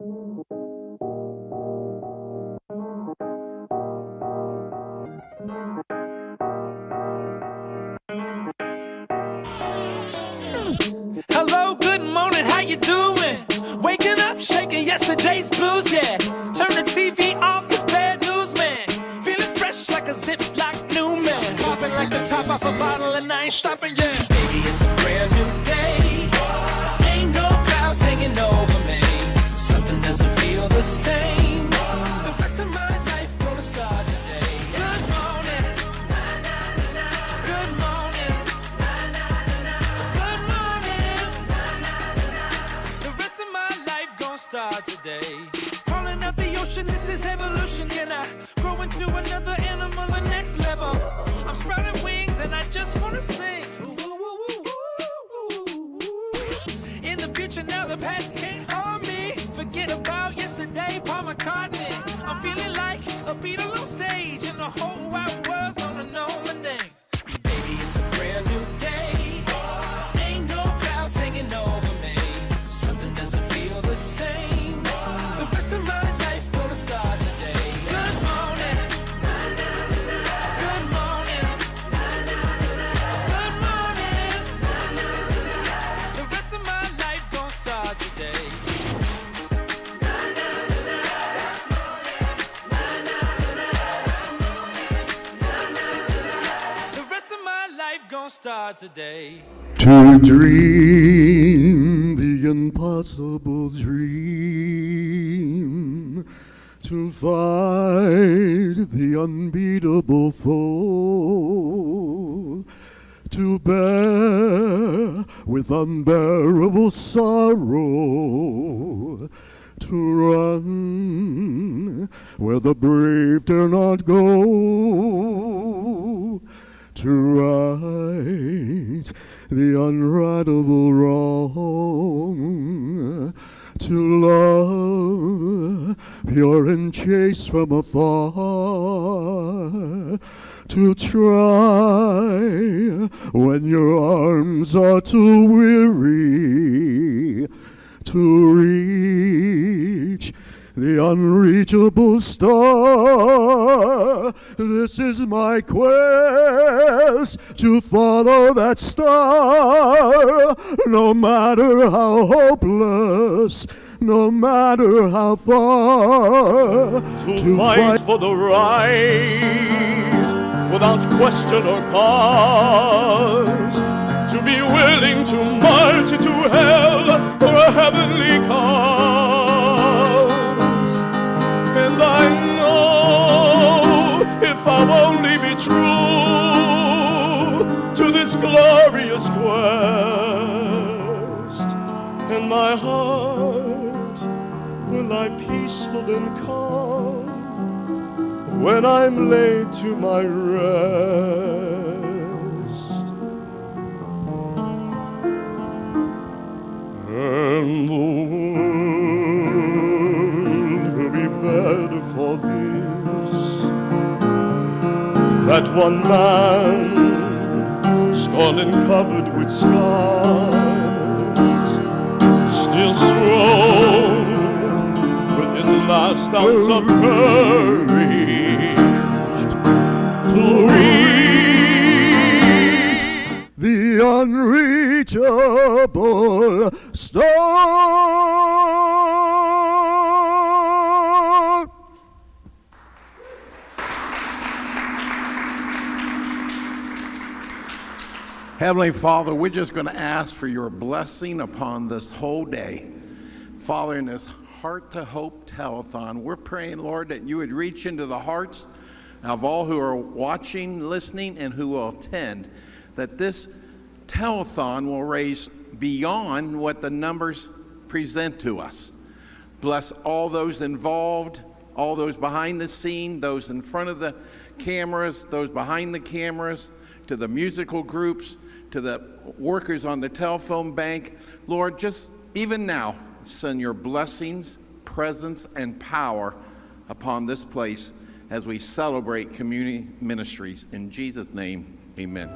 Hello, good morning, how you doing? Waking up, shaking yesterday's blues, yeah. Turn the TV off, it's bad news, man. Feeling fresh like a Ziploc new man. Popping like the top off a bottle and I ain't stopping, yeah. Baby, it's a brand new day. Ain't no clouds hanging over me. Something doesn't feel the same. The rest of my life gonna start today. Good morning. Good morning. Good morning. The rest of my life gonna start today. Calling out the ocean, this is evolution. Can I grow into another animal, the next level? I'm sprouting wings and I just wanna sing. In the future now, the past can't harm me. Forget about yesterday, Paul McCartney. I'm feeling like a Beatle on stage, and the whole wide world's gonna know my name. Baby, it's a brand new day. Ain't no clouds hanging over me. Something doesn't feel the same. The rest of my life gonna start today. Good morning. Good morning. Good morning. The rest of my life gonna start today. The rest of my life gonna start today. To dream the impossible dream, to fight the unbeatable foe, to bear with unbearable sorrow, to run where the brave dare not go, to right the unrightable wrong, to love pure and chaste from afar, to try when your arms are too weary, to reach the unreachable star. This is my quest, to follow that star, no matter how hopeless, no matter how far. To fight for the right without question or pause, to be willing to march into hell for a heavenly cause. And I know if I'll only be true to this glorious quest, and my heart will lie peaceful and calm when I'm laid to my rest. And the world will be better for this, that one man, scorned and covered with scars, still strong with his last ounce of courage to reach the unreachable star. Heavenly Father, we're just going to ask for your blessing upon this whole day. Father, in this Heart to Hope Telethon, we're praying, Lord, that you would reach into the hearts of all who are watching, listening, and who will attend, that this telethon will raise beyond what the numbers present to us. Bless all those involved, all those behind the scene, those in front of the cameras, those behind the cameras, to the musical groups, to the workers on the telephone bank. Lord, just even now, send your blessings, presence, and power upon this place as we celebrate community ministries. In Jesus' name, amen.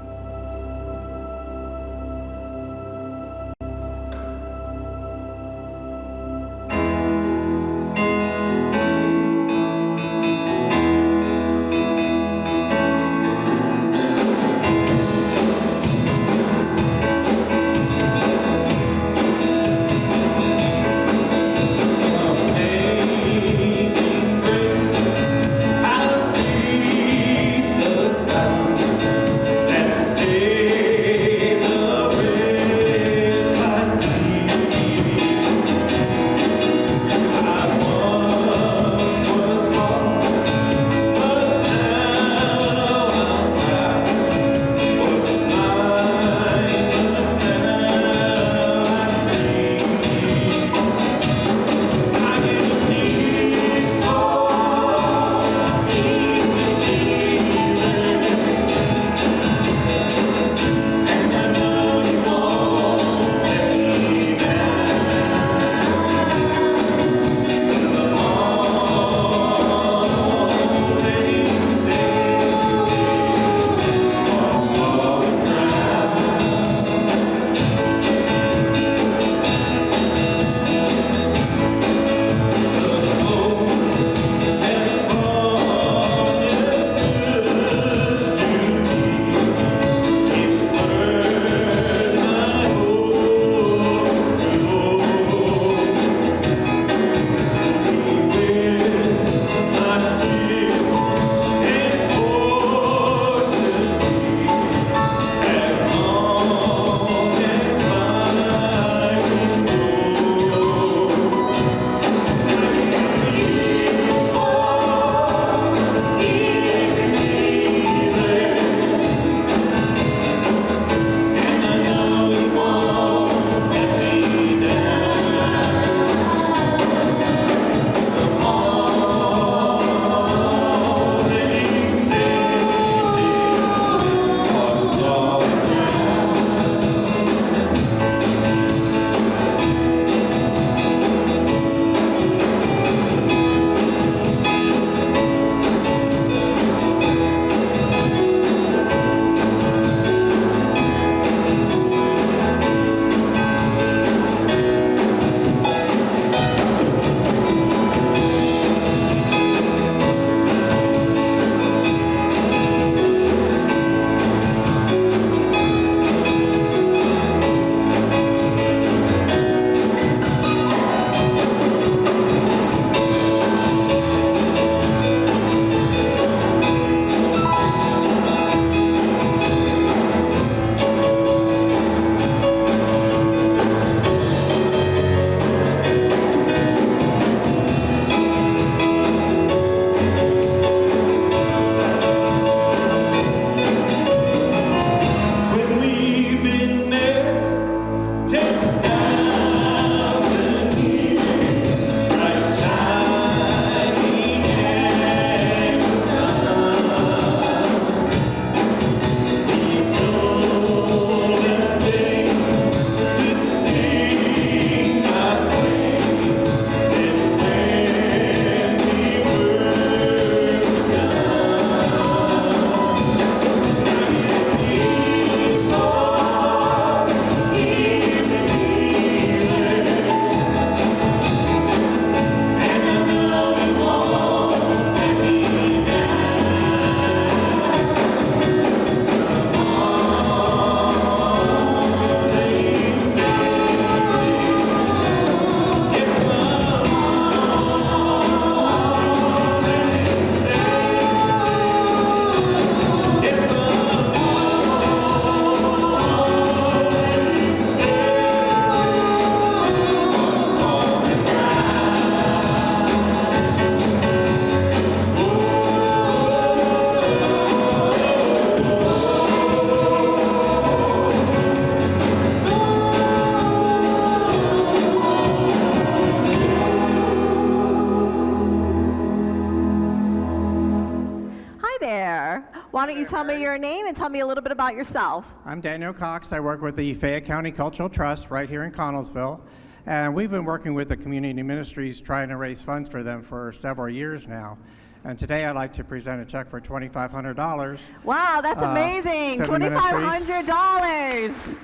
Why don't you tell me your name and tell me a little bit about yourself? I'm Daniel Cox. I work with the Fayette County Cultural Trust right here in Connellsville. And we've been working with the community ministries trying to raise funds for them for several years now. And today I'd like to present a check for $2,500. Wow, that's amazing. $2,500.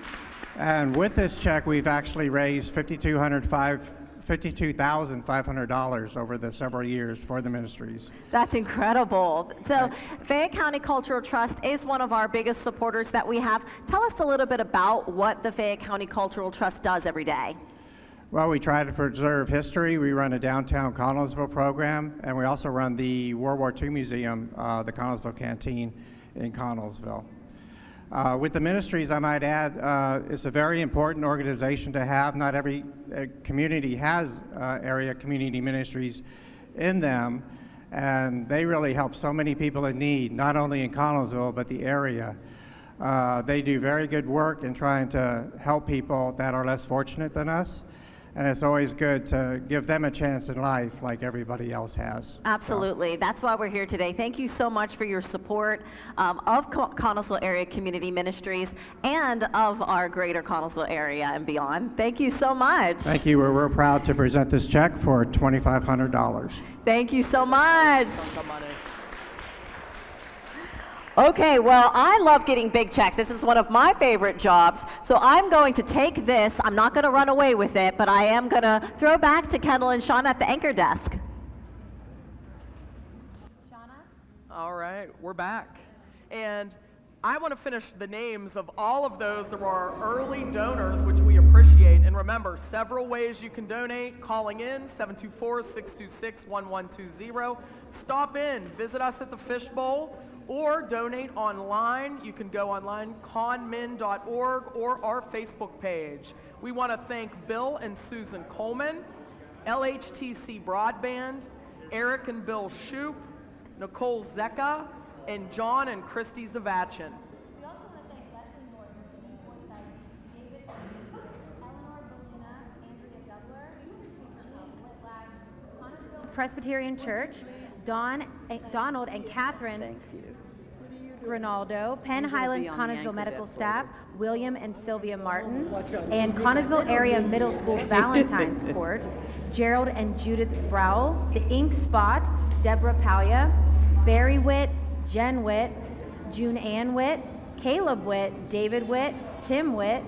And with this check, we've actually raised $52,500 over the several years for the ministries. That's incredible. So Fayette County Cultural Trust is one of our biggest supporters that we have. Tell us a little bit about what the Fayette County Cultural Trust does every day. Well, we try to preserve history. We run a downtown Connellsville program, and we also run the World War II Museum, the Connellsville Canteen in Connellsville. With the ministries, I might add, it's a very important organization to have. Not every community has area community ministries in them, and they really help so many people in need, not only in Connellsville, but the area. They do very good work in trying to help people that are less fortunate than us. And it's always good to give them a chance in life like everybody else has. Absolutely. That's why we're here today. Thank you so much for your support of Connellsville Area Community Ministries and of our greater Connellsville area and beyond. Thank you so much. Thank you. We're real proud to present this check for $2,500. Thank you so much. Okay, well, I love getting big checks. This is one of my favorite jobs. So I'm going to take this. I'm not going to run away with it, but I am going to throw back to Kendall and Shauna at the anchor desk. Shauna? All right, we're back. And I want to finish the names of all of those that were our early donors, which we appreciate. And remember, several ways you can donate. Calling in, 724-626-1120. Stop in, visit us at the Fishbowl. Or donate online. You can go online, conmin.org, or our Facebook page. We want to thank Bill and Susan Coleman, LHTC Broadband, Eric and Bill Shoup, Nicole Zecca, and John and Christy Zavachin. We also want to thank Leslie Morton, Jimmy Forsythe, David Eleanor Belina, Andrea Doubler, Whitlash, Connellsville Presbyterian Church, Donald and Catherine Grinaldo, Penn Highlands Connellsville Medical Staff, William and Sylvia Martin, and Connellsville Area Middle School Valentine's Court, Gerald and Judith Browell, the Ink Spot, Deborah Palia, Barry Witt, Jen Witt, June Ann Witt, Caleb Witt, David Witt, Tim Witt,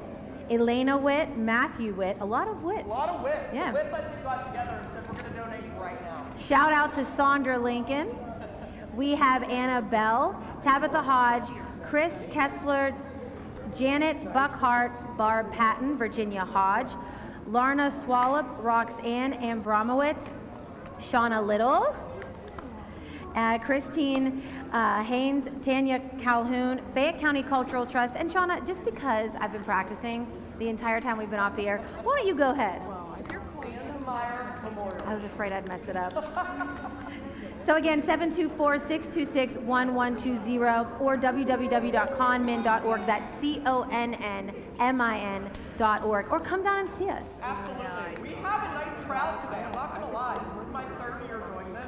Elena Witt, Matthew Witt, a lot of wits. A lot of wits. Yeah. The wits I think got together and said we're going to donate right now. Shout out to Sandra Lincoln. We have Anna Bell, Tabitha Hodge, Chris Kessler, Janet Buckhart, Barb Patton, Virginia Hodge, Larna Swallop, Roxanne Abramowitz, Shauna Little, Christine Haynes, Tanya Calhoun, Fayette County Cultural Trust, and Shauna, just because I've been practicing the entire time we've been off the air, why don't you go ahead? I was afraid I'd mess it up. So again, 724-626-1120 or www.conmin.org. That's CONNMIN.org. Or come down and see us. Absolutely. We have a nice crowd today. I'm not going to lie. This is my third year doing this.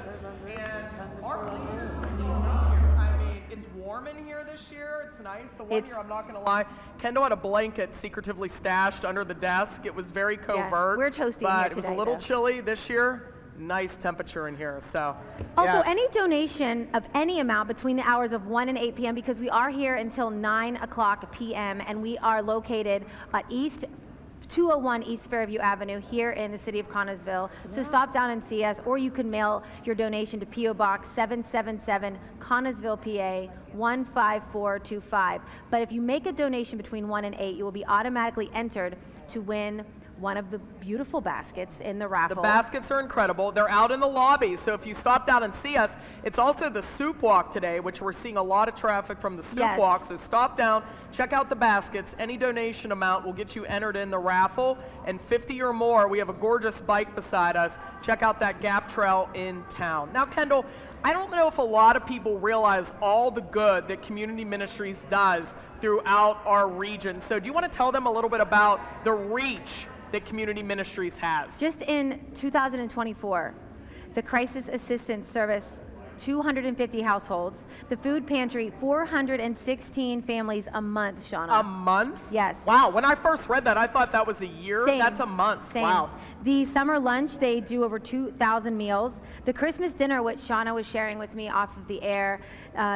And our leaders are showing up here. I mean, it's warm in here this year. It's nice. The one year, I'm not going to lie, Kendall had a blanket secretively stashed under the desk. It was very covert. Yeah, we're toasty in here But it was a today, little though. chilly this year. Nice temperature in here. So Also, yes. any donation of any amount between the hours of 1 and 8 p.m., because we are here until 9 o'clock p.m., and we are located at 201 East Fairview Avenue here in the city of Connellsville. So stop down and see us, or you can mail your donation to P.O. Box 777, Connellsville, PA 15425. But if you make a donation between 1 and 8, you will be automatically entered to win one of the beautiful baskets in the raffle. The baskets are incredible. They're out in the lobby, so if you stop down and see us, it's also the soup walk today, which we're seeing a lot of traffic from the soup Yes. walk. So stop down, check out the baskets. Any donation amount will get you entered in the raffle, and 50 or more, we have a gorgeous bike beside us. Check out that Gap Trail in town. Now, Kendall, I don't know if a lot of people realize all the good that Community Ministries does throughout our region. So do you want to tell them a little bit about the reach that Community Ministries has? Just in 2024, the Crisis Assistance Service 250 households. The food pantry, 416 families a month, Shauna. A month? Yes. Wow, when I first read that, I thought that was a year. Same. That's a month. Same. Wow. The summer lunch, they do over 2,000 meals. The Christmas dinner, which Shauna was sharing with me off of the air,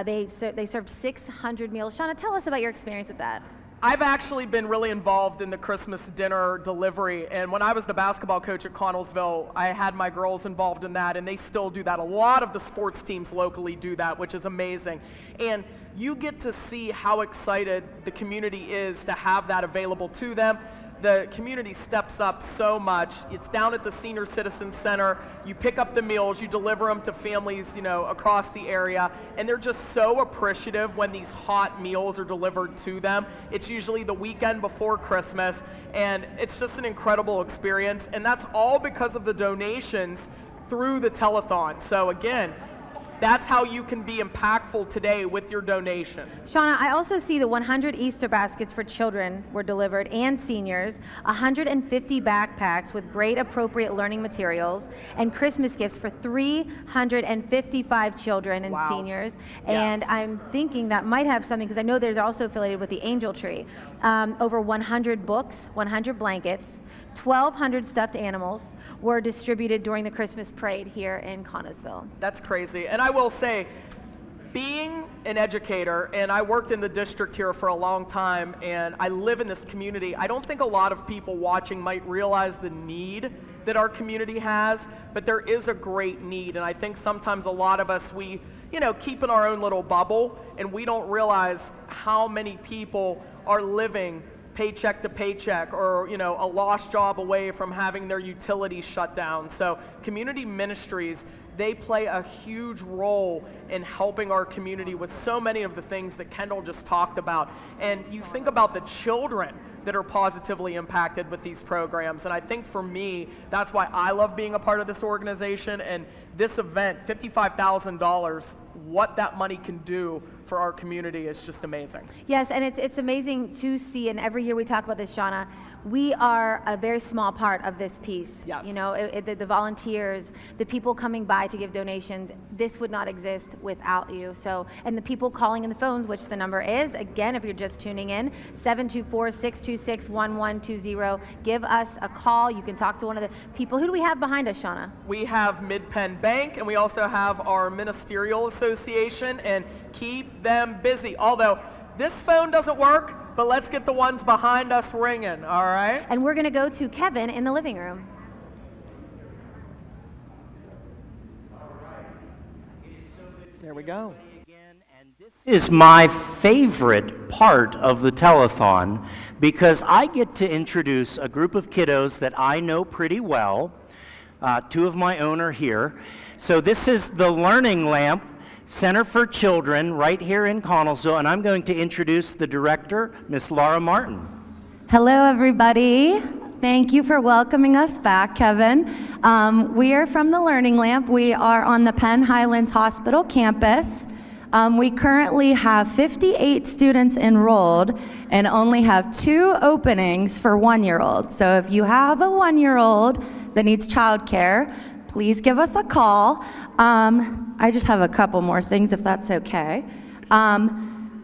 they served 600 meals. Shauna, tell us about your experience with that. I've actually been really involved in the Christmas dinner delivery, and when I was the basketball coach at Connellsville, I had my girls involved in that, and they still do that. A lot of the sports teams locally do that, which is amazing. And you get to see how excited the community is to have that available to them. The community steps up so much. It's down at the Senior Citizen Center. You pick up the meals, you deliver them to families, across the area, and they're just so appreciative when these hot meals are delivered to them. It's usually the weekend before Christmas, and it's just an incredible experience, and that's all because of the donations through the telethon. So again, that's how you can be impactful today with your donation. Shauna, I also see the 100 Easter baskets for children were delivered and seniors, 150 backpacks with great appropriate learning materials, and Christmas gifts for 355 children and seniors. And I'm thinking that might have something, because I know there's also affiliated with the Angel Tree. Over 100 books, 100 blankets, 1,200 stuffed animals were distributed during the Christmas parade here in Connellsville. That's crazy. And I will say, being an educator, and I worked in the district here for a long time, and I live in this community, I don't think a lot of people watching might realize the need that our community has, but there is a great need. And I think sometimes a lot of us, we keep in our own little bubble, and we don't realize how many people are living paycheck to paycheck, or a lost job away from having their utilities shut down. So community ministries, they play a huge role in helping our community with so many of the things that Kendall just talked about. And you think about the children that are positively impacted with these programs, and I think for me, that's why I love being a part of this organization. And this event, $55,000, what that money can do for our community is just amazing. Yes, and it's amazing to see, and every year we talk about this, Shauna, we are a very small part of this piece. Yes. The volunteers, the people coming by to give donations, this would not exist without you. So, and the people calling in the phones, which the number is, again, if you're just tuning in, 724-626-1120. Give us a call. You can talk to one of the people. Who do we have behind us, Shauna? We have Mid-Penn Bank, and we also have our Ministerial Association, and keep them busy. Although this phone doesn't work, but let's get the ones behind us ringing, all right? And we're going to go to Kevin in the living room. There we go. This is my favorite part of the telethon, because I get to introduce a group of kiddos that I know pretty well. Two of my own are here. So this is the Learning Lamp Center for Children right here in Connellsville, and I'm going to introduce the director, Miss Laura Martin. Hello, everybody. Thank you for welcoming us back, Kevin. We are from the Learning Lamp. We are on the Penn Highlands Hospital campus. We currently have 58 students enrolled and only have 2 openings for 1-year-olds. So if you have a 1-year-old that needs childcare, please give us a call. I just have a couple more things, if that's okay.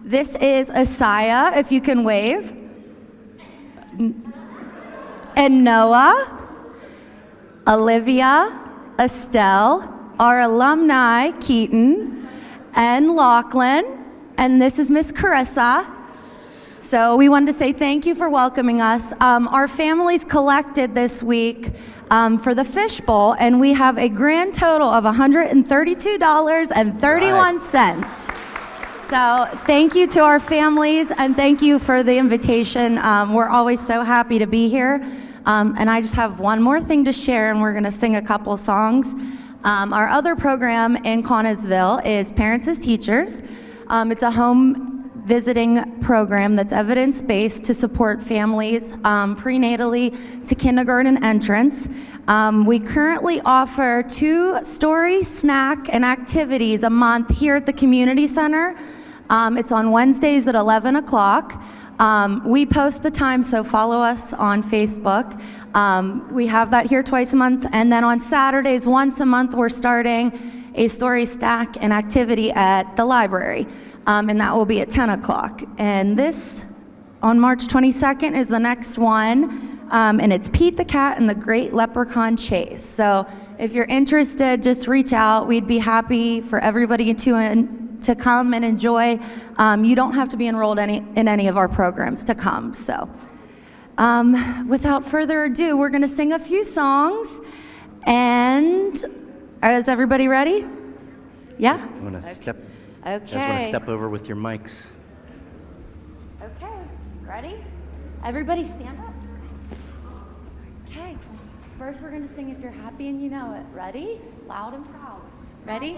This is Asaya, if you can wave. And Noah, Olivia, Estelle, our alumni, Keaton, and Lachlan, and this is Miss Carissa. So we wanted to say thank you for welcoming us. Our families collected this week for the Fish Bowl, and we have a grand total of $132.31. So thank you to our families, and thank you for the invitation. We're always so happy to be here. And I just have one more thing to share, and we're going to sing a couple songs. Our other program in Connellsville is Parents as Teachers. It's a home visiting program that's evidence-based to support families prenatally to kindergarten entrance. We currently offer 2 story, snack, and activities a month here at the community center. It's on Wednesdays at 11 o'clock. We post the time, so follow us on Facebook. We have that here twice a month, and then on Saturdays, once a month, we're starting a story stack and activity at the library, and that will be at 10 o'clock. And this, on March 22nd, is the next one, and it's Pete the Cat and the Great Leprechaun Chase. So if you're interested, just reach out. We'd be happy for everybody to come and enjoy. You don't have to be enrolled in any of our programs to come. So without further ado, we're going to sing a few songs. And is everybody ready? Yeah? You want to step? Okay. You guys want to step over with your mics? Okay, ready? Everybody stand up. Okay. First we're going to sing If You're Happy and You Know It. Ready? Loud and proud. Ready?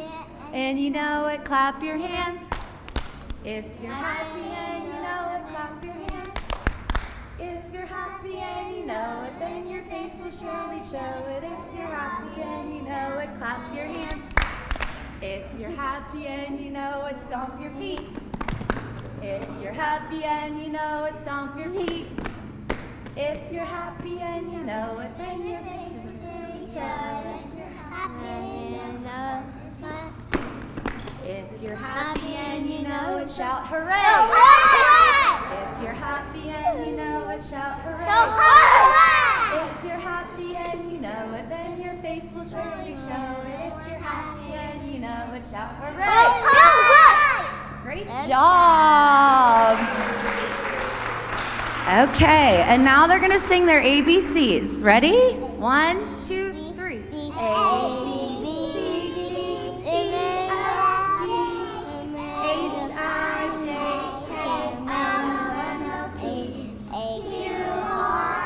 And you know it, clap your hands. If you're happy and you know it, clap your hands. If you're happy and you know it, then your face will surely show it. If you're happy and you know it, clap your hands. If you're happy and you know it, stomp your feet. If you're happy and you know it, stomp your feet. If you're happy and you know it, then your face will surely show it. If you're happy and you know it, shout hooray! If you're happy and you know it, shout hooray! If you're happy and you know it, then your face will surely show it. If you're happy and you know it, shout hooray! Great job! Okay, and now they're gonna sing their ABCs. Ready? 1, 2, 3. A, B, C, D, E, F, G, H, I, J, K, L, M, N, O, P, Q, R,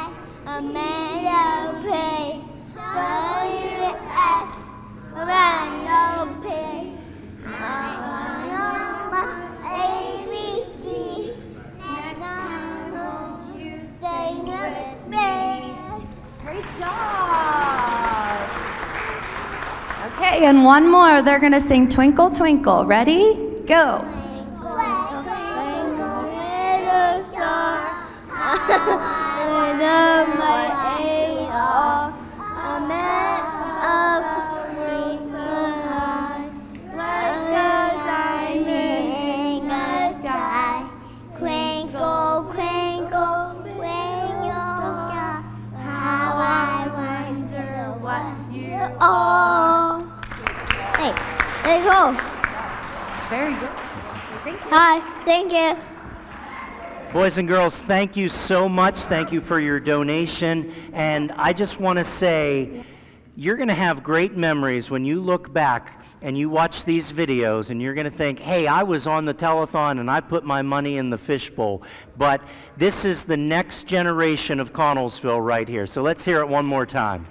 S, Amanda P, W, X, Amanda P, A, B, C. Next time, won't you Sing with me. Great job! Okay, and one more. They're gonna sing Twinkle Twinkle. Ready? Go! Twinkle, little star, under my AR, a man of the sky, like a diamond in the sky. Twinkle, twinkle, twinkle star, how I wonder what you are. Hey, there you go. Very good. Thank you. Hi, thank you. Boys and girls, thank you so much. Thank you for your donation. And I just want to say, you're going to have great memories when you look back and you watch these videos and you're going to think, hey, I was on the telethon and I put my money in the fishbowl. But this is the next generation of Connellsville right here. So let's hear it one more time.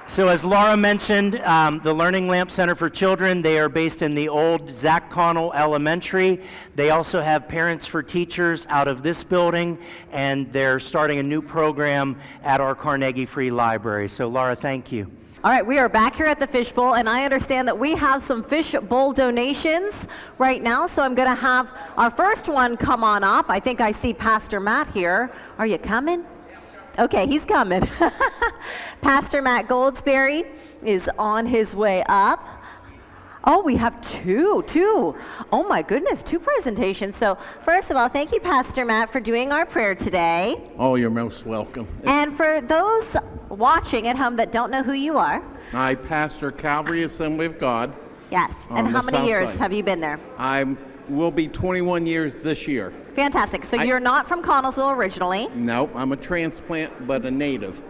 So as Laura mentioned, the Learning Lamp Center for Children, they are based in the old Zach Connell Elementary. They also have Parents for Teachers out of this building, and they're starting a new program at our Carnegie Free Library. So Laura, thank you. All right, we are back here at the Fishbowl, and I understand that we have some Fishbowl donations right now, so I'm going to have our first one come on up. I think I see Pastor Matt here. Are you coming? Okay, he's coming. Pastor Matt Goldsberry is on his way up. Oh, we have two. Oh my goodness, 2 presentations. So first of all, thank you, Pastor Matt, for doing our prayer today. Oh, you're most welcome. And for those watching at home that don't know who you are. I pastor Calvary Assembly of God. Yes, and how many years have you been there? I will be 21 years this year. Fantastic. So you're not from Connellsville originally? No, I'm a transplant, but a native.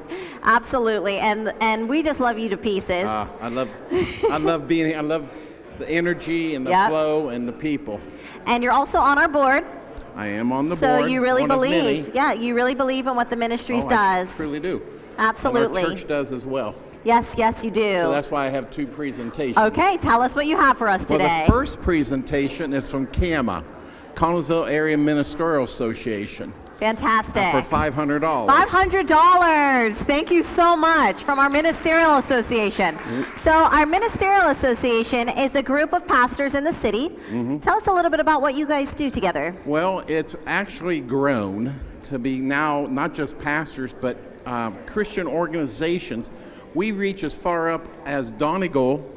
Absolutely, and we just love you to pieces. I love the energy and the flow and the people. And you're also on our board. I am on the board. So you really one of believe, many. yeah, you really believe in what the ministries does. I truly do. Absolutely. And our church does as well. Yes, you do. So that's why I have 2 presentations. Okay, tell us what you have for us today. Well, the first presentation is from CAMA, Connellsville Area Ministerial Association. Fantastic. For $500. $500. Thank you so much, from our Ministerial Association. So our Ministerial Association is a group of pastors in the city. Tell us a little bit about what you guys do together. Well, it's actually grown to be now not just pastors, but Christian organizations, we reach as far up as Donegal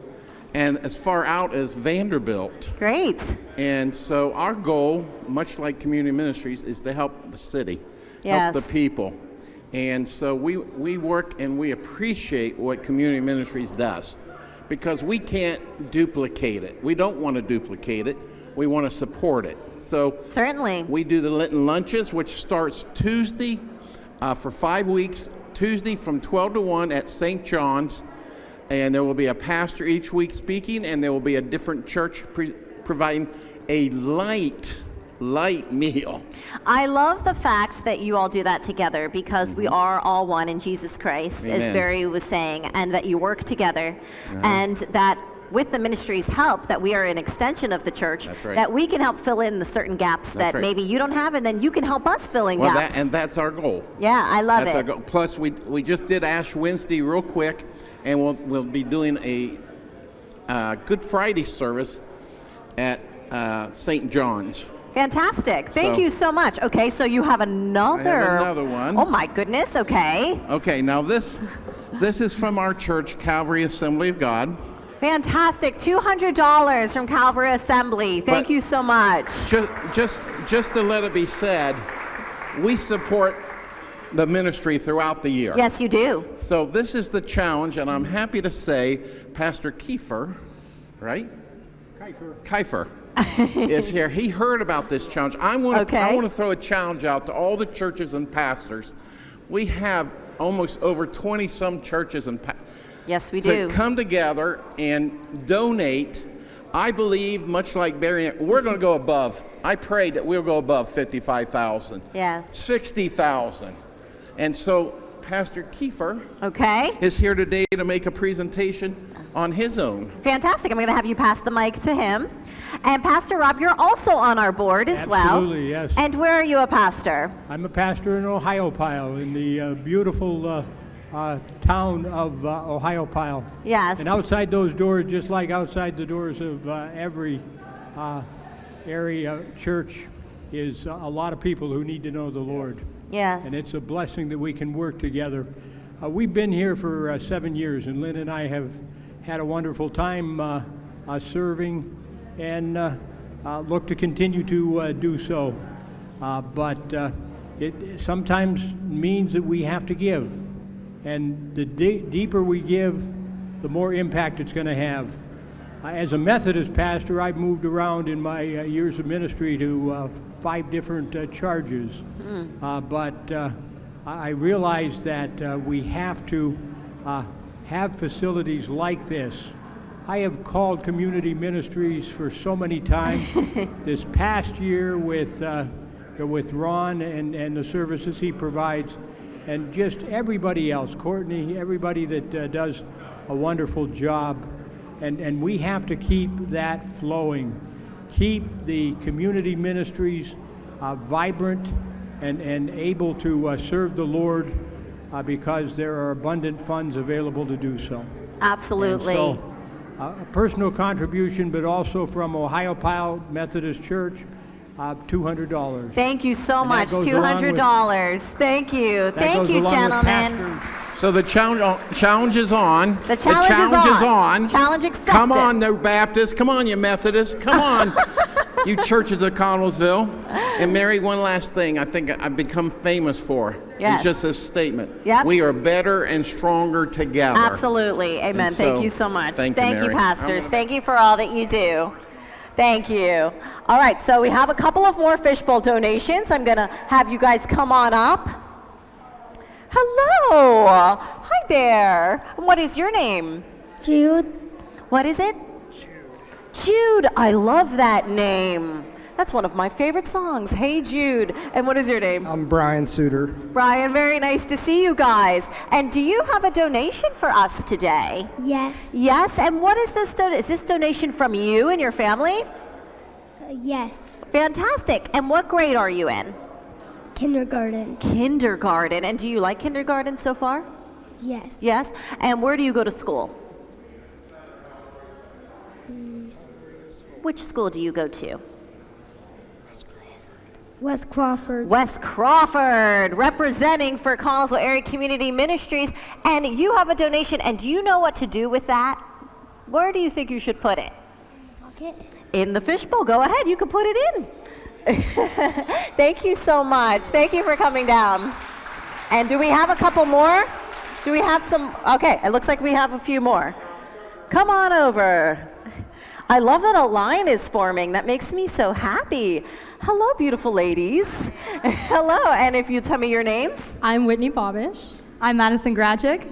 and as far out as Vanderbilt. Great. And so our goal, much like community ministries, is to help the city, Yes. help the people. And so we work and we appreciate what community ministries does, because we can't duplicate it. We don't want to duplicate it. We want to support it. So Certainly. we do the Lenten lunches, which starts Tuesday for 5 weeks, Tuesday from 12 to 1 at St. John's. And there will be a pastor each week speaking, and there will be a different church providing a light meal. I love the fact that you all do that together, because we are all one in Jesus Christ, as Amen. Barry was saying, and that you work together, and that with the ministry's help, that we are an extension of the church, That's right. that we can help fill in the certain gaps That's that right. maybe you don't have, and then you can help us fill in Well, gaps. that's our goal. Yeah, I love That's it. our goal. Plus, we just did Ash Wednesday real quick, and we'll be doing a Good Friday service at St. John's. Fantastic. Thank So- you so much. Okay, so you have another. I have another one. Oh my goodness. Okay. Okay, now this is from our church, Calvary Assembly of God. Fantastic. $200 from Calvary Assembly. Thank But- you so much. Just to let it be said, we support the ministry throughout the year. Yes, you do. So this is the challenge, and I'm happy to say Pastor Kiefer, right? Kiefer is here. He heard about this challenge. I want to throw a challenge out to all the churches and pastors. We have almost over 20-some churches and Yes, we to do. come together and donate. I believe, much like Barry, we're going to go above. I pray that we'll go above 55,000. Yes. 60,000. And so Pastor Kiefer Okay. is here today to make a presentation on his own. Fantastic. I'm going to have you pass the mic to him. And Pastor Rob, you're also on our board as well. Absolutely, yes. And where are you a pastor? I'm a pastor in Ohiopyle, in the beautiful town of Ohiopyle. Yes. And outside those doors, just like outside the doors of every area church, is a lot of people who need to know the Lord. Yes. And it's a blessing that we can work together. We've been here for 7 years, and Lynn and I have had a wonderful time serving, and look to continue to do so. But it sometimes means that we have to give. And the deeper we give, the more impact it's going to have. As a Methodist pastor, I've moved around in my years of ministry to 5 different charges. But I realize that we have to have facilities like this. I have called community ministries for so many times. This past year with Ron and the services he provides, and just everybody else, Courtney, everybody that does a wonderful job. And we have to keep that flowing. Keep the community ministries vibrant and able to serve the Lord because there are abundant funds available to do so. Absolutely. And so, a personal contribution, but also from Ohiopyle Methodist Church, $200. Thank you so And that much. goes along with- $200. Thank you. That Thank goes you, along with gentlemen. pastors. So the challenge is on. The challenge is on. Challenge accepted. Come on, no Baptists. Come on, you Methodists. Come on, you churches of Connellsville. And Mary, one last thing I think I've become famous for Yes. is just this statement. Yep. We are better and stronger together. Absolutely. Amen. And Thank so, you so much. thank you, Mary. pastors. Thank you for all that you do. Thank you. All right, so we have a couple of more fishbowl donations. I'm going to have you guys come on up. Hello. Hi there. What is your name? Jude. What is it? Jude. I love that name. That's one of my favorite songs. Hey, Jude. And what is your name? I'm Brian Suter. Brian, very nice to see you guys. And do you have a donation for us today? Yes. Yes, and what is this donation? Is this donation from you and your family? Yes. Fantastic. And what grade are you in? Kindergarten. Kindergarten. And do you like kindergarten so far? Yes. Yes. And where do you go to school? Which school do you go to? Wes Crawford. Wes Crawford, representing for Connellsville Area Community Ministries. And you have a donation, and do you know what to do with that? Where do you think you should put it? Pocket. In the fishbowl. Go ahead, you can put it in. Thank you so much. Thank you for coming down. And do we have a couple more? Do we have some? Okay, it looks like we have a few more. Come on over. I love that a line is forming. That makes me so happy. Hello, beautiful ladies. Hello, and if you tell me your names. I'm Whitney Bobish. I'm Madison Grachick.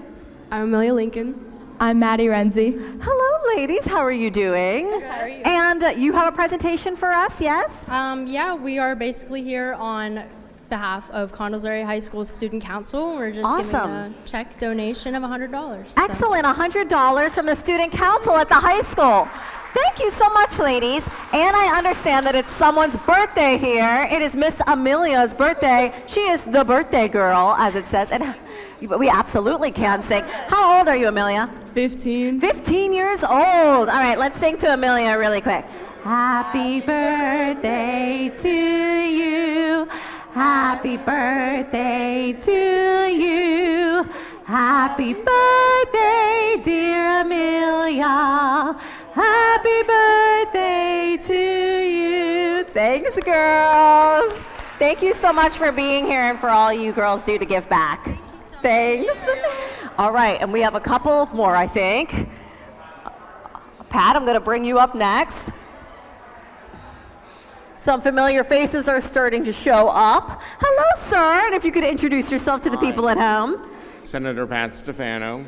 I'm Amelia Lincoln. I'm Maddie Renzi. Hello, ladies. How are you doing? Good, how are you? And you have a presentation for us, yes? Yeah, we are basically here on behalf of Connellsville Area High School Student Council. We're just giving a check donation of $100. Excellent, $100 from the Student Council at the high school. Thank you so much, ladies. And I understand that it's someone's birthday here. It is Miss Amelia's birthday. She is the birthday girl, as it says. And we absolutely can sing. How old are you, Amelia? 15. 15 years old. All right, let's sing to Amelia really quick. Happy birthday to you. Happy birthday to you. Happy birthday, dear Amelia. Happy birthday to you. Thanks, girls. Thank you so much for being here and for all you girls do to give back. Thank you so Thanks. All right, and we have a couple more, I think. Pat, I'm going to bring you up next. Some familiar faces are starting to show up. Hello, sir, and if you could introduce yourself to the people at home. Senator Pat Stefano.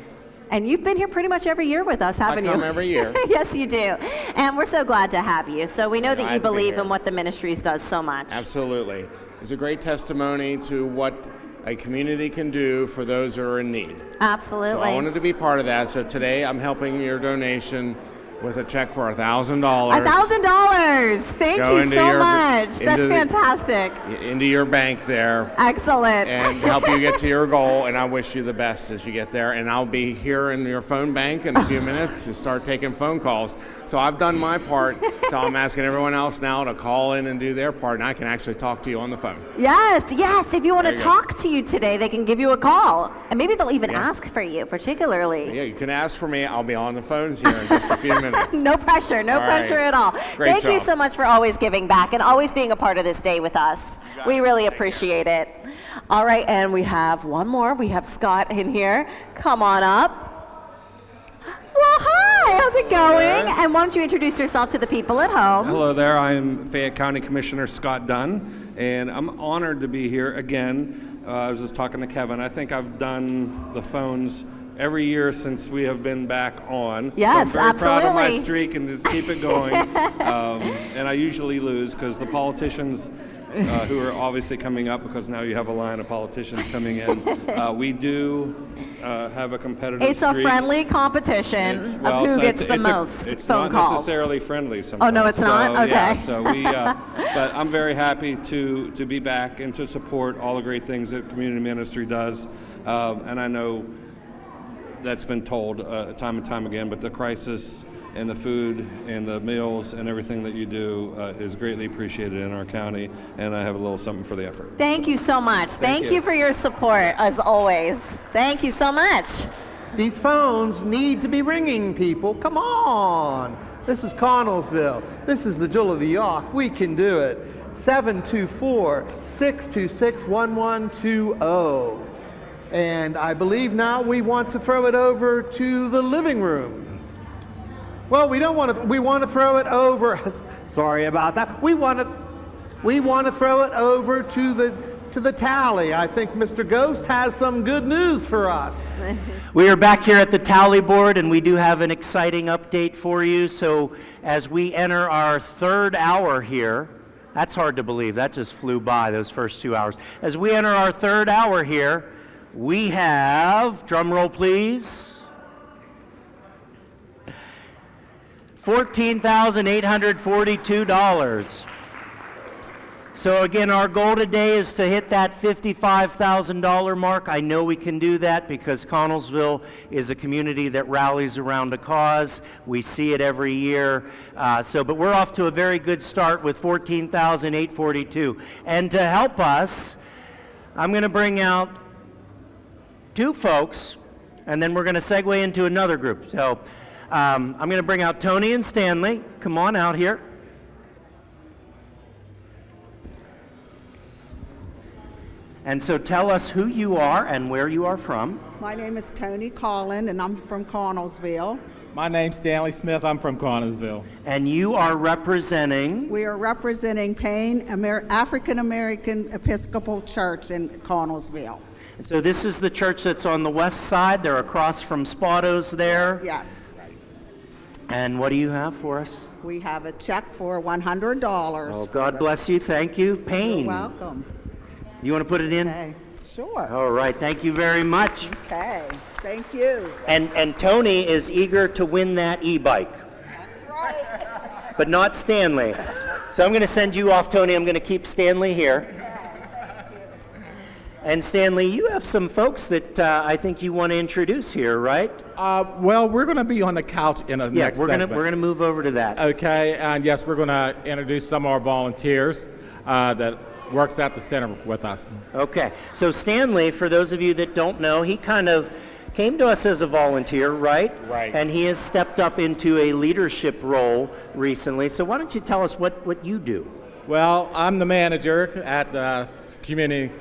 And you've been here pretty much every year with us, haven't you? I come every year. Yes, you do. And we're so glad to have you. So we know that you Glad to be believe here. in what the ministries does so much. Absolutely. It's a great testimony to what a community can do for those who are in need. Absolutely. So I wanted to be part of that. So today I'm helping your donation with a check for $1,000. $1,000. Thank you so much. That's fantastic. Into your bank there. Excellent. And help you get to your goal. And I wish you the best as you get there. And I'll be here in your phone bank in a few minutes to start taking phone calls. So I've done my part. So I'm asking everyone else now to call in and do their part. And I can actually talk to you on the phone. Yes, yes. If you want to There you go. talk to you today, they can give you a call. And maybe they'll even ask for you, particularly. Yeah, you can ask for me. I'll be on the phones here in just a few minutes. No pressure, no All right. pressure at all. Great Thank you job. so much for always giving back and always being a part of this day with us. We really appreciate it. All right, and we have one more. We have Scott in here. Come on up. Well, hi, how's it going? And why don't you introduce yourself to the people at home? Hello there, I'm Fayette County Commissioner Scott Dunn, and I'm honored to be here again. I was just talking to Kevin. I think I've done the phones every year since we have been back on. Yes, so I'm very proud of my absolutely. streak and just keep it going. And I usually lose because the politicians who are obviously coming up, because now you have a line of politicians coming in, we do have a competitive It's streak. a friendly competition of who so gets the it's most it's phone not calls. necessarily friendly sometimes. Oh, no, it's not? So, Okay. Yeah, so we, but I'm very happy to be back and to support all the great things that community ministry does. And I know that's been told time and time again, but the crisis and the food and the meals and everything that you do is greatly appreciated in our county, and I have a little something for the effort. Thank you so much. Thank you. you for your support, as always. Thank you so much. These phones need to be ringing, people. Come on. This is Connellsville. This is the Jewel of the Yawk. We can do it. 724-626-1120. And I believe now we want to throw it over to the living room. Well, we don't want to. We want to throw it over. Sorry about that. We want to throw it over to the tally. I think Mr. Ghost has some good news for us. We are back here at the tally board, and we do have an exciting update for you. So as we enter our third hour here, that's hard to believe. That just flew by, those first 2 hours. As we enter our third hour here, we have, drum roll please, $14,842. So again, our goal today is to hit that $55,000 mark. I know we can do that because Connellsville is a community that rallies around a cause. We see it every year. But we're off to a very good start with $14,842. And to help us, I'm going to bring out two folks, and then we're going to segue into another group. So I'm going to bring out Tony and Stanley. Come on out here. And so tell us who you are and where you are from. My name is Tony Collin, and I'm from Connellsville. My name's Stanley Smith. I'm from Connellsville. And you are representing? We are representing Payne African American Episcopal Church in Connellsville. So this is the church that's on the west side. They're across from Spotto's there. Yes. And what do you have for us? We have a check for $100. Oh, God bless you. Thank you. Payne. You're welcome. You want to put it in? Okay. Sure. All right. Thank you very much. Okay. Thank you. And Tony is eager to win that e-bike. That's right. But not Stanley. So I'm going to send you off, Tony. I'm going to keep Stanley here. And Stanley, you have some folks that I think you want to introduce here, right? Well, we're going to be on the couch in a next segment. We're going to move over to that. Okay, and yes, we're going to introduce some of our volunteers that works at the center with us. Okay, so Stanley, for those of you that don't know, he kind of came to us as a volunteer, right? Right. And he has stepped up into a leadership role recently. So why don't you tell us what you do? Well, I'm the manager at the community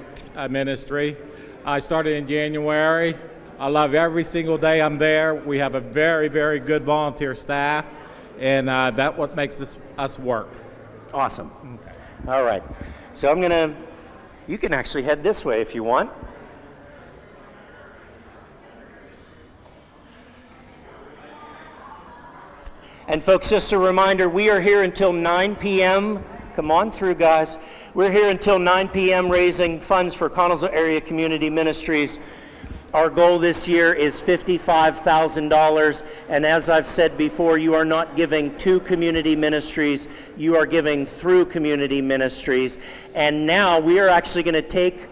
ministry. I started in January. I love every single day I'm there. We have a very, very good volunteer staff, and that's what makes us work. Awesome. Okay. All right. So you can actually head this way if you want. And folks, just a reminder, we are here until 9 p.m. Come on through, guys. We're here until 9 p.m. raising funds for Connellsville Area Community Ministries. Our goal this year is $55,000, and as I've said before, you are not giving to community ministries, you are giving through community ministries. And now we are actually going to take,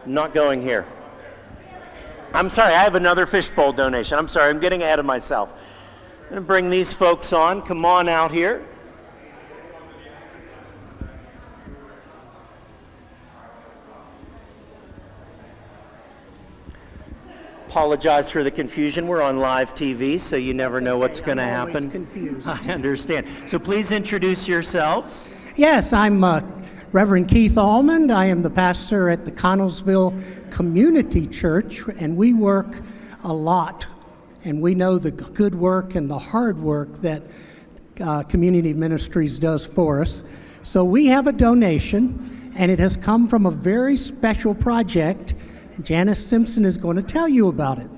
not going here. I'm sorry, I have another fishbowl donation. I'm sorry, I'm getting ahead of myself. I'm going to bring these folks on. Come on out here. Apologize for the confusion. We're on live TV, so you never know what's going to happen. I'm confused. I understand. So please introduce yourselves. Yes, I'm Reverend Keith Almond. I am the pastor at the Connellsville Community Church, and we work a lot. And we know the good work and the hard work that Community Ministries does for us. So we have a donation, and it has come from a very special project. Janice Simpson is going to tell you about it.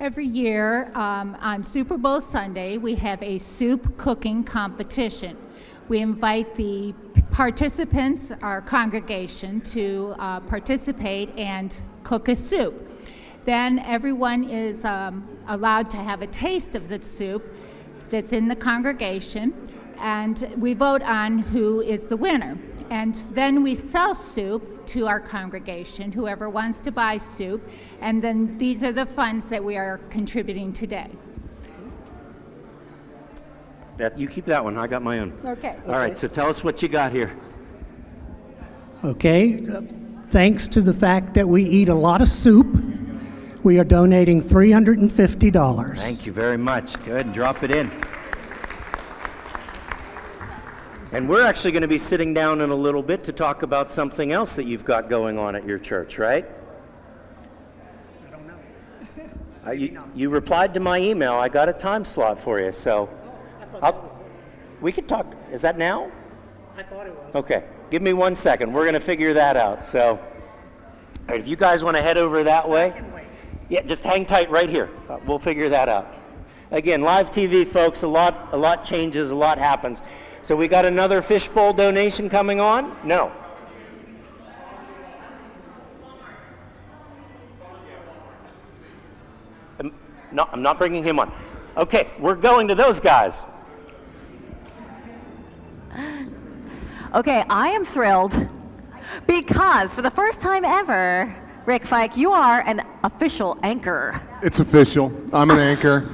Every year on Super Bowl Sunday, we have a soup cooking competition. We invite the participants, our congregation, to participate and cook a soup. Then everyone is allowed to have a taste of the soup that's in the congregation, and we vote on who is the winner. And then we sell soup to our congregation, whoever wants to buy soup, and then these are the funds that we are contributing today. You keep that one, I got my own. Okay. All right, so tell us what you got here. Okay, thanks to the fact that we eat a lot of soup, we are donating $350. Thank you very much. Go ahead and drop it in. And we're actually going to be sitting down in a little bit to talk about something else that you've got going on at your church, right? I don't know. You replied to my email. I got a time slot for you, so we could talk. Is that now? I thought it was. Okay, give me 1 second. We're going to figure that out. So, all right, if you guys want to head over that way, yeah, just hang tight right here. We'll figure that out. Again, live TV, folks. A lot changes, a lot happens. So we got another fishbowl donation coming on? No. No, I'm not bringing him on. Okay, we're going to those guys. Okay, I am thrilled because for the first time ever, Rick Fike, you are an official anchor. It's official. I'm an anchor.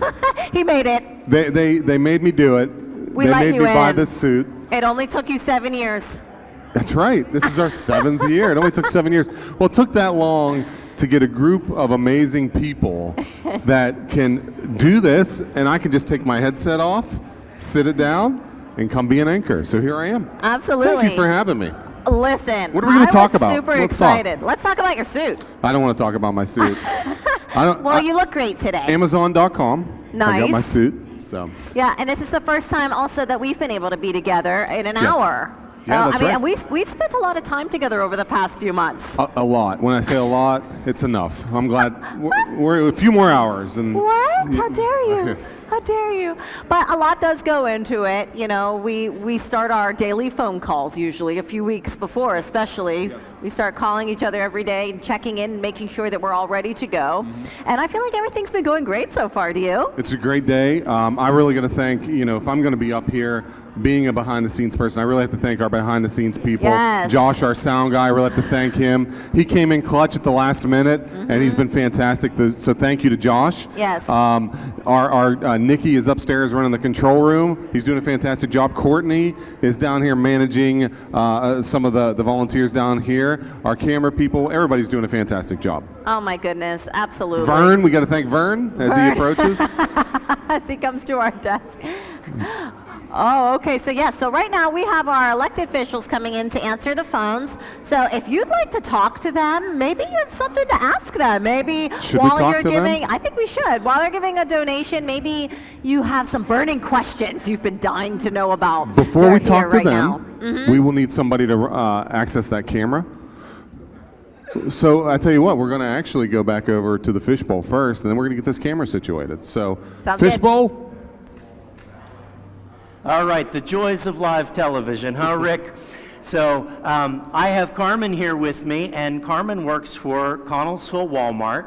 He made it. They made me do it. We they let made you me buy in. this suit. It only took you 7 years. That's right. This is our 7th year. It only took 7 years. Well, it took that long to get a group of amazing people that can do this, and I can just take my headset off, sit it down, and come be an anchor. So here I am. Absolutely. Thank you for having me. Listen, What are we going to talk about? I was super Let's talk. excited. Let's talk about your suit. I don't want to talk about my suit. Well, you look great today. Amazon.com. I got my Nice. suit. So Yeah, and this is the first time also that we've been able to be together in an Yes. hour. Yeah, that's I mean, right. and we've spent a lot of time together over the past few months. a lot. When I say a lot, it's enough. I'm glad we're a few more hours. And What? How dare you? Yes. How dare you? But a lot does go into it. You know, we start our daily phone calls usually a few weeks before, especially. We start calling each other every day and checking in and making sure that we're all ready to go. And I feel like everything's been going great so far. Do you? It's a great day. I really got to thank, if I'm going to be up here being a behind-the-scenes person, I really have to thank our behind-the-scenes people. Yes. Josh, our sound guy, I really have to thank him. He came in clutch at the last minute, and he's been fantastic. So thank you to Josh. Yes. Our Nikki is upstairs running the control room. He's doing a fantastic job. Courtney is down here managing some of the volunteers down here. Our camera people, everybody's doing a fantastic job. Oh my goodness, absolutely. Vern, we got to thank Vern as he approaches. As he comes to our desk. Oh, okay. So right now we have our elected officials coming in to answer the phones. So if you'd like to talk to them, maybe you have something to ask them. Maybe Should we while talk you're to them? giving, I think we should. While they're giving a donation, maybe you have some burning questions you've been dying to know about. Before we They're talk here to right them, now. Mhm. we will need somebody to access that camera. So I tell you what, we're going to actually go back over to the fishbowl first, and then we're going to get this camera situated. So Sounds good. fishbowl. All right, the joys of live television, huh, Rick? So I have Carmen here with me, and Carmen works for Connellsville Walmart.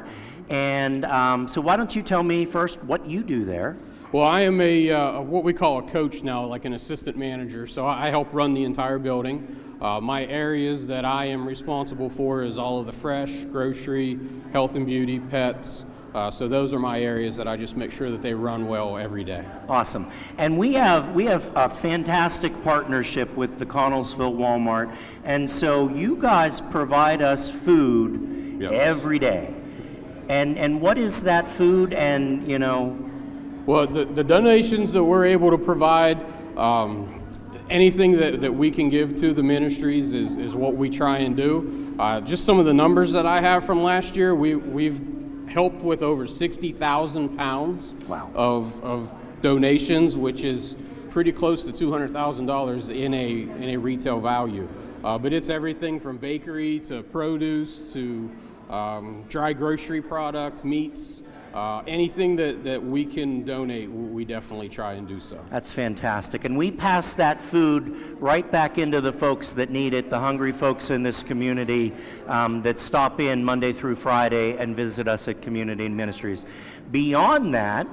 And so why don't you tell me first what you do there? Well, I am a what we call a coach now, like an assistant manager. So I help run the entire building. My areas that I am responsible for is all of the fresh, grocery, health and beauty, pets. So those are my areas that I just make sure that they run well every day. Awesome. And we have a fantastic partnership with the Connellsville Walmart. And so you guys provide us food every day. And what is that food? And, Well, the donations that we're able to provide, anything that we can give to the ministries is what we try and do. Just some of the numbers that I have from last year, we've helped with over 60,000 pounds of donations, which is pretty close to $200,000 in a retail value. But it's everything from bakery to produce to dry grocery product, meats. Anything that we can donate, we definitely try and do so. That's fantastic. And we pass that food right back into the folks that need it, the hungry folks in this community that stop in Monday through Friday and visit us at Community Ministries. Beyond that,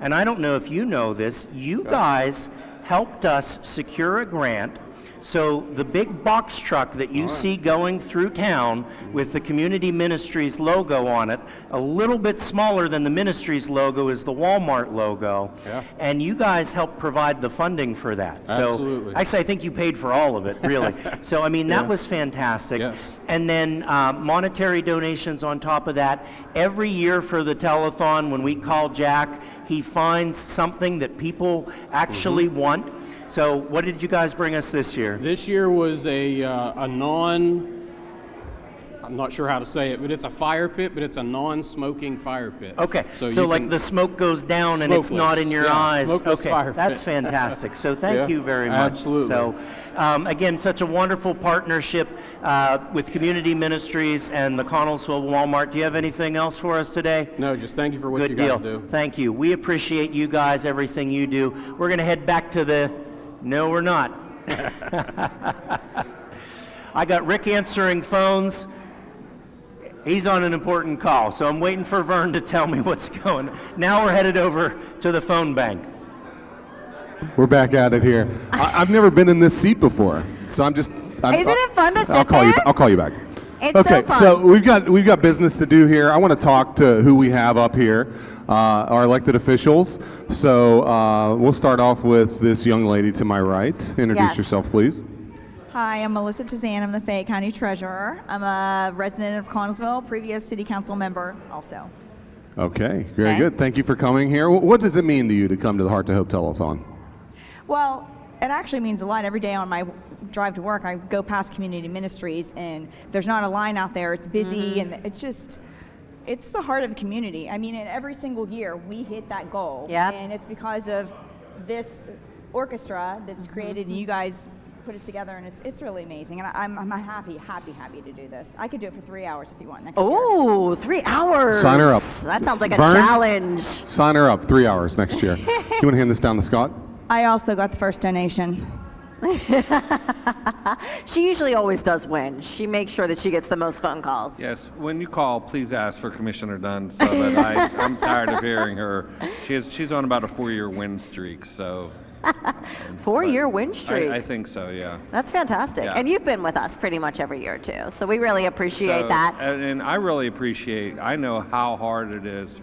and I don't know if you know this, you guys helped us secure a grant. So the big box truck that you see going through town with the Community Ministries logo on it, a little bit smaller than the Ministries logo is the Walmart logo. Yeah. And you guys helped provide the funding for that. So Absolutely. actually, I think you paid for all of it, really. So, I mean, that Yeah. was fantastic. Yes. And then monetary donations on top of that. Every year for the telethon, when we call Jack, he finds something that people actually want. So what did you guys bring us this year? This year was I'm not sure how to say it, but it's a fire pit, but it's a non-smoking fire pit. Okay, so you like can- the smoke goes down and it's Smokeless. not in your Yeah, eyes. smokeless Okay, fire that's pit. fantastic. So thank Yeah, you very much. absolutely. So again, such a wonderful partnership with Community Ministries and the Connellsville Walmart. Do you have anything else for us today? No, just thank you for what Good you deal. guys do. Thank you. We appreciate you guys, everything you do. We're going to head back to the... No, we're not. I got Rick answering phones. He's on an important call, so I'm waiting for Vern to tell me what's going on. Now we're headed over to the phone bank. We're back at it here. I've never been in this seat before, so Isn't it fun to sit I'll call there? I'll call you back. It's Okay, so fun. so we've got business to do here. I want to talk to who we have up here, our elected officials. So we'll start off with this young lady to my right. Introduce Yes. yourself, please. Hi, I'm Melissa Tazan. I'm the Fayette County Treasurer. I'm a resident of Connellsville, previous City Council member also. Okay, very good. Thank you for coming here. What does it mean to you to come to the Heart to Hope Telethon? Well, it actually means a lot. Every day on my drive to work, I go past community ministries, and if there's not a line out there, it's busy, and it's the heart of the community. I mean, and every single year we hit that goal. Yep. And it's because of this orchestra that's created, and you guys put it together, and it's really amazing. And I'm happy to do this. I could do it for 3 hours if you want next year. Oh, 3 hours. Sign her up. That sounds like a Vern, challenge. Sign her up, 3 hours next year. You want to hand this down to Scott? I also got the first donation. She usually always does win. She makes sure that she gets the most phone calls. Yes, when you call, please ask for Commissioner Dunn so that I'm tired of hearing her. She's on about a 4-year win streak, so. 4-year win streak. I think so, yeah. That's fantastic. Yeah. And you've been with us pretty much every year too. So we really appreciate So, that. And I really appreciate, I know how hard it is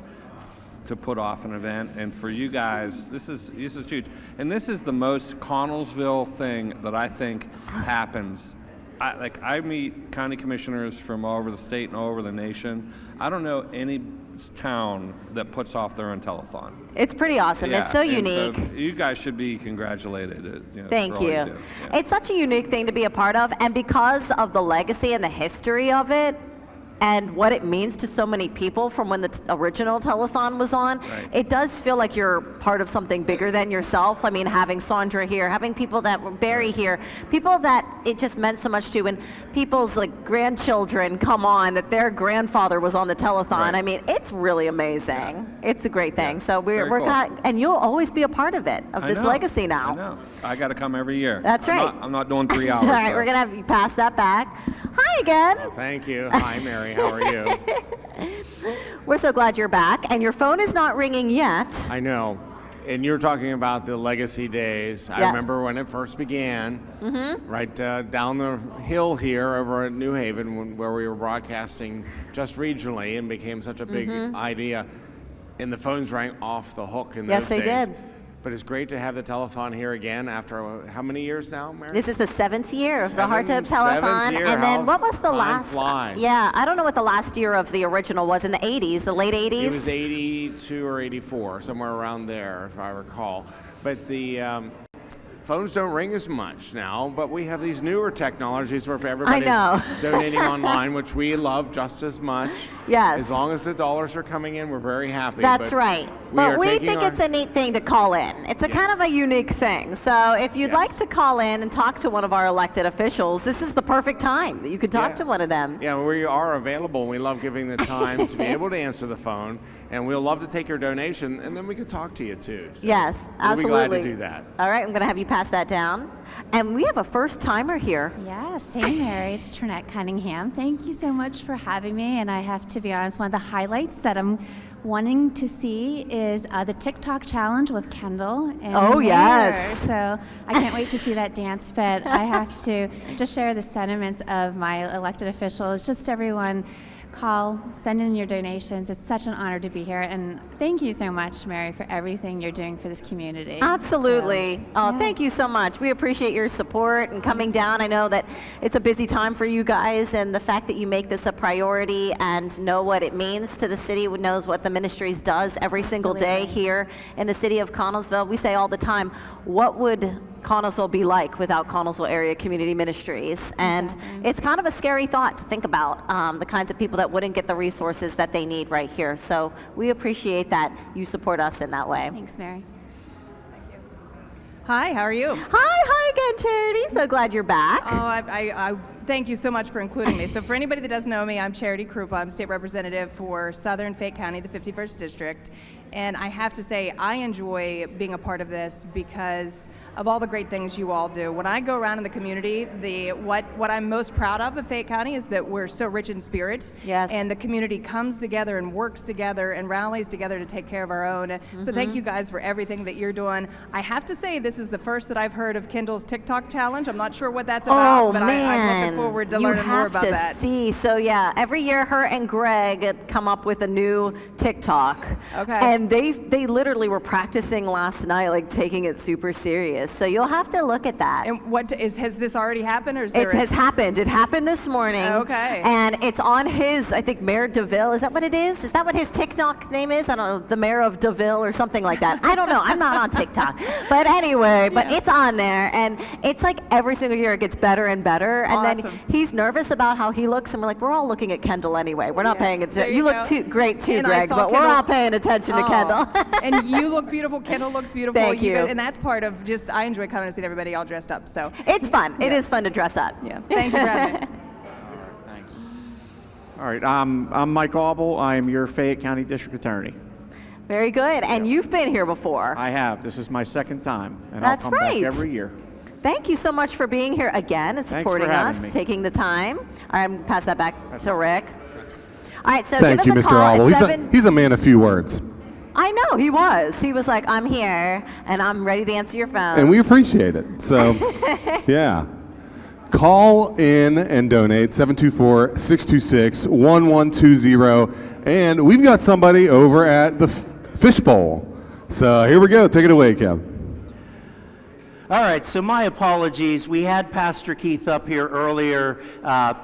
to put off an event, and for you guys, this is huge. And this is the most Connellsville thing that I think happens. I meet county commissioners from all over the state and all over the nation. I don't know any town that puts off their own telethon. It's pretty awesome. Yeah, It's so and unique. So you guys should be congratulated. Thank for all you. do. Yeah. It's such a unique thing to be a part of, and because of the legacy and the history of it, and what it means to so many people from when the original telethon was on, Right. it does feel like you're part of something bigger than yourself. I mean, having Sandra here, having people that were Barry here, people that it just meant so much to, and people's like grandchildren come on, that their grandfather was on the telethon. Right. I mean, it's really amazing. It's a great thing. So Very we're cool. and you'll always be a part of it, of I this know. legacy now. I know. I got to come every year. That's right. I'm not doing 3 hours. All right, so. we're gonna have you pass that back. Hi again. Thank you. Hi, Mary. How are you? We're so glad you're back, and your phone is not ringing yet. I know. And you're talking about the legacy days. I Yes. remember when it first began, Mm-hmm. right down the hill here over at New Haven, where we were broadcasting just regionally and became such a big Mhm. idea. And the phones rang off the hook in Yes, those they days. did. But it's great to have the telethon here again after how many years now, Mary? This is the 7th year of the Heart to Hope Seventh Telethon, year. and How then what was the time last? flies. Yeah, I don't know what the last year of the original was in the 80s, the late 80s. It was 82 or 84, somewhere around there, if I recall. But the phones don't ring as much now, but we have these newer technologies where everybody's know. donating online, which we love just as much. Yes. As long as the dollars are coming in, we're very happy. That's But right. We But are we taking think our- it's a neat thing to call in. It's a kind of a unique thing. So if you'd like to call in and talk to one of our elected officials, this is the perfect time that you could talk to one of them. Yeah, we are available. We love giving the time to be able to answer the phone, and we'll love to take your donation, and then we could talk to you too. So Yes, we'll absolutely. be glad to do that. All right, I'm going to have you pass that down. And we have a first timer here. Yes, hey Mary, it's Trinette Cunningham. Thank you so much for having me. And I have to be honest, one of the highlights that I'm wanting to see is the TikTok challenge with Kendall and Oh, Mayor. yes. So I can't wait to see that dance. But I have to just share the sentiments of my elected officials. Just everyone. Call, send in your donations. It's such an honor to be here. And thank you so much, Mary, for everything you're doing for this community. Absolutely. So, Thank you so much. We appreciate your support and coming down. I know that it's a busy time for you guys, and the fact that you make this a priority and know what it means to the city, knows what the ministries does every single day Absolutely. here in the city of Connellsville. We say all the time, what would Connellsville be like without Connellsville Area Community Ministries? And it's kind of a scary thought to think about, the kinds of people that wouldn't get the resources that they need right here. So we appreciate that you support us in that way. Thanks, Mary. Hi, how are you? Hi again, Charity. So glad you're back. Oh, I thank you so much for including me. So for anybody that doesn't know me, I'm Charity Krupa. I'm state representative for Southern Fayette County, the 51st District. And I have to say, I enjoy being a part of this because of all the great things you all do. When I go around in the community, what I'm most proud of Fayette County is that we're so rich in spirit. Yes. And the community comes together and works together and rallies together to take care of our own. So thank you guys for everything that you're doing. I have to say, this is the first that I've heard of Kendall's TikTok challenge. I'm not sure what that's about, but I'm looking forward to learning more about that. See, so yeah, every year her and Greg come up with a new TikTok. Okay. And they literally were practicing last night, like taking it super serious. So you'll have to look at that. And has this already happened, or is there? It has happened. It happened this morning. Okay. And it's on his, I think, Mayor DeVille. Is that what it is? Is that what his TikTok name is? I don't know, the Mayor of DeVille or something like that. I don't know. I'm not on TikTok. But anyway, but it's on there, and it's like every single year it gets better and better. And then he's nervous about how he looks, and we're like, we're all looking at Kendall anyway. We're not paying attention. You look great too, And Greg, but we're all paying attention to Kendall. And you look beautiful. Kendall looks beautiful. Thank you. And that's part of just, I enjoy coming and seeing everybody all dressed up. So it's fun. It is fun to dress up. Yeah. Thank you for having me. All right, I'm Mike Auble. I'm your Fayette County District Attorney. Very good. And you've been here before. I have. This is my second time, and That's I'll come right. back every year. Thank you so much for being here again and Thanks for supporting having us, me. taking the time. All right, I'm going to pass that back to Rick. All right, so Thank give you, us a Mr. call at Auble. He's a man of few words, I know, he was. He was like, I'm here, and I'm ready to answer your phone. and we appreciate it. So, yeah. Call in and donate, 724-626-1120. And we've got somebody over at the Fishbowl. So here we go. Take it away, Kev. All right, so my apologies. We had Pastor Keith up here earlier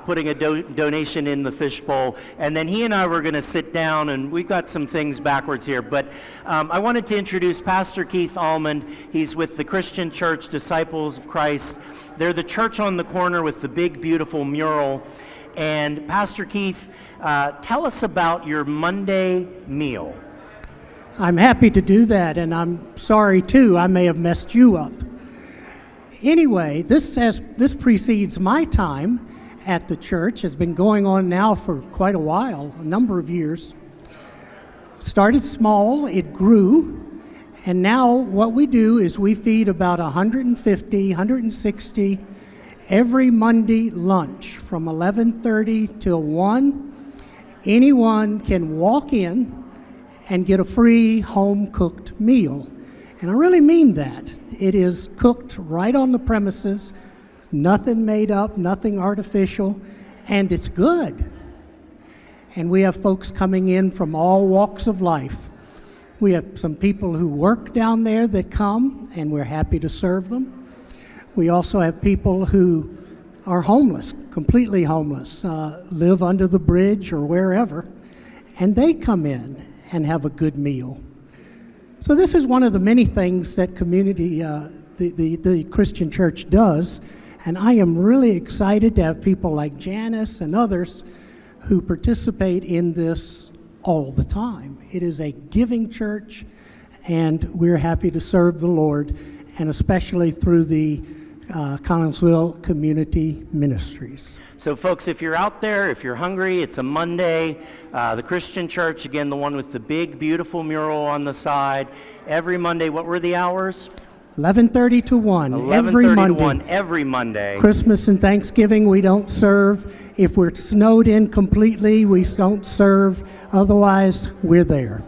putting a donation in the fishbowl, and then he and I were going to sit down, and we've got some things backwards here. But I wanted to introduce Pastor Keith Almond. He's with the Christian Church Disciples of Christ. They're the church on the corner with the big, beautiful mural. And Pastor Keith, tell us about your Monday meal. I'm happy to do that, and I'm sorry too, I may have messed you up. Anyway, this precedes my time at the church. Has been going on now for quite a while, a number of years. Started small, it grew, and now what we do is we feed about 150, 160 every Monday lunch from 11:30 till 1. Anyone can walk in and get a free home-cooked meal. And I really mean that. It is cooked right on the premises, nothing made up, nothing artificial, and it's good. And we have folks coming in from all walks of life. We have some people who work down there that come, and we're happy to serve them. We also have people who are homeless, completely homeless, live under the bridge or wherever, and they come in and have a good meal. So this is one of the many things that community, the Christian church does, and I am really excited to have people like Janice and others who participate in this all the time. It is a giving church, and we're happy to serve the Lord, and especially through the Connellsville Community Ministries. So folks, if you're out there, if you're hungry, it's a Monday. The Christian Church, again, the one with the big, beautiful mural on the side. Every Monday, what were the hours? 11:30 to 1, every 11:30 Monday. to 1, every Monday. Christmas and Thanksgiving, we don't serve. If we're snowed in completely, we don't serve. Otherwise, we're there.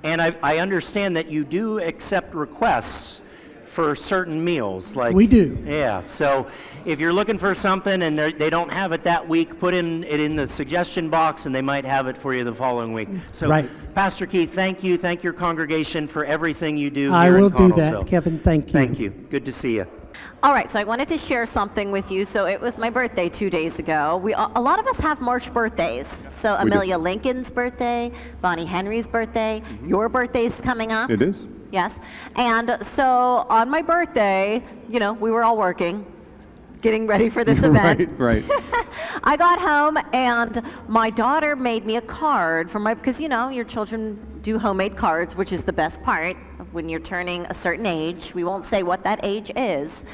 And I understand that you do accept requests for certain meals. Like We do. Yeah, so if you're looking for something and they don't have it that week, put it in the suggestion box and they might have it for you the following week. So Right. Pastor Keith, thank you. Thank your congregation for everything you do I here will in do that, Connellsville. Kevin. Thank you. Thank you. Good to see you. All right, so I wanted to share something with you. So it was my birthday 2 days ago. A lot of us have March birthdays. So We do. Amelia Lincoln's birthday, Bonnie Henry's birthday, your birthday's coming up. It is. Yes. And so on my birthday, we were all working, getting ready for this event. Right. I got home and my daughter made me a card because your children do homemade cards, which is the best part when you're turning a certain age. We won't say what that age is.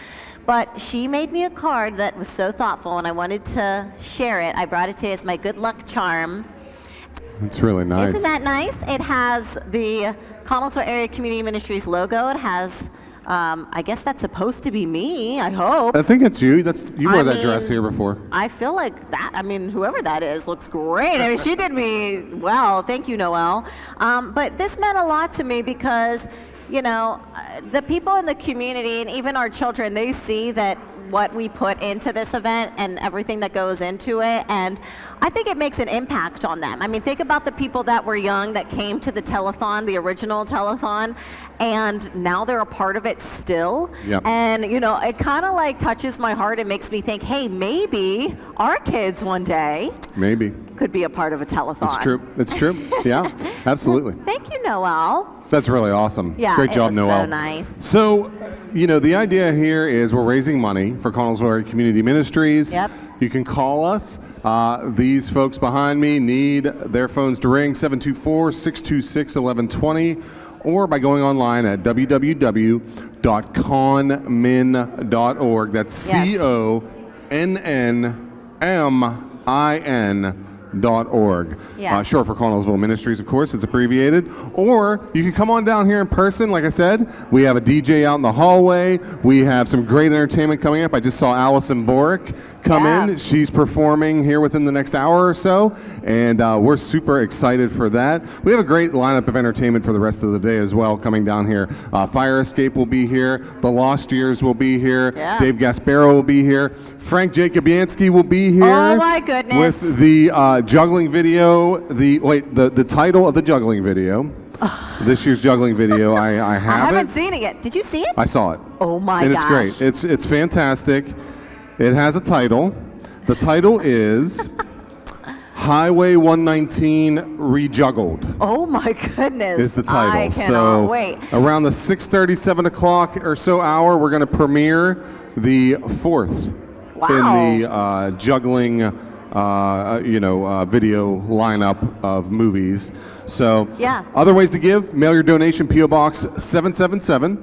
But she made me a card that was so thoughtful, and I wanted to share it. I brought it today as my good luck charm. That's really nice. Isn't that nice? It has the Connellsville Area Community Ministries logo. It has, I guess that's supposed to be me, I hope. I think it's you. You wore that mean, dress here before. I feel like that, whoever that is looks great. I mean, she did me well. Thank you, Noelle. But this meant a lot to me because, the people in the community and even our children, they see that what we put into this event and everything that goes into it, and I think it makes an impact on them. I mean, think about the people that were young that came to the telethon, the original telethon, and now they're a part of it still. Yep. And it kind of like touches my heart and makes me think, hey, maybe our kids one day Maybe. could be a part of a telethon. It's true. It's true. Yeah, absolutely. Thank you, Noelle. That's really awesome. Yeah, Great job, it was Noelle. so nice. So, the idea here is we're raising money for Connellsville Area Community Ministries. Yep. You can call us. These folks behind me need their phones to ring, 724-626-1120, or by going online at www.conmin.org. That's Yes. CONNMIN.org. Yes. Short for Connellsville Ministries, of course, it's abbreviated. Or you can come on down here in person. Like I said, we have a DJ out in the hallway. We have some great entertainment coming up. I just saw Allison Borick come in. She's performing here within the next hour or so, and we're super excited for that. We have a great lineup of entertainment for the rest of the day as well coming down here. Fire Escape will be here. The Lost Years will be here. Yeah. Dave Gasparo will be here. Frank Jacobianski will be here. Oh my goodness. With the juggling video, the title of the juggling video, this year's juggling video, I I have haven't it. seen it yet. Did you see it? I saw it. Oh my and gosh. it's great. It's fantastic. It has a title. The title is Highway 119 Rejuggled. Oh my goodness. Is the title. I cannot so wait. around the 6:30, 7 o'clock or so hour, we're going to premiere the fourth in the juggling video lineup of movies. So Yeah. other ways to give, mail your donation, P.O. Box 777,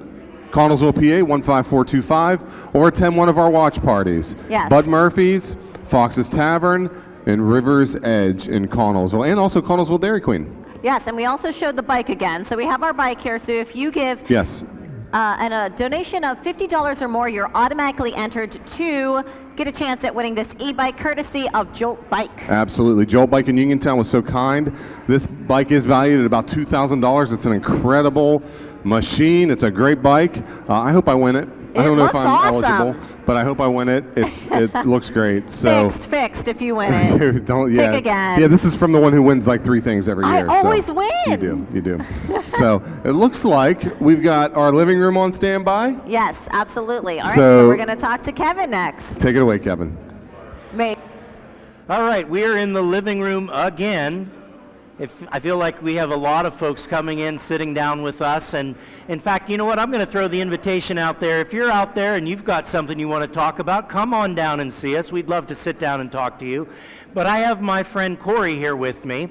Connellsville, PA 15425, or attend one of our watch parties. Yes. Bud Murphy's, Fox's Tavern, and River's Edge in Connellsville, and also Connellsville Dairy Queen. Yes, and we also showed the bike again. So we have our bike here. So if you give Yes. a donation of $50 or more, you're automatically entered to get a chance at winning this e-bike courtesy of Jolt Bike. Absolutely. Joel Bike in Uniontown was so kind. This bike is valued at about $2,000. It's an incredible machine. It's a great bike. I hope I win it. I don't know if I'm eligible, but I hope I win it. It looks great. So Fixed if you win it. Pick again. Yeah, this is from the one who wins like 3 things every year. I always win. You do. So it looks like we've got our living room on standby. Yes, absolutely. All right, So- so we're going to talk to Kevin next. Take it away, Kevin. All right, we are in the living room again. I feel like we have a lot of folks coming in, sitting down with us. And in fact, you know what? I'm going to throw the invitation out there. If you're out there and you've got something you want to talk about, come on down and see us. We'd love to sit down and talk to you. But I have my friend Corey here with me.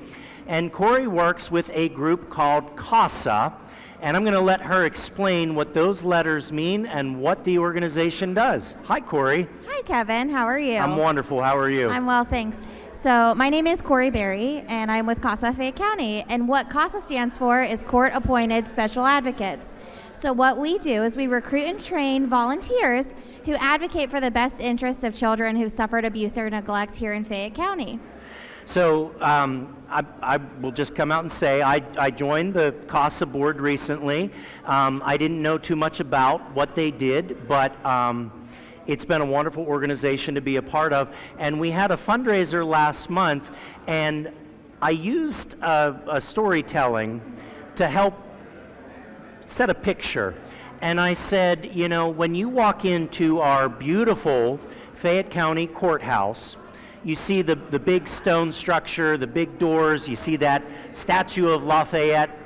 And Corey works with a group called CASA. And I'm going to let her explain what those letters mean and what the organization does. Hi, Corey. Hi, Kevin. How are you? I'm wonderful. How are you? I'm well, thanks. So my name is Corey Berry, and I'm with CASA Fayette County. And what CASA stands for is Court-Appointed Special Advocates. So what we do is we recruit and train volunteers who advocate for the best interests of children who suffered abuse or neglect here in Fayette County. So I will just come out and say I joined the CASA board recently. I didn't know too much about what they did, but it's been a wonderful organization to be a part of. And we had a fundraiser last month, and I used a storytelling to help set a picture. And I said, you know, when you walk into our beautiful Fayette County Courthouse, you see the big stone structure, the big doors, you see that statue of Lafayette,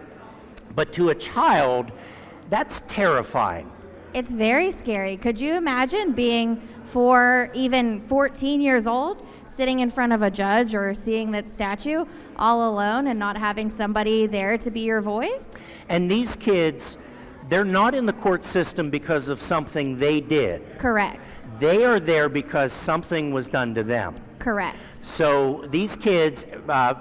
but to a child, that's terrifying. It's very scary. Could you imagine being even 14 years old, sitting in front of a judge or seeing that statue all alone and not having somebody there to be your voice? And these kids, they're not in the court system because of something they did. Correct. They are there because something was done to them. Correct. So these kids,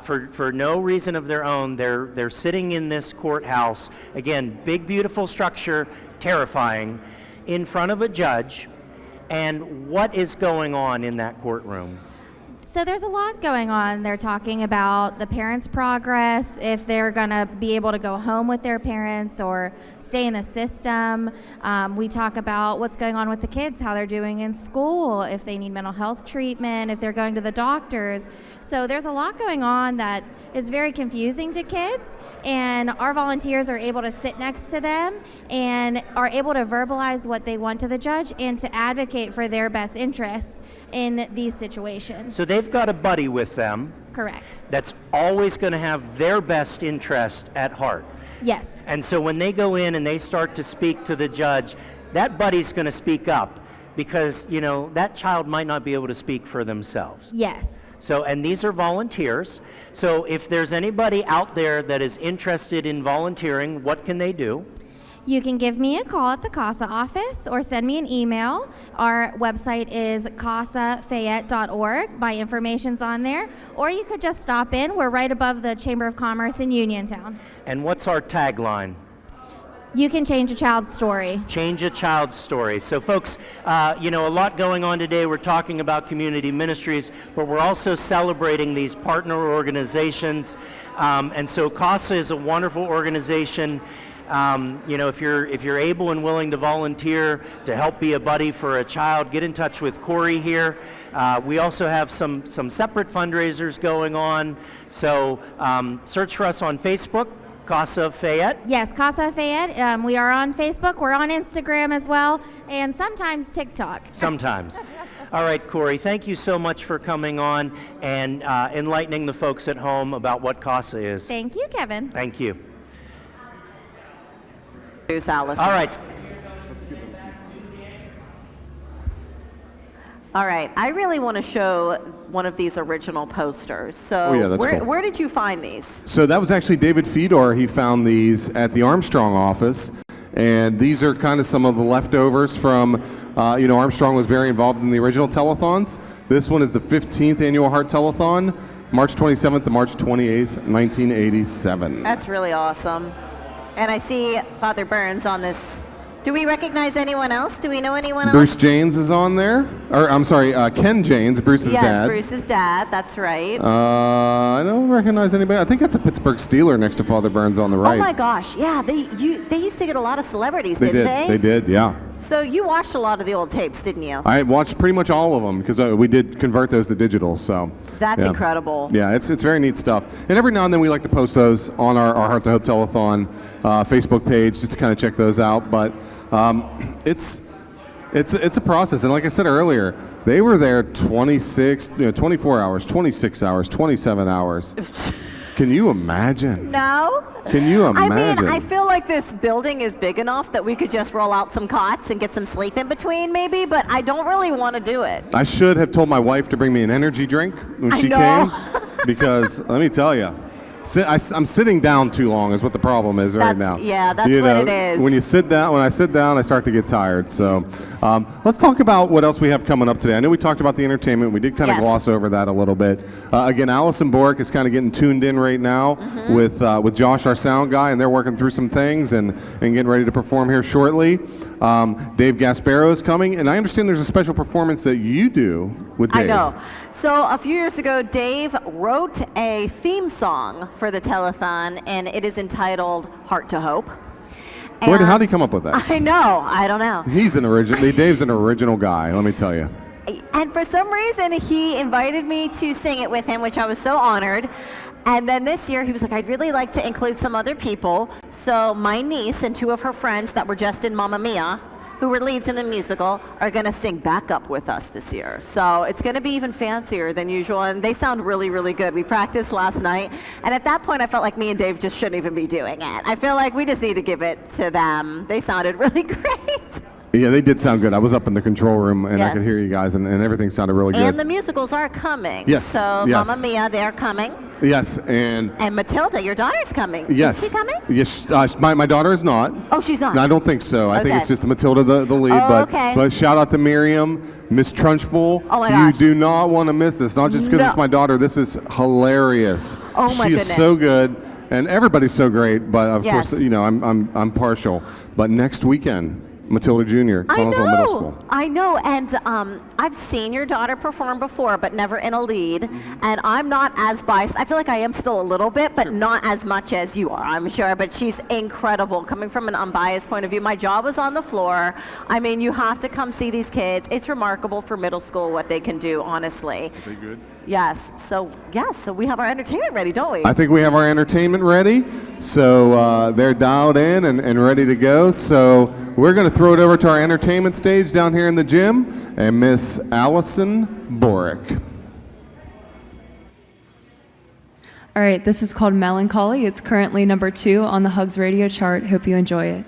for no reason of their own, they're sitting in this courthouse, again, big, beautiful structure, terrifying, in front of a judge. And what is going on in that courtroom? So there's a lot going on. They're talking about the parents' progress, if they're going to be able to go home with their parents or stay in the system. We talk about what's going on with the kids, how they're doing in school, if they need mental health treatment, if they're going to the doctors. So there's a lot going on that is very confusing to kids, and our volunteers are able to sit next to them and are able to verbalize what they want to the judge and to advocate for their best interests in these situations. So they've got a buddy with them. Correct. That's always going to have their best interest at heart. Yes. And so when they go in and they start to speak to the judge, that buddy's going to speak up because, that child might not be able to speak for themselves. Yes. So, and these are volunteers. So if there's anybody out there that is interested in volunteering, what can they do? You can give me a call at the CASA office or send me an email. Our website is casafayette.org. My information's on there. Or you could just stop in. We're right above the Chamber of Commerce in Uniontown. And what's our tagline? You can change a child's story. Change a child's story. So folks, a lot going on today. We're talking about community ministries, but we're also celebrating these partner organizations. And so CASA is a wonderful organization. If you're able and willing to volunteer to help be a buddy for a child, get in touch with Corey here. We also have some separate fundraisers going on. So search for us on Facebook, CASA Fayette. Yes, CASA Fayette. We are on Facebook. We're on Instagram as well, and sometimes TikTok. Sometimes. All right, Corey, thank you so much for coming on and enlightening the folks at home about what CASA is. Thank you, Kevin. Thank you. Allison. All right. All right. I really want to show one of these original posters. So Oh, yeah, that's cool. where did you find these? So that was actually David Fedor. He found these at the Armstrong office. And these are kind of some of the leftovers from, Armstrong was very involved in the original telethons. This one is the 15th annual Heart Telethon, March 27th to March 28th, 1987. That's really awesome. And I see Father Burns on this. Do we recognize anyone else? Do we know anyone Bruce else? Janes is on there. Or, I'm sorry, Ken Janes, Bruce's dad. Yes, Bruce's dad. That's right. I don't recognize anybody. I think that's a Pittsburgh Steeler next to Father Burns on the right. Oh my gosh, yeah, they used to get a lot of celebrities, They didn't did. they? They did, yeah. So you watched a lot of the old tapes, didn't you? I watched pretty much all of them because we did convert those to digital. So That's yeah. incredible. Yeah, it's very neat stuff. And every now and then we like to post those on our Heart to Hope Telethon Facebook page just to kind of check those out. But it's a process. And like I said earlier, they were there 24 hours, 26 hours, 27 hours. Can you imagine? No? Can you imagine? I feel like this building is big enough that we could just roll out some cots and get some sleep in between maybe, but I don't really want to do it. I should have told my wife to bring me an energy drink when she came because let me tell you, I'm sitting down too long is what the problem is right now. Yeah, that's what it is. When I sit down, I start to get tired. So let's talk about what else we have coming up today. I know we talked about the entertainment. We did kind of gloss over that a little bit. Again, Allison Bork is kind of getting tuned in right now with Josh, our sound guy, and they're working through some things and getting ready to perform here shortly. Dave Gasparo is coming, and I understand there's a special performance that you do with Dave. I know. So a few years ago, Dave wrote a theme song for the telethon, and it is entitled Heart to Hope. How did he come up with that? I know. I don't know. Dave's an original guy, let me tell you. And for some reason, he invited me to sing it with him, which I was so honored. And then this year, he was like, I'd really like to include some other people. So my niece and two of her friends that were just in Mamma Mia, who were leads in the musical, are going to sing backup with us this year. So it's going to be even fancier than usual, and they sound really, really good. We practiced last night, and at that point, I felt like me and Dave just shouldn't even be doing it. I feel like we just need to give it to them. They sounded really great. Yeah, they did sound good. I was up in the control room, and I Yes. could hear you guys, and everything sounded really good. And the musicals are coming. Yes, So yes. Mamma Mia, they're coming. Yes, and Matilda, your daughter's coming. yes, Is she coming? yes. My daughter is not. Oh, she's not. No, I don't think so. I think Okay. it's just Matilda the lead. Oh, but okay. but shout out to Miriam, Miss Trunchbull. Oh my You gosh. do not want to miss this. Not just because No. it's my daughter. This is hilarious. Oh, my she is goodness. so good, and everybody's so great. But of Yes. course, I'm partial. But next weekend, Matilda Jr., I Connellsville Middle School. I know, and I've seen your daughter perform before, but never in a lead, and I'm not as biased. I feel like I am still a little bit, but not as much as you are, I'm sure, but she's incredible. Coming from an unbiased point of view, my jaw was on the floor. I mean, you have to come see these kids. It's remarkable for middle school what they can do, honestly. Are they good? Yes, so we have our entertainment ready, don't we? I think we have our entertainment ready. So they're dialed in and ready to go. So we're going to throw it over to our entertainment stage down here in the gym and Miss Allison Borick. All right, this is called Melancholy. It's currently number 2 on the Hugs radio chart. Hope you enjoy it.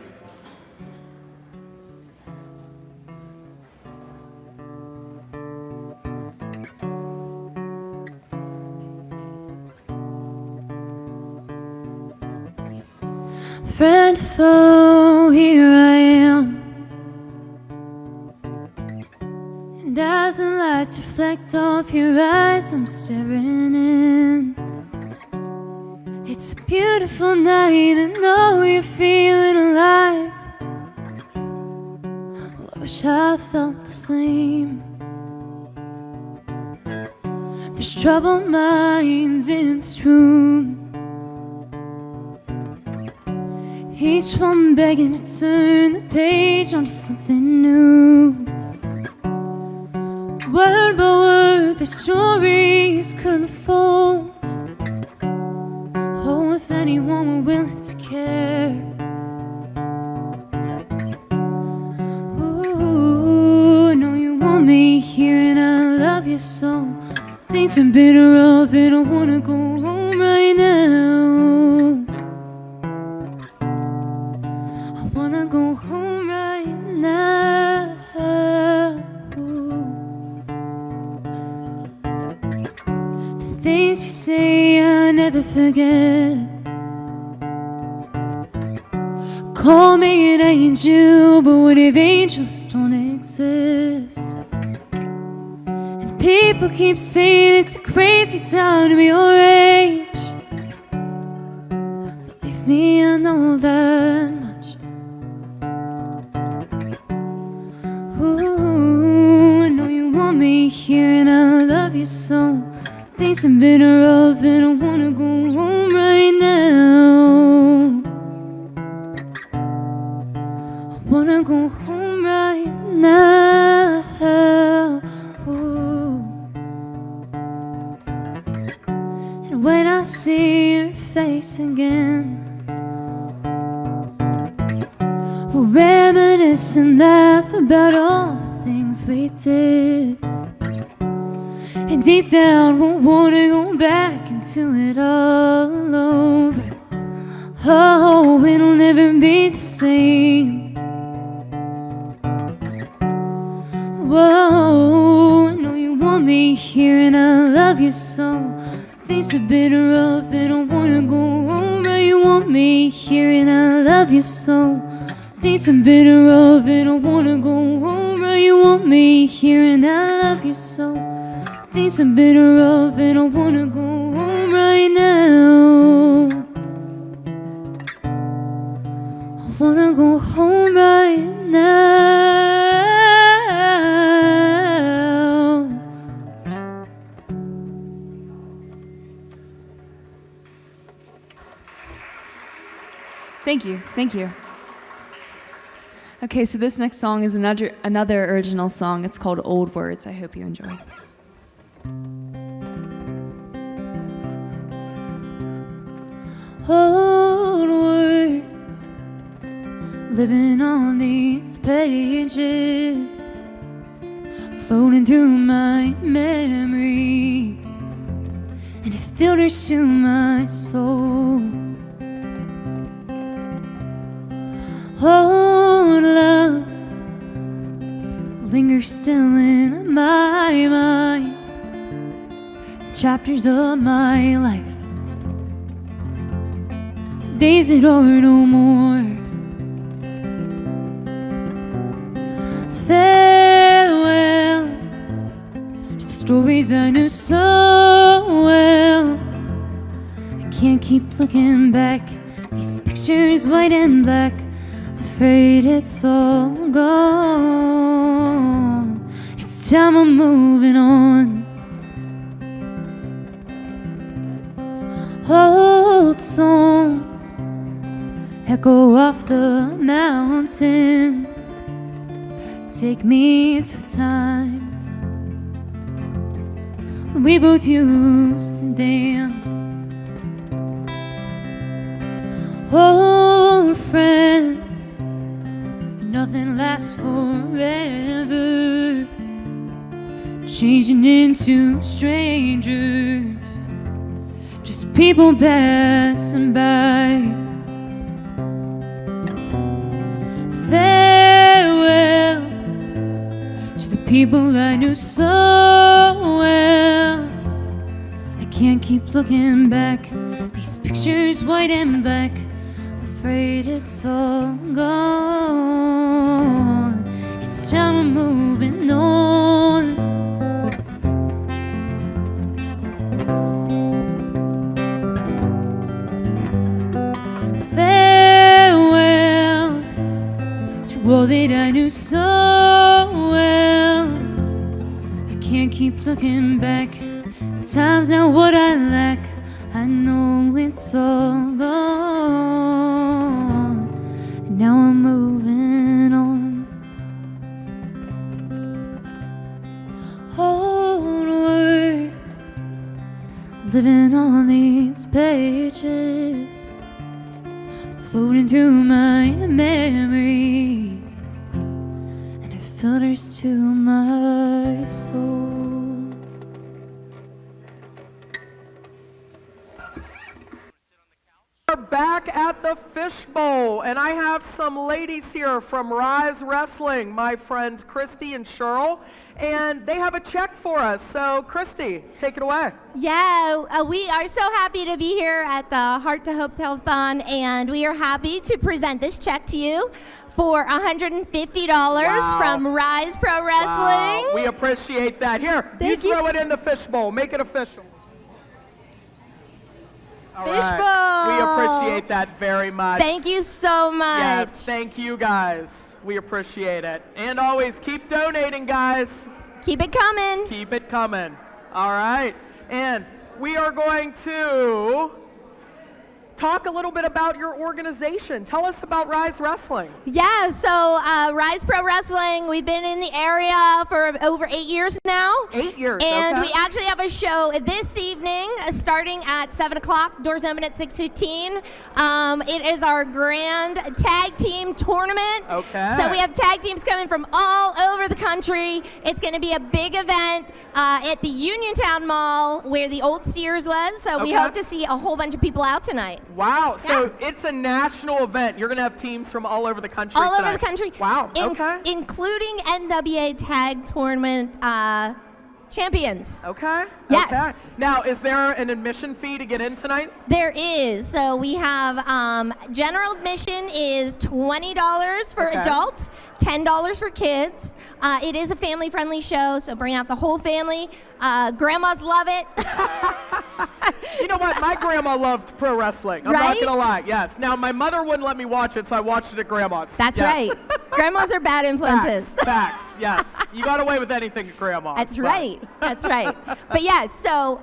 Friend, foe, here I am. And as the lights reflect off your eyes, I'm staring in. It's a beautiful night, I know you're feeling alive. Well, I wish I felt the same. There's troubled minds in this room, each one begging to turn the page onto something new. Word by word, their stories couldn't unfold. Oh, if anyone were willing to care. Ooh, I know you want me here and I love you so. Things are bitter rough and I wanna go home right now. I wanna go home right now. The things you say I never forget. Call me an angel, but what if angels don't exist? And people keep saying it's a crazy time to be your age. Believe me, I know that much. Ooh, I know you want me here and I love you so. Things have been rough and I wanna go home right now. I wanna go home right now. Ooh. And when I see your face again, we'll reminisce and laugh about all the things we did. And deep down we'll wanna go back into it all over. Oh, it'll never be the same. Whoa, I know you want me here and I love you so. Things are bitter rough and I wanna go home, but you want me here and I love you so. Things are bitter rough and I wanna go home, but you want me here and I love you so. Things are bitter rough and I wanna go home right now. I wanna go home right now. Thank you, thank you. Okay, so this next song is another original song. It's called Old Words. I hope you enjoy. Old words living on these pages, floating through my memory, and it filters to my soul. Old love lingers still in my mind, chapters of my life days that are no more. Farewell to the stories I knew so well. I can't keep looking back, these pictures white and black. Afraid it's all gone. It's time I'm moving on. Old songs echo off the mountains, take me to a time when we both used to dance. Old friends, nothing lasts forever, changing into strangers, just people passing by. Farewell to the people I knew so well. I can't keep looking back, these pictures white and black. Afraid it's all gone. It's time I'm moving on. Farewell to all that I knew so well. I can't keep looking back, time's not what I lack. I know it's all gone, and now I'm moving on. Old words living on these pages, floating through my memory, and it filters to my soul. We're back at the Fishbowl, and I have some ladies here from Rise Wrestling, my friends Christy and Cheryl, and they have a check for us. So, Christy, take it away. Yeah, we are so happy to be here at the Heart to Hope Telethon, and we are happy to present this check to you for $150 from Rise Pro Wrestling. Wow. We appreciate that. Here, you throw it in the Fishbowl. Make it official. All right. We appreciate that very much. Thank you so much. Yes, thank you guys. We appreciate it. And always keep donating, guys. Keep it coming. Keep it coming. All right. And we are going to talk a little bit about your organization. Tell us about Rise Wrestling. Yeah, so Rise Pro Wrestling, we've been in the area for over 8 years now. 8 years, And okay. we actually have a show this evening starting at 7 o'clock, doors open at 6:15. It is our grand tag team tournament. Okay. So we have tag teams coming from all over the country. It's going to be a big event at the Uniontown Mall where the old Sears was. So we Okay. hope to see a whole bunch of people out tonight. Wow, so it's a national event. You're going to have teams from all over the country All over tonight. the country. Wow, okay. Including NWA Tag Tournament champions. Okay. Yes. Okay. Now, is there an admission fee to get in tonight? There is. So we have general admission is $20 for Okay. adults, $10 for kids. It is a family-friendly show, so bring out the whole family. Grandmas love it. You know what? My grandma loved pro wrestling. I'm not Right? going to lie. Yes. Now, my mother wouldn't let me watch it, so I watched it at Grandma's. That's Yes. right. Grandmas are bad influences. Facts. Yes. You got away with anything at Grandma's. That's but- right. That's right. But yes, so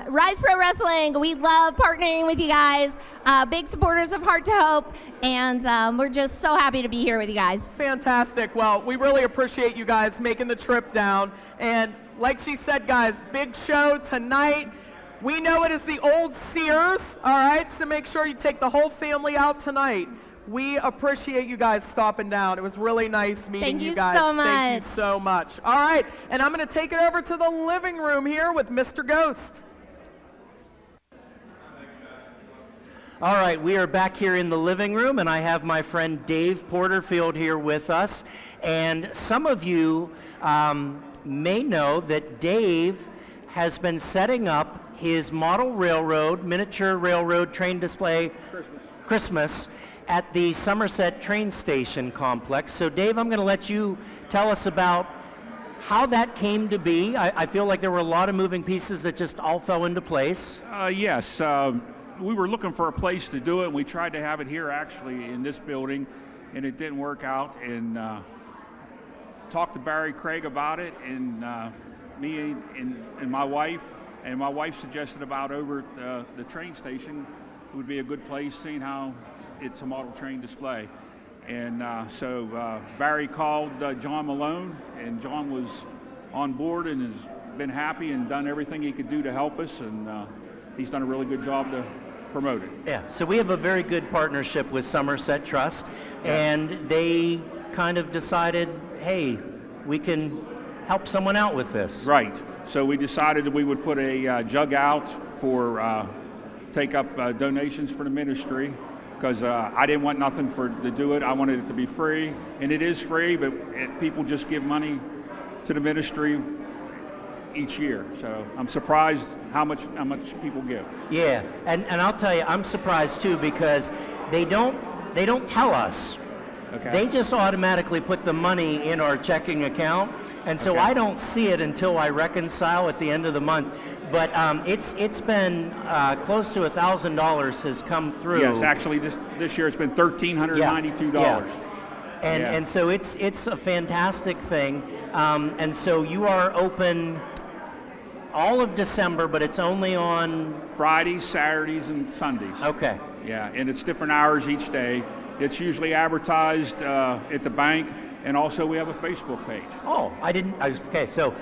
Rise Pro Wrestling, we love partnering with you guys. Big supporters of Heart to Hope, and we're just so happy to be here with you guys. Fantastic. Well, we really appreciate you guys making the trip down. And like she said, guys, big show tonight. We know it is the old Sears, all right? So make sure you take the whole family out tonight. We appreciate you guys stopping down. It was really nice meeting Thank you guys. so Thank you much. so much. All right, and I'm going to take it over to the living room here with Mr. Ghost. All right, we are back here in the living room, and I have my friend Dave Porterfield here with us. And some of you may know that Dave has been setting up his model railroad, miniature railroad train display Christmas at the Somerset train station complex. So Dave, I'm going to let you tell us about how that came to be. I feel like there were a lot of moving pieces that just all fell into place. Yes, we were looking for a place to do it. We tried to have it here actually in this building, and it didn't work out. And talked to Barry Craig about it, and me and my wife. And my wife suggested about over at the train station would be a good place, seeing how it's a model train display. And so Barry called John Malone, and John was on board and has been happy and done everything he could do to help us, and he's done a really good job to promote it. Yeah, so we have a very good partnership with Somerset Trust, and they kind of decided, hey, we can help someone out with this. Right. So we decided that we would put a jug out for take up donations for the ministry, because I didn't want nothing to do it. I wanted it to be free, and it is free, but people just give money to the ministry each year. So I'm surprised how much people give. Yeah, and I'll tell you, I'm surprised too, because they don't tell us. Okay. They just automatically put the money in our checking account, and so Okay. I don't see it until I reconcile at the end of the month. But it's been close to $1,000 has come through. Yes, actually this year it's been $1,392. Yeah. Yeah. And so it's a fantastic thing. And so you are open all of December, but it's only on Fridays, Saturdays, and Sundays. Okay. Yeah, and it's different hours each day. It's usually advertised at the bank, and also we have a Facebook page. Oh, okay, so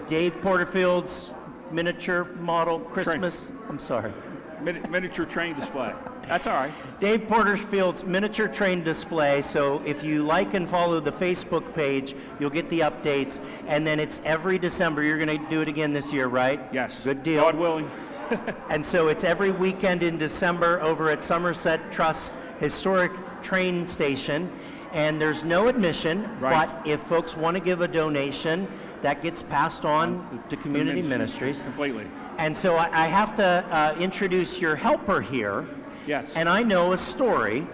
Dave Porterfield's miniature model Christmas, I'm sorry. Miniature train display. That's all right. Dave Porterfield's miniature train display. So if you like and follow the Facebook page, you'll get the updates. And then it's every December. You're going to do it again this year, right? Yes. Good deal. God willing. And so it's every weekend in December over at Somerset Trust Historic Train Station. And there's no admission, Right. but if folks want to give a donation, that gets passed on to community ministries. Completely. And so I have to introduce your helper here. Yes. And I know a story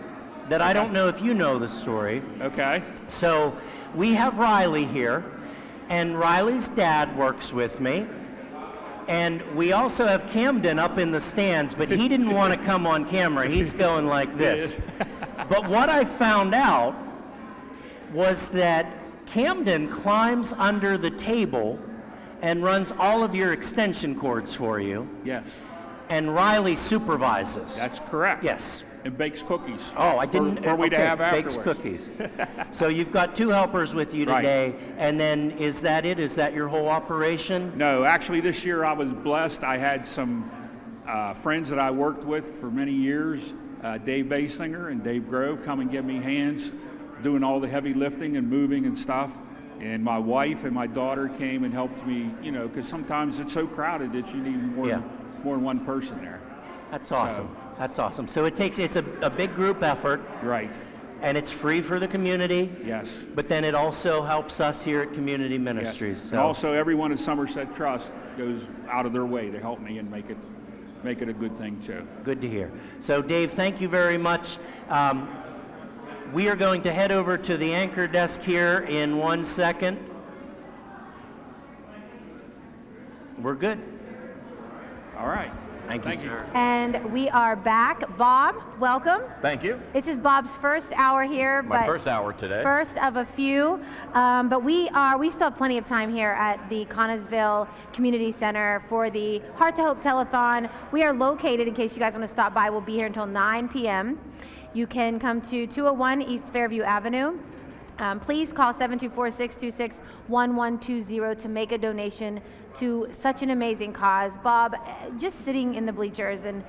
that I don't know if you know the story. Okay. So we have Riley here, and Riley's dad works with me. And we also have Camden up in the stands, but he didn't want to come on camera. He's going like this. But what I found out was that Camden climbs under the table and runs all of your extension cords for you. Yes. And Riley supervises. That's correct. Yes. And bakes cookies. Oh, I didn't. For we to have bakes afterwards. cookies. So you've got two helpers with you Right. today, and then is that it? Is that your whole operation? No, actually this year I was blessed. I had some friends that I worked with for many years, Dave Basinger and Dave Grove, come and give me hands doing all the heavy lifting and moving and stuff. And my wife and my daughter came and helped me, because sometimes it's so crowded that you need more than one person there. That's awesome. That's awesome. So it's a big group effort. Right. And it's free for the community. Yes. But then it also helps us here at Community Ministries. Yes. So. And also everyone at Somerset Trust goes out of their way to help me and make it a good thing too. Good to hear. So Dave, thank you very much. We are going to head over to the anchor desk here in 1 second. We're good. All right. Thank you, sir. And we are back. Bob, welcome. Thank you. This is Bob's first hour here. My but first hour today. First of a few. But we still have plenty of time here at the Connellsville Community Center for the Heart to Hope Telethon. We are located, in case you guys want to stop by, we'll be here until 9 p.m. You can come to 201 East Fairview Avenue. Please call 724-626-1120 to make a donation to such an amazing cause. Bob, just sitting in the bleachers and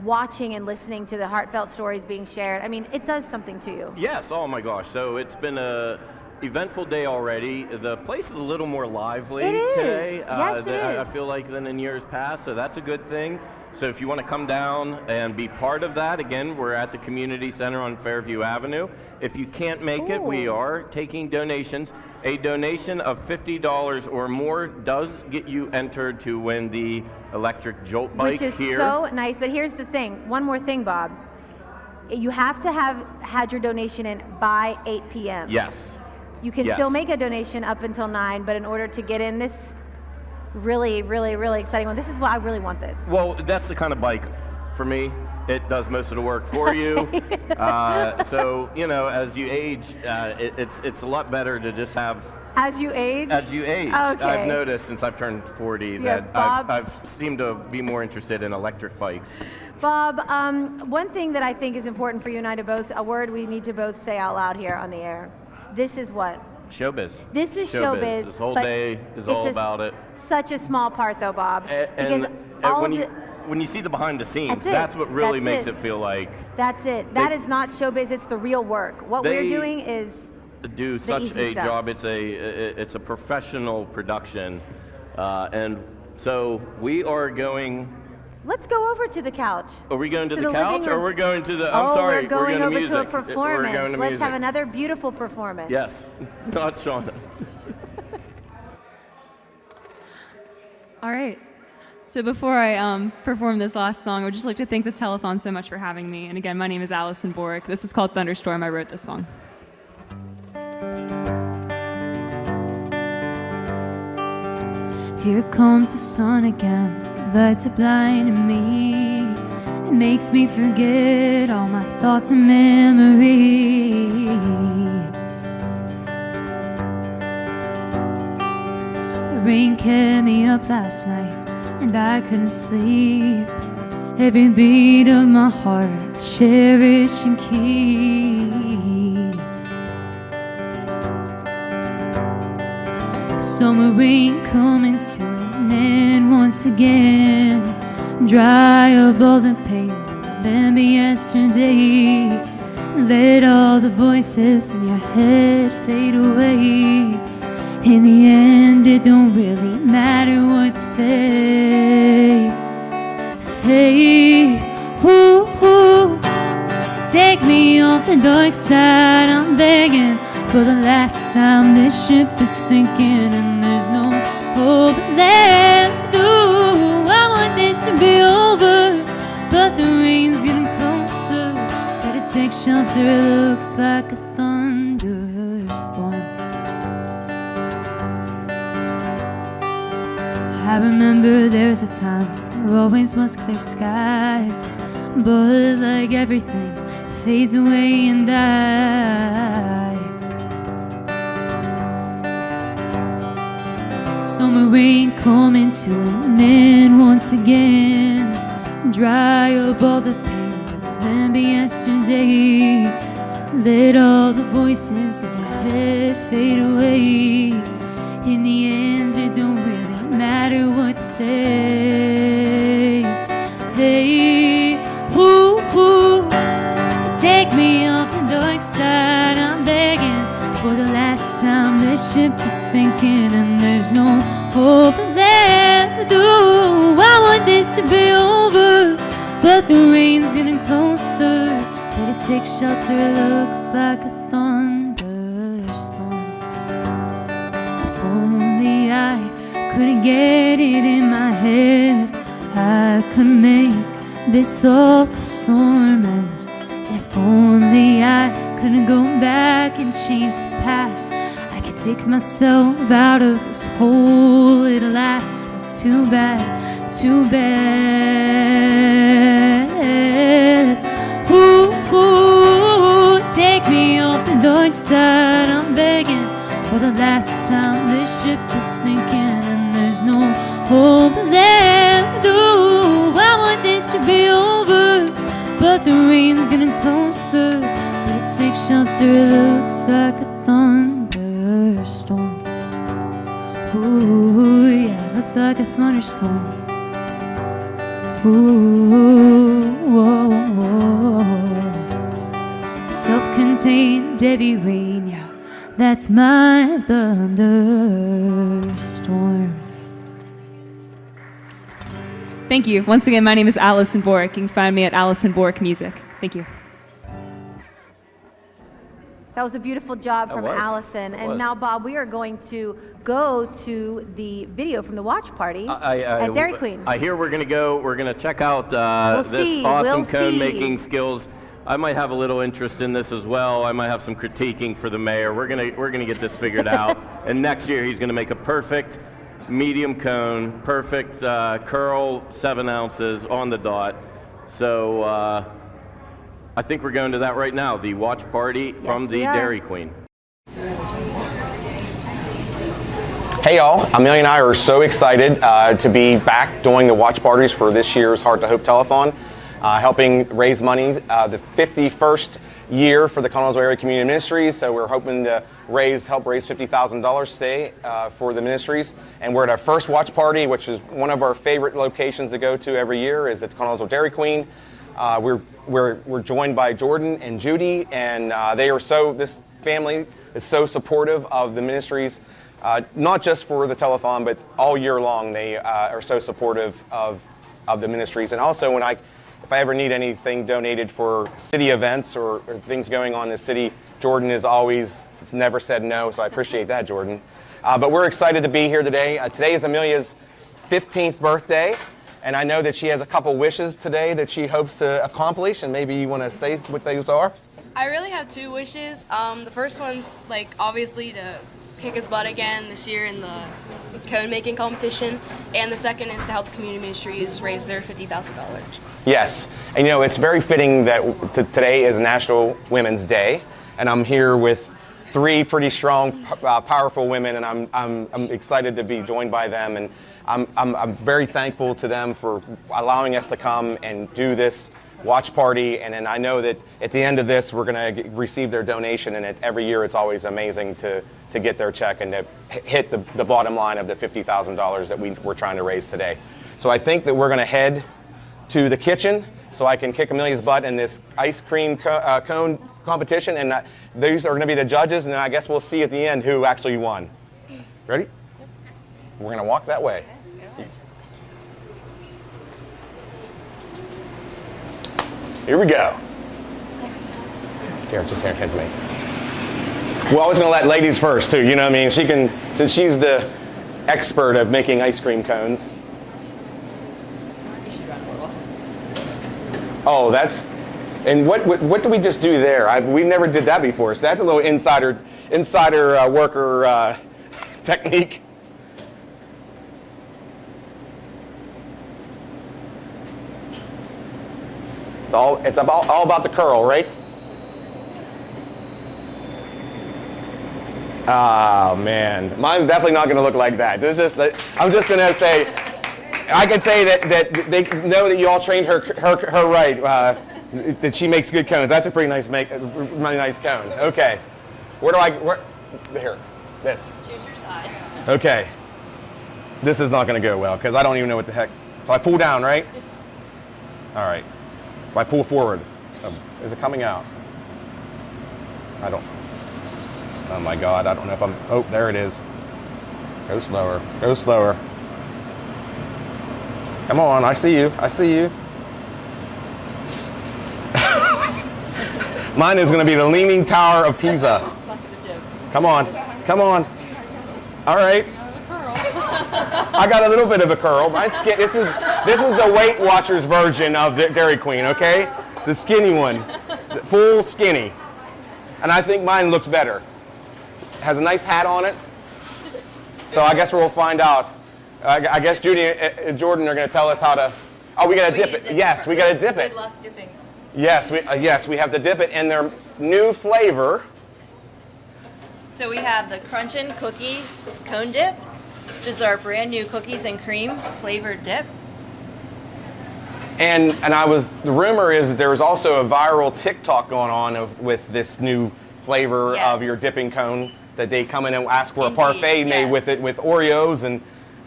watching and listening to the heartfelt stories being shared, I mean, it does something to you. Yes, oh my gosh. So it's been a eventful day already. The place is a little more lively It is. today Yes, it I is. feel like than in years past, so that's a good thing. So if you want to come down and be part of that, again, we're at the Community Center on Fairview Avenue. If you can't make it, we are taking donations. A donation of $50 or more does get you entered to win the electric jolt bike Which is here. so nice. But here's the thing. One more thing, Bob. You have to have had your donation in by 8 p.m. Yes. You can Yes. still make a donation up until 9, but in order to get in this really, really, really exciting one, this is why I really want this. Well, that's the kind of bike for me. It does most of the work for you. So, you know, as you age, it's a lot better to just have. As you age? As you age. Okay. I've noticed since I've turned 40 Yeah, that Bob- I've seemed to be more interested in electric bikes. Bob, one thing that I think is important for you and I to both, a word we need to both say out loud here on the air. This is what? Showbiz. This is showbiz. This whole but day is it's all a about it. Such a small part though, Bob. And all when of you the- when you see the behind the scenes, That's it. that's what really That's makes it. it feel like That's it. That is not showbiz, it's the real work. What we're They- doing is do the such easy a stuff. job. It's a professional production, and so we are going. Let's go over to the couch. Are we going to the living couch, or room. we're going to the? Oh, I'm sorry, we're going to over music. to a We're performance. going to Let's music. have another beautiful performance. Yes, not Shauna. All right. So before I perform this last song, I would just like to thank the Telethon so much for having me. And again, my name is Allison Borick. This is called Thunderstorm. I wrote this song. Here comes the sun again. The lights are blinding me. It makes me forget all my thoughts and memories. The rain kept me up last night, and I couldn't sleep. Every beat of my heart I cherish and keep. Summer rain coming to an end once again. Dry up all the pain, remember yesterday. Let all the voices in your head fade away. In the end, it don't really matter what they say. Hey, ooh, ooh, take me off the dark side. I'm begging for the last time. This ship is sinking and there's no hope left. Ooh, I want this to be over, but the rain's getting closer. Better take shelter, it looks like a thunderstorm. I remember there's a time there always was clear skies, but like everything fades away and dies. Summer rain coming to an end once again. Dry up all the pain, remember yesterday. Let all the voices in your head fade away. In the end, it don't really matter what to say. Hey, ooh, ooh, take me off the dark side. I'm begging for the last time. This ship is sinking and there's no hope left. Ooh, I want this to be over, but the rain's getting closer. Better take shelter, it looks like a thunderstorm. If only I couldn't get it in my head, I could make this awful storm end. If only I couldn't go back and change the past, I could take myself out of this hole. It'll last, but too bad, too bad. Ooh, ooh, take me off the dark side. I'm begging for the last time. This ship is sinking and there's no hope left. Ooh, I want this to be over, but the rain's getting closer. Better take shelter, it looks like a thunderstorm. Ooh, yeah, it looks like a thunderstorm. Ooh, whoa, whoa. Self-contained heavy rain, yeah, that's my thunderstorm. Thank you. Once again, my name is Allison Borick. You can find me at Allison Borick Music. Thank you. That was a beautiful job from was. Allison. It And was. now, Bob, we are going to go to the video from the watch party at Dairy Queen. I hear we're going to go. We're going to check out We'll this see, awesome we'll cone see. making skills I might have a little interest in this as well. I might have some critiquing for the mayor. We're gonna get this figured out. And next year he's gonna make a perfect medium cone, perfect curl, 7 ounces on the dot. So I think we're going to that right now. The watch party from the Dairy Queen. Hey y'all, Amelia and I are so excited to be back doing the watch parties for this year's Heart to Hope Telethon, helping raise money, the 51st year for the Connellsville Area Community Ministries. So we're hoping to help raise $50,000 today for the ministries. And we're at our first watch party, which is one of our favorite locations to go to every year, is at the Connellsville Dairy Queen. We're joined by Jordan and Judy, and this family is so supportive of the ministries. Not just for the telethon, but all year long, they are so supportive of the ministries. And also, if I ever need anything donated for city events or things going on in the city, Jordan is never said no, so I appreciate that, Jordan. But we're excited to be here today. Today is Amelia's 15th birthday, and I know that she has a couple wishes today that she hopes to accomplish, and maybe you want to say what those are? I really have 2 wishes. The first one's, obviously to kick his butt again this year in the cone making competition, and the second is to help the community ministries raise their $50,000. Yes, and it's very fitting that today is National Women's Day, and I'm here with 3 pretty strong, powerful women, and I'm excited to be joined by them, and I'm very thankful to them for allowing us to come and do this watch party, and then I know that at the end of this we're going to receive their donation, and every year it's always amazing to get their check and to hit the bottom line of the $50,000 that we're trying to raise today. So I think that we're going to head to the kitchen so I can kick Amelia's butt in this ice cream cone competition, and these are going to be the judges, and I guess we'll see at the end who actually won. Ready? We're going to walk that way. Here we go. Here, just head to me. We're always going to let ladies first, too. You know what I mean? She can, since she's the expert of making ice cream cones. Oh, and what did we just do there? We never did that before, so that's a little insider worker technique. It's all about the curl, right? Oh man, mine's definitely not going to look like that. I'm just going to say, I can say that they know that you all trained her right. That she makes good cones. That's a pretty nice cone. Okay, here, this. Choose your size. Okay, this is not going to go well because I don't even know what the heck. So I pull down, right? All right. If I pull forward, is it coming out? I don't. Oh my God, I don't know if I'm. Oh, there it is. Go slower. Go slower. Come on, I see you. I see you. Mine is going to be the Leaning Tower of Pisa. Come on. Come on. All right. I got a little bit of a curl. This is the Weight Watchers version of the Dairy Queen, okay? The skinny one. Full skinny. And I think mine looks better. Has a nice hat on it. So I guess we'll find out. I guess Judy and Jordan are going to tell us how to. Oh, we got to dip it. Yes, we got to dip it. Good luck dipping. Yes, we have to dip it in their new flavor. So we have the Crunchin' Cookie Cone Dip, which is our brand new cookies and cream flavored dip. And the rumor is that there was also a viral TikTok going on with this new flavor of your dipping cone, that they come in and ask for a parfait made with Oreos, and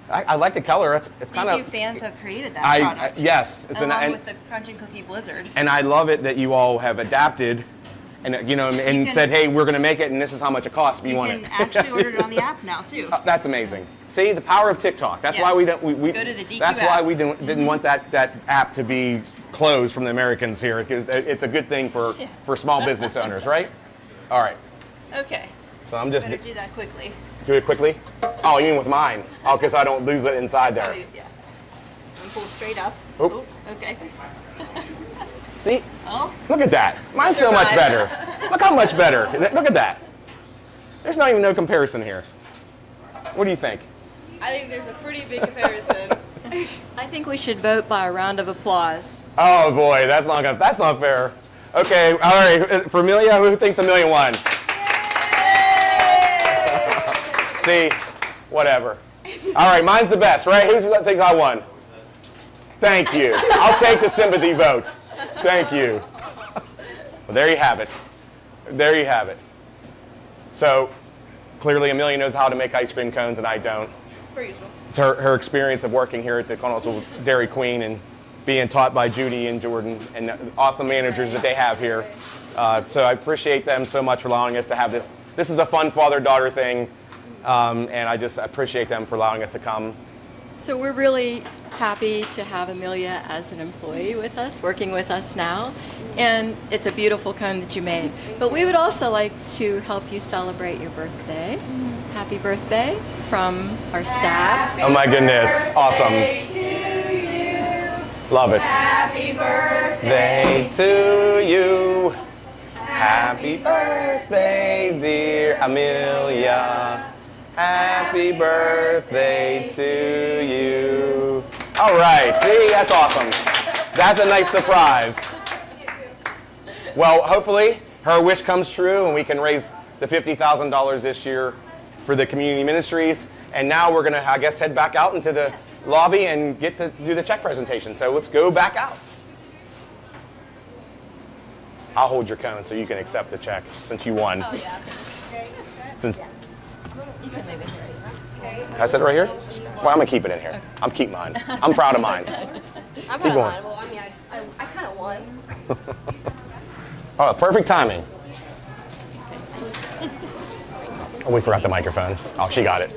I like the color. It's kind of. A few fans have created that product. Yes, along with the Crunchin' Cookie Blizzard. And I love it that you all have adapted, and said, hey, we're going to make it, and this is how much it costs if you want it. You can actually order it on the app now too. That's amazing. See, the power of TikTok. That's why we don't. We go to the DQ that's app. why we didn't want that app to be closed from the Americans here, because it's a good thing for small business owners, right? All right. Okay. So I'm just better do that quickly. Do it quickly. Oh, you mean with mine? Oh, because I don't lose it inside there. Yeah. And pull straight up. Oop. Okay. See? Oh. Look at that. Mine's so much better. Look how much better. Look at that. There's not even no comparison here. What do you think? I think there's a pretty big comparison. I think we should vote by a round of applause. Oh boy, that's not fair. Okay, all right. For Amelia, who thinks Amelia won? See, whatever. All right, mine's the best, right? Who thinks I won? Thank you. I'll take the sympathy vote. Thank you. Well, there you have it. There you have it. So, clearly Amelia knows how to make ice cream cones and I don't. Per usual. It's her experience of working here at the Connellsville Dairy Queen and being taught by Judy and Jordan and the awesome managers that they have here. So I appreciate them so much for allowing us to have this. This is a fun father-daughter thing, and I just appreciate them for allowing us to come. So we're really happy to have Amelia as an employee with us, working with us now. And it's a beautiful cone that you made. But we would also like to help you celebrate your birthday. Happy birthday from our staff. Oh my goodness, awesome. Love it. Happy Birthday to you. Happy birthday, dear Amelia. Happy birthday to you. All right, see, that's awesome. That's a nice surprise. Well, hopefully her wish comes true and we can raise the $50,000 this year for the community ministries. And now we're gonna, I guess, head back out into the lobby and get to do the check presentation. So let's go back out. I'll hold your cone so you can accept the check since you won. Oh, yeah. Since You can say this right. I said it right here? Well, I'm gonna keep it in here. I'm keep mine. I'm proud of mine. I'm Keep proud of going. mine. Well, I mean, I kind of won. Oh, perfect timing. Oh, we forgot the microphone. Oh, she got it.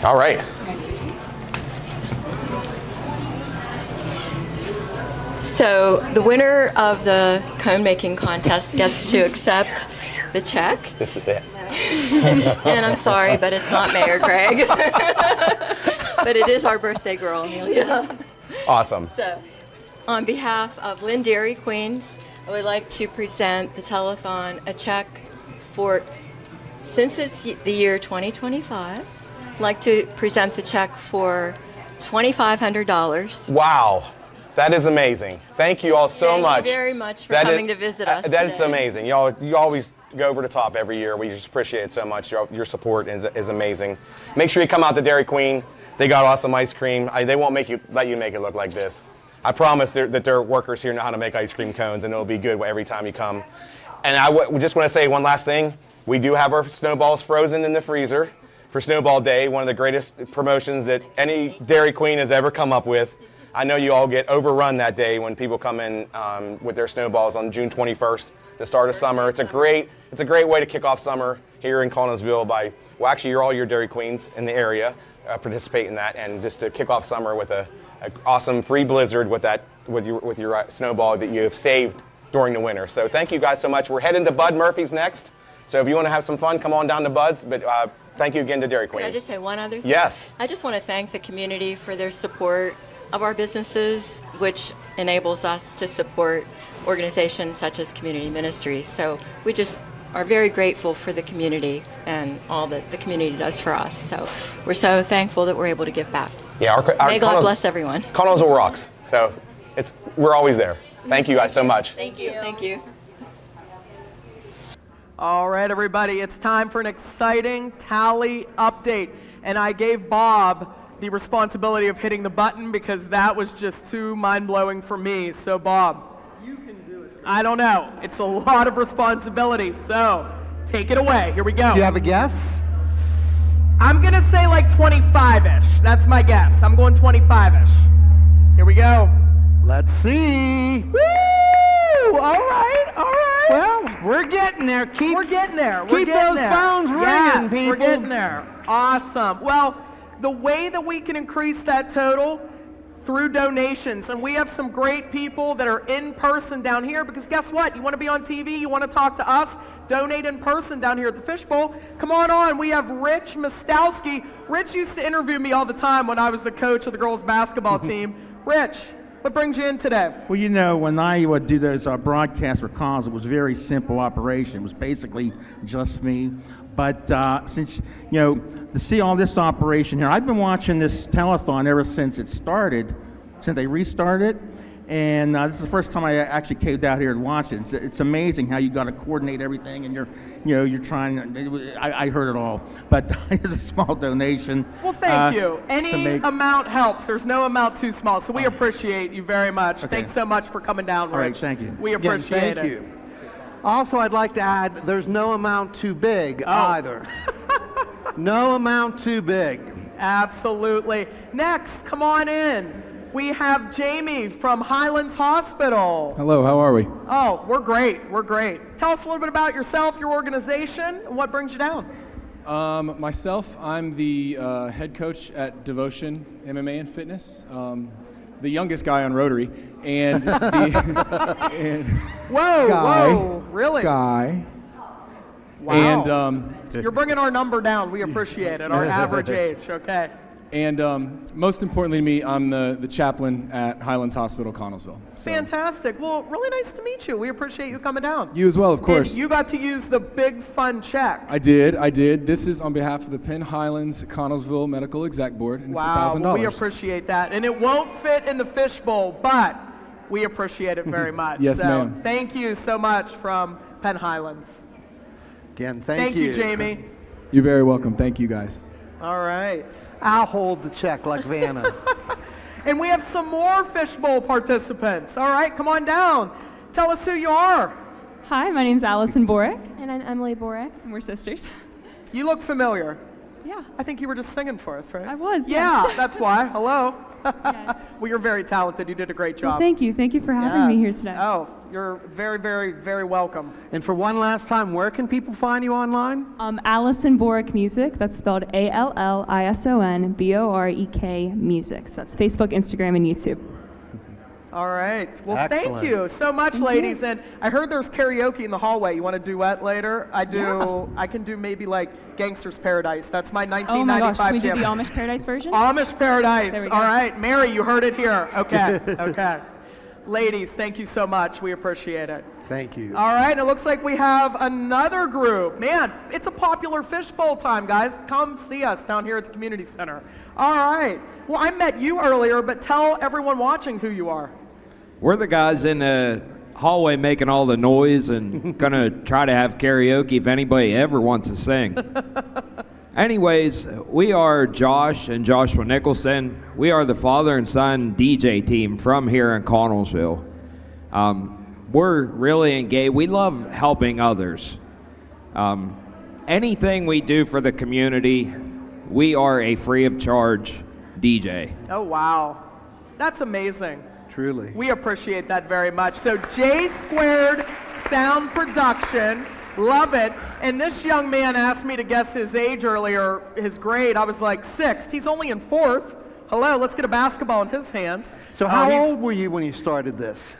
All right. So the winner of the cone making contest gets to accept the check. This is it. And I'm sorry, but it's not Mayor Craig. But it is our birthday girl, Amelia. Awesome. So, on behalf of Lynn Dairy Queens, I would like to present the telethon a check for, since it's the year 2025, I'd like to present the check for $2,500. Wow. That is amazing. Thank you all so much. Thank you very much for coming to visit us That is today. amazing. You always go over the top every year. We just appreciate it so much. Your support is amazing. Make sure you come out to Dairy Queen. They got awesome ice cream. They won't let you make it look like this. I promise that their workers here know how to make ice cream cones, and it'll be good every time you come. And I just want to say one last thing. We do have our snowballs frozen in the freezer for Snowball Day, one of the greatest promotions that any Dairy Queen has ever come up with. I know you all get overrun that day when people come in with their snowballs on June 21st, the start of summer. It's a great way to kick off summer here in Connellsville by, well, actually, all your Dairy Queens in the area participate in that, and just to kick off summer with an awesome free blizzard with your snowball that you have saved during the winter. So thank you guys so much. We're heading to Bud Murphy's next. So if you want to have some fun, come on down to Bud's. But thank you again to Dairy Queen. Can I just say one other thing? Yes. I just want to thank the community for their support of our businesses, which enables us to support organizations such as community ministries. So we just are very grateful for the community and all that the community does for us. So we're so thankful that we're able to give back. Yeah, May God bless everyone. Connellsville rocks. So we're always there. Thank you guys so much. Thank you. Thank you. All right, everybody, it's time for an exciting tally update. And I gave Bob the responsibility of hitting the button because that was just too mind-blowing for me. So, Bob, you can do it. I don't know. It's a lot of responsibility, so take it away. Here we go. Do you have a guess? I'm going to say like 25-ish. That's my guess. I'm going 25-ish. Here we go. Let's see. Woo! All right, all right. Well, we're getting there. We're getting there. Keep those phones ringing, yes, people. We're getting there. Awesome. Well, the way that we can increase that total through donations. And we have some great people that are in person down here, because guess what? You want to be on TV, you want to talk to us, donate in person down here at the Fishbowl. Come on. We have Rich Mostowski. Rich used to interview me all the time when I was the coach of the girls basketball team. Rich, what brings you in today? Well, you know, when I would do those broadcasts for Cons, it was a very simple operation. It was basically just me. But since, you know, to see all this operation here, I've been watching this telethon ever since it started, since they restarted. And this is the first time I actually came out here and watched it. It's amazing how you got to coordinate everything, and you're trying. I heard it all, but here's a small donation. Well, thank you. Any amount helps. There's no amount too small, so we appreciate you very much. Okay. Thanks so much for coming down, Rich. All right, thank you. We appreciate it. Thank you. Also, I'd like to add, there's no amount too big either. No amount too big. Absolutely. Next, come on in. We have Jamie from Highlands Hospital. Hello, how are we? Oh, we're great. Tell us a little bit about yourself, your organization, and what brings you down. Myself, I'm the head coach at Devotion MMA and Fitness, the youngest guy on Rotary, and Whoa, really? Guy. Wow. And you're bringing our number down. We appreciate it. Our average age. Okay. And most importantly to me, I'm the chaplain at Highlands Hospital, Connellsville. So. Fantastic. Well, really nice to meet you. We appreciate you coming down. You as well, of course. And you got to use the big fun check. I did. This is on behalf of the Penn Highlands Connellsville Medical Exec Board, and it's $1,000. Well, we appreciate that. And it won't fit in the fishbowl, but we appreciate it very much. Yes, so, ma'am. Thank you so much from Penn Highlands. Again, Thank you, Jamie. You're very welcome. Thank you, guys. All right. I'll hold the check like Vanna. And we have some more fishbowl participants. All right, come on down. Tell us who you are. Hi, my name's Allison Borick. And I'm Emily Borick, and we're sisters. You look familiar. Yeah. I think you were just singing for us, right? I was, Yeah, yes. that's why. Hello. Yes. Well, you're very talented. You did a great job. Well, thank you. Thank you for having me here today. Oh, you're very, very, very welcome. And for one last time, where can people find you online? Allison Borick Music. That's spelled ALLISON BOREK Music. So that's Facebook, Instagram, and YouTube. All right. Well, Excellent. thank you so much, ladies. And I heard there's karaoke in the hallway. You want a duet later? I do. Yeah. I can do maybe like Gangster's Paradise. That's my 1995 Oh my gosh, can we do jam. the Amish Paradise version? Amish Paradise. There we go. All right, Mary, you heard it here. Okay. Okay. Ladies, thank you so much. We appreciate it. Thank you. All right, it looks like we have another group. Man, it's a popular fishbowl time, guys. Come see us down here at the community center. All right. Well, I met you earlier, but tell everyone watching who you are. We're the guys in the hallway making all the noise and gonna try to have karaoke if anybody ever wants to sing. Anyways, we are Josh and Joshua Nicholson. We are the father and son DJ team from here in Connellsville. We're really engaged. We love helping others. Anything we do for the community, we are a free of charge DJ. Oh, wow. That's amazing. Truly. We appreciate that very much. So J Squared Sound Production, love it. And this young man asked me to guess his age earlier, his grade. I was like 6. He's only in 4th. Hello, let's get a basketball in his hands. So how old were you when you started this?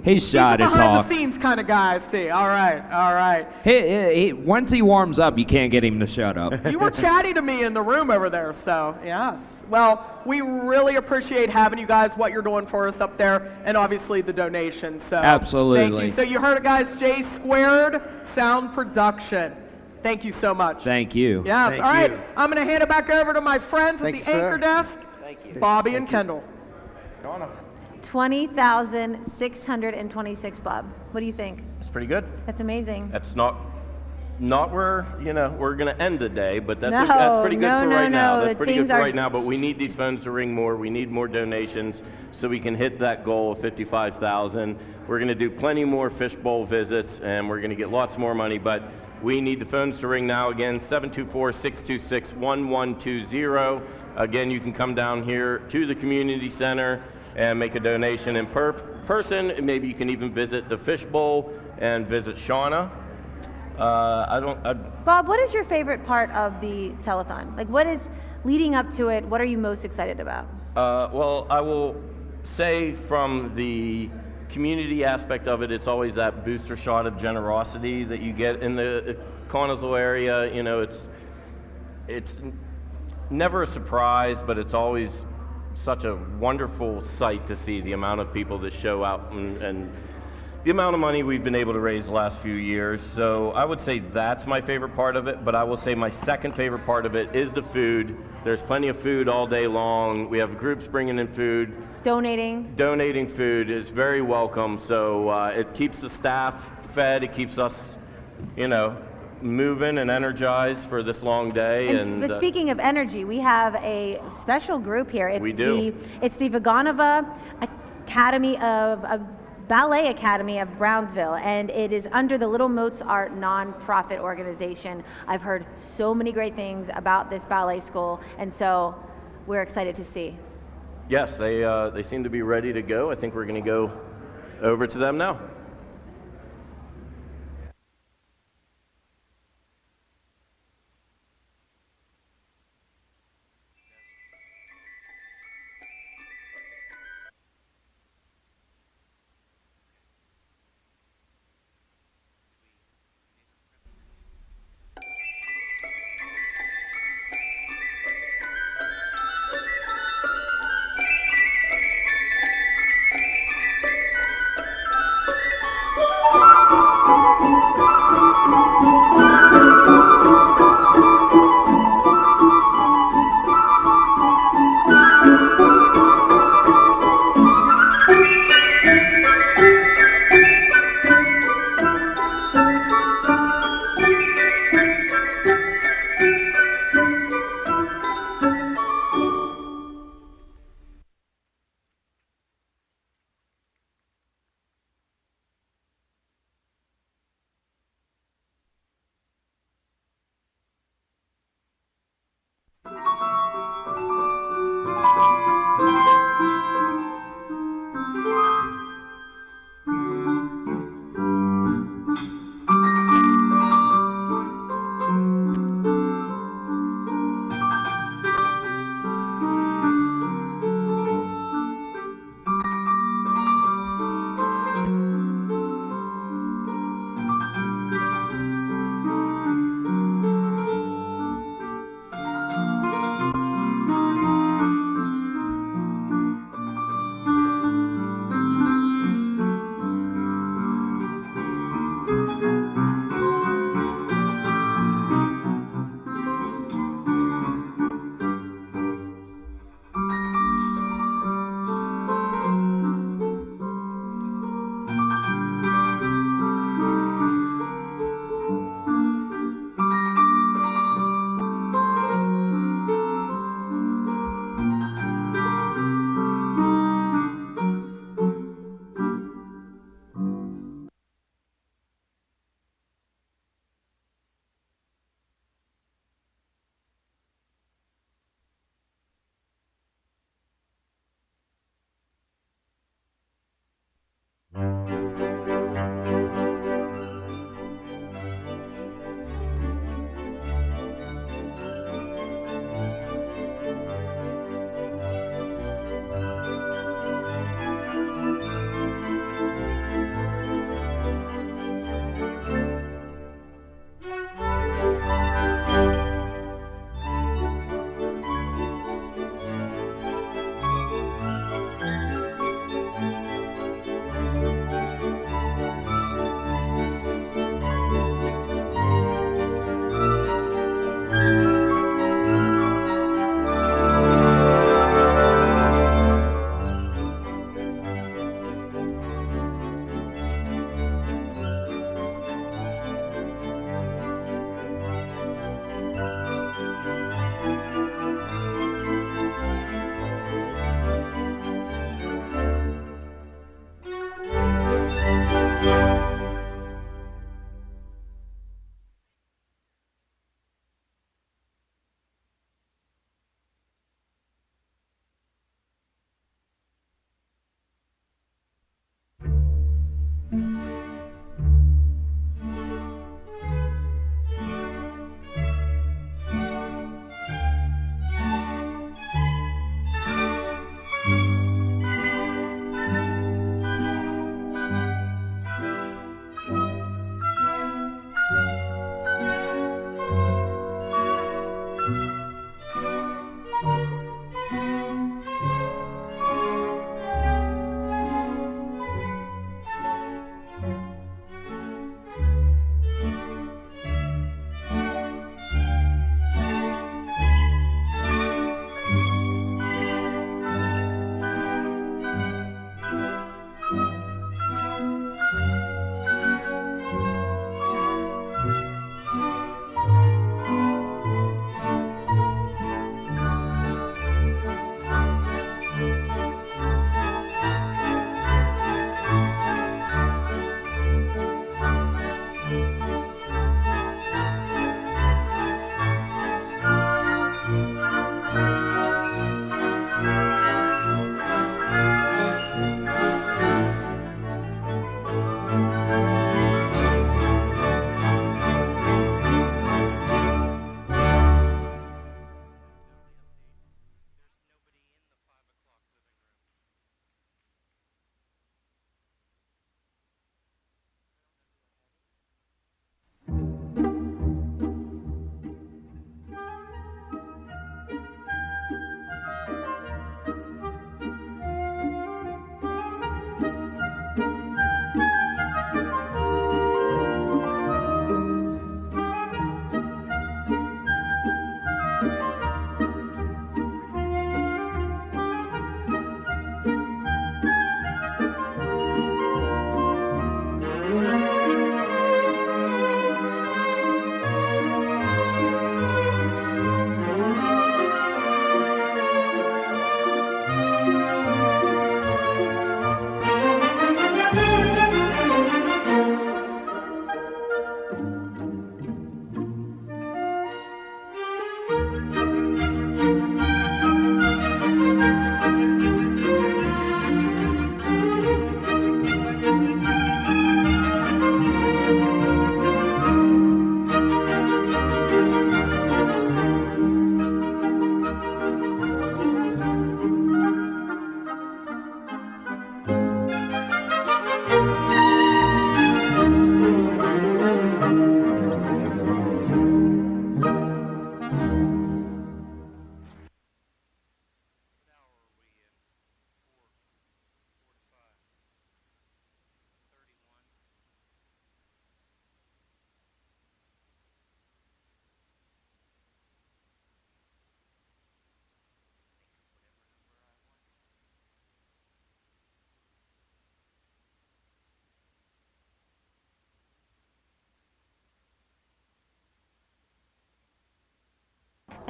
He's shy to behind talk. the scenes kind of guy, I see. All right, all right. Once he warms up, you can't get him to shut up. You were chatty to me in the room over there, so yes. Well, we really appreciate having you guys, what you're doing for us up there, and obviously the donation. So Absolutely. Thank you. So you heard it, guys. J Squared Sound Production. Thank you so much. Thank you. Yes. Thank all right. you. I'm going to hand it back over to my friends Thank at you, the anchor sir. desk, Bobby and Kendall. 20,626, Bob. What do you think? It's pretty good. That's amazing. That's not where we're going to end the day, but that's No, that's pretty good no, for no, right now. no. That's pretty good Things for are- right now. But we need these phones to ring more. We need more donations so we can hit that goal of 55,000. We're going to do plenty more fishbowl visits, and we're going to get lots more money. But we need the phones to ring now. Again, 724-626-1120. Again, you can come down here to the community center and make a donation in person. Maybe you can even visit the fishbowl and visit Shauna. Bob, what is your favorite part of the telethon? Like, what is leading up to it, what are you most excited about? Well, I will say from the community aspect of it, it's always that booster shot of generosity that you get in the Connellsville area. You know, it's never a surprise, but it's always such a wonderful sight to see the amount of people that show out and the amount of money we've been able to raise the last few years. So I would say that's my favorite part of it, but I will say my second favorite part of it is the food. There's plenty of food all day long. We have groups bringing in food. Donating food is very welcome, so it keeps the staff fed, it keeps us, you know, moving and energized for this long day. But speaking of energy, we have a special group here. We do. It's the Vaganova Academy of Ballet Academy of Brownsville, and it is under the Little Mozart nonprofit organization. I've heard so many great things about this ballet school, and so we're excited to see. Yes, they seem to be ready to go. I think we're going to go over to them now.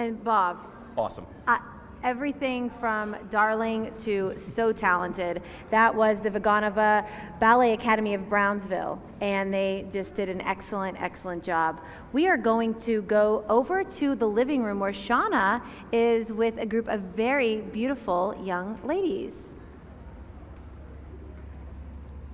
And Bob, Awesome. everything from darling to so talented. That was the Vaganova Ballet Academy of Brownsville, and they just did an excellent, excellent job. We are going to go over to the living room where Shauna is with a group of very beautiful young ladies.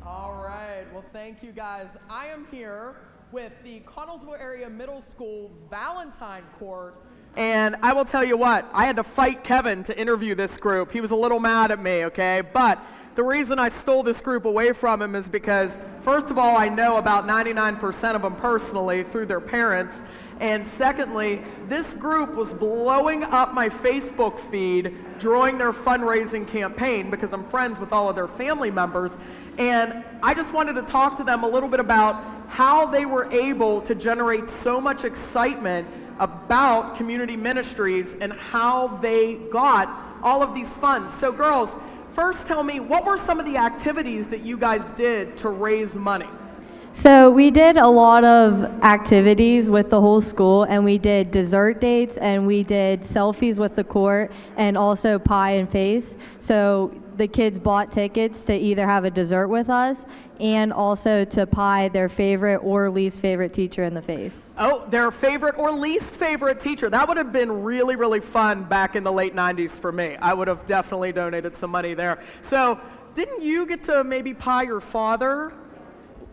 All right, well, thank you guys. I am here with the Connellsville Area Middle School Valentine Court. And I will tell you what, I had to fight Kevin to interview this group. He was a little mad at me, okay? But the reason I stole this group away from him is because, first of all, I know about 99% of them personally through their parents. And secondly, this group was blowing up my Facebook feed during their fundraising campaign because I'm friends with all of their family members. And I just wanted to talk to them a little bit about how they were able to generate so much excitement about community ministries and how they got all of these funds. So girls, first tell me, what were some of the activities that you guys did to raise money? So we did a lot of activities with the whole school, and we did dessert dates, and we did selfies with the court, and also pie and face. So the kids bought tickets to either have a dessert with us and also to pie their favorite or least favorite teacher in the face. Oh, their favorite or least favorite teacher. That would have been really, really fun back in the late 90s for me. I would have definitely donated some money there. So didn't you get to maybe pie your father?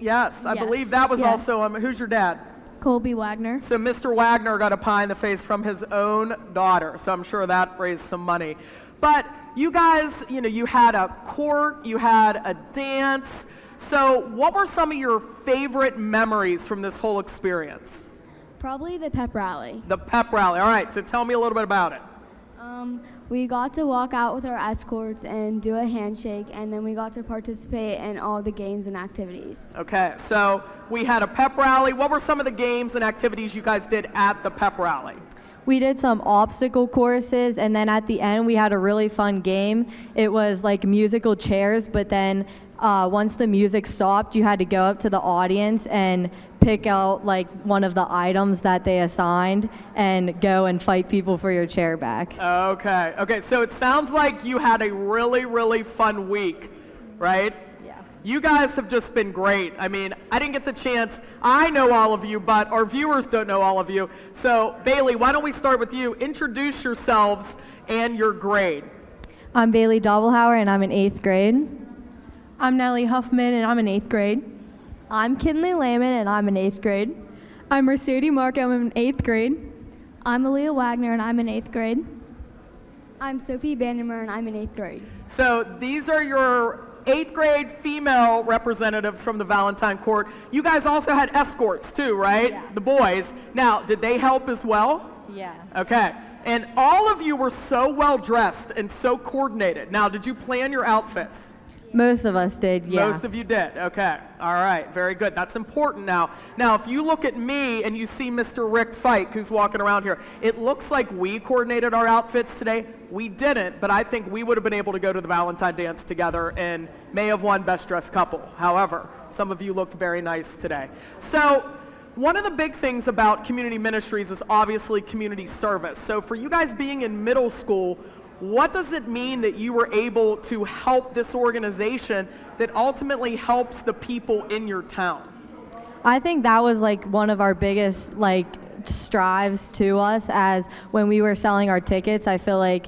Yes, I believe that was also, who's your dad? Colby Wagner. So Mr. Wagner got a pie in the face from his own daughter, so I'm sure that raised some money. But you guys, you had a court, you had a dance. So what were some of your favorite memories from this whole experience? Probably the pep rally. The pep rally. All right, so tell me a little bit about it. We got to walk out with our escorts and do a handshake, and then we got to participate in all the games and activities. Okay, so we had a pep rally. What were some of the games and activities you guys did at the pep rally? We did some obstacle courses, and then at the end we had a really fun game. It was like musical chairs, but then once the music stopped, you had to go up to the audience and pick out like one of the items that they assigned and go and fight people for your chair back. Okay, so it sounds like you had a really, really fun week, right? Yeah. You guys have just been great. I mean, I didn't get the chance. I know all of you, but our viewers don't know all of you. So Bailey, why don't we start with you? Introduce yourselves and your grade. I'm Bailey Dobbelhauer, and I'm in 8th grade. I'm Nellie Huffman, and I'm in 8th grade. I'm Kinley Lehman, and I'm in 8th grade. I'm Mercedes Mark, I'm in 8th grade. I'm Aaliyah Wagner, and I'm in 8th grade. I'm Sophie Bandermer, and I'm in 8th grade. So these are your 8th grade female representatives from the Valentine Court. You guys also had escorts too, right? Yeah. The boys. Now, did they help as well? Yeah. Okay. And all of you were so well dressed and so coordinated. Now, did you plan your outfits? Most of us did, yeah. Most of you did, okay. All right, very good. That's important now. Now, if you look at me and you see Mr. Rick Fike, who's walking around here, it looks like we coordinated our outfits today. We didn't, but I think we would have been able to go to the Valentine dance together and may have won Best Dressed Couple. However, some of you looked very nice today. So, one of the big things about community ministries is obviously community service. So for you guys being in middle school, what does it mean that you were able to help this organization that ultimately helps the people in your town? I think that was like one of our biggest strives to us, as when we were selling our tickets. I feel like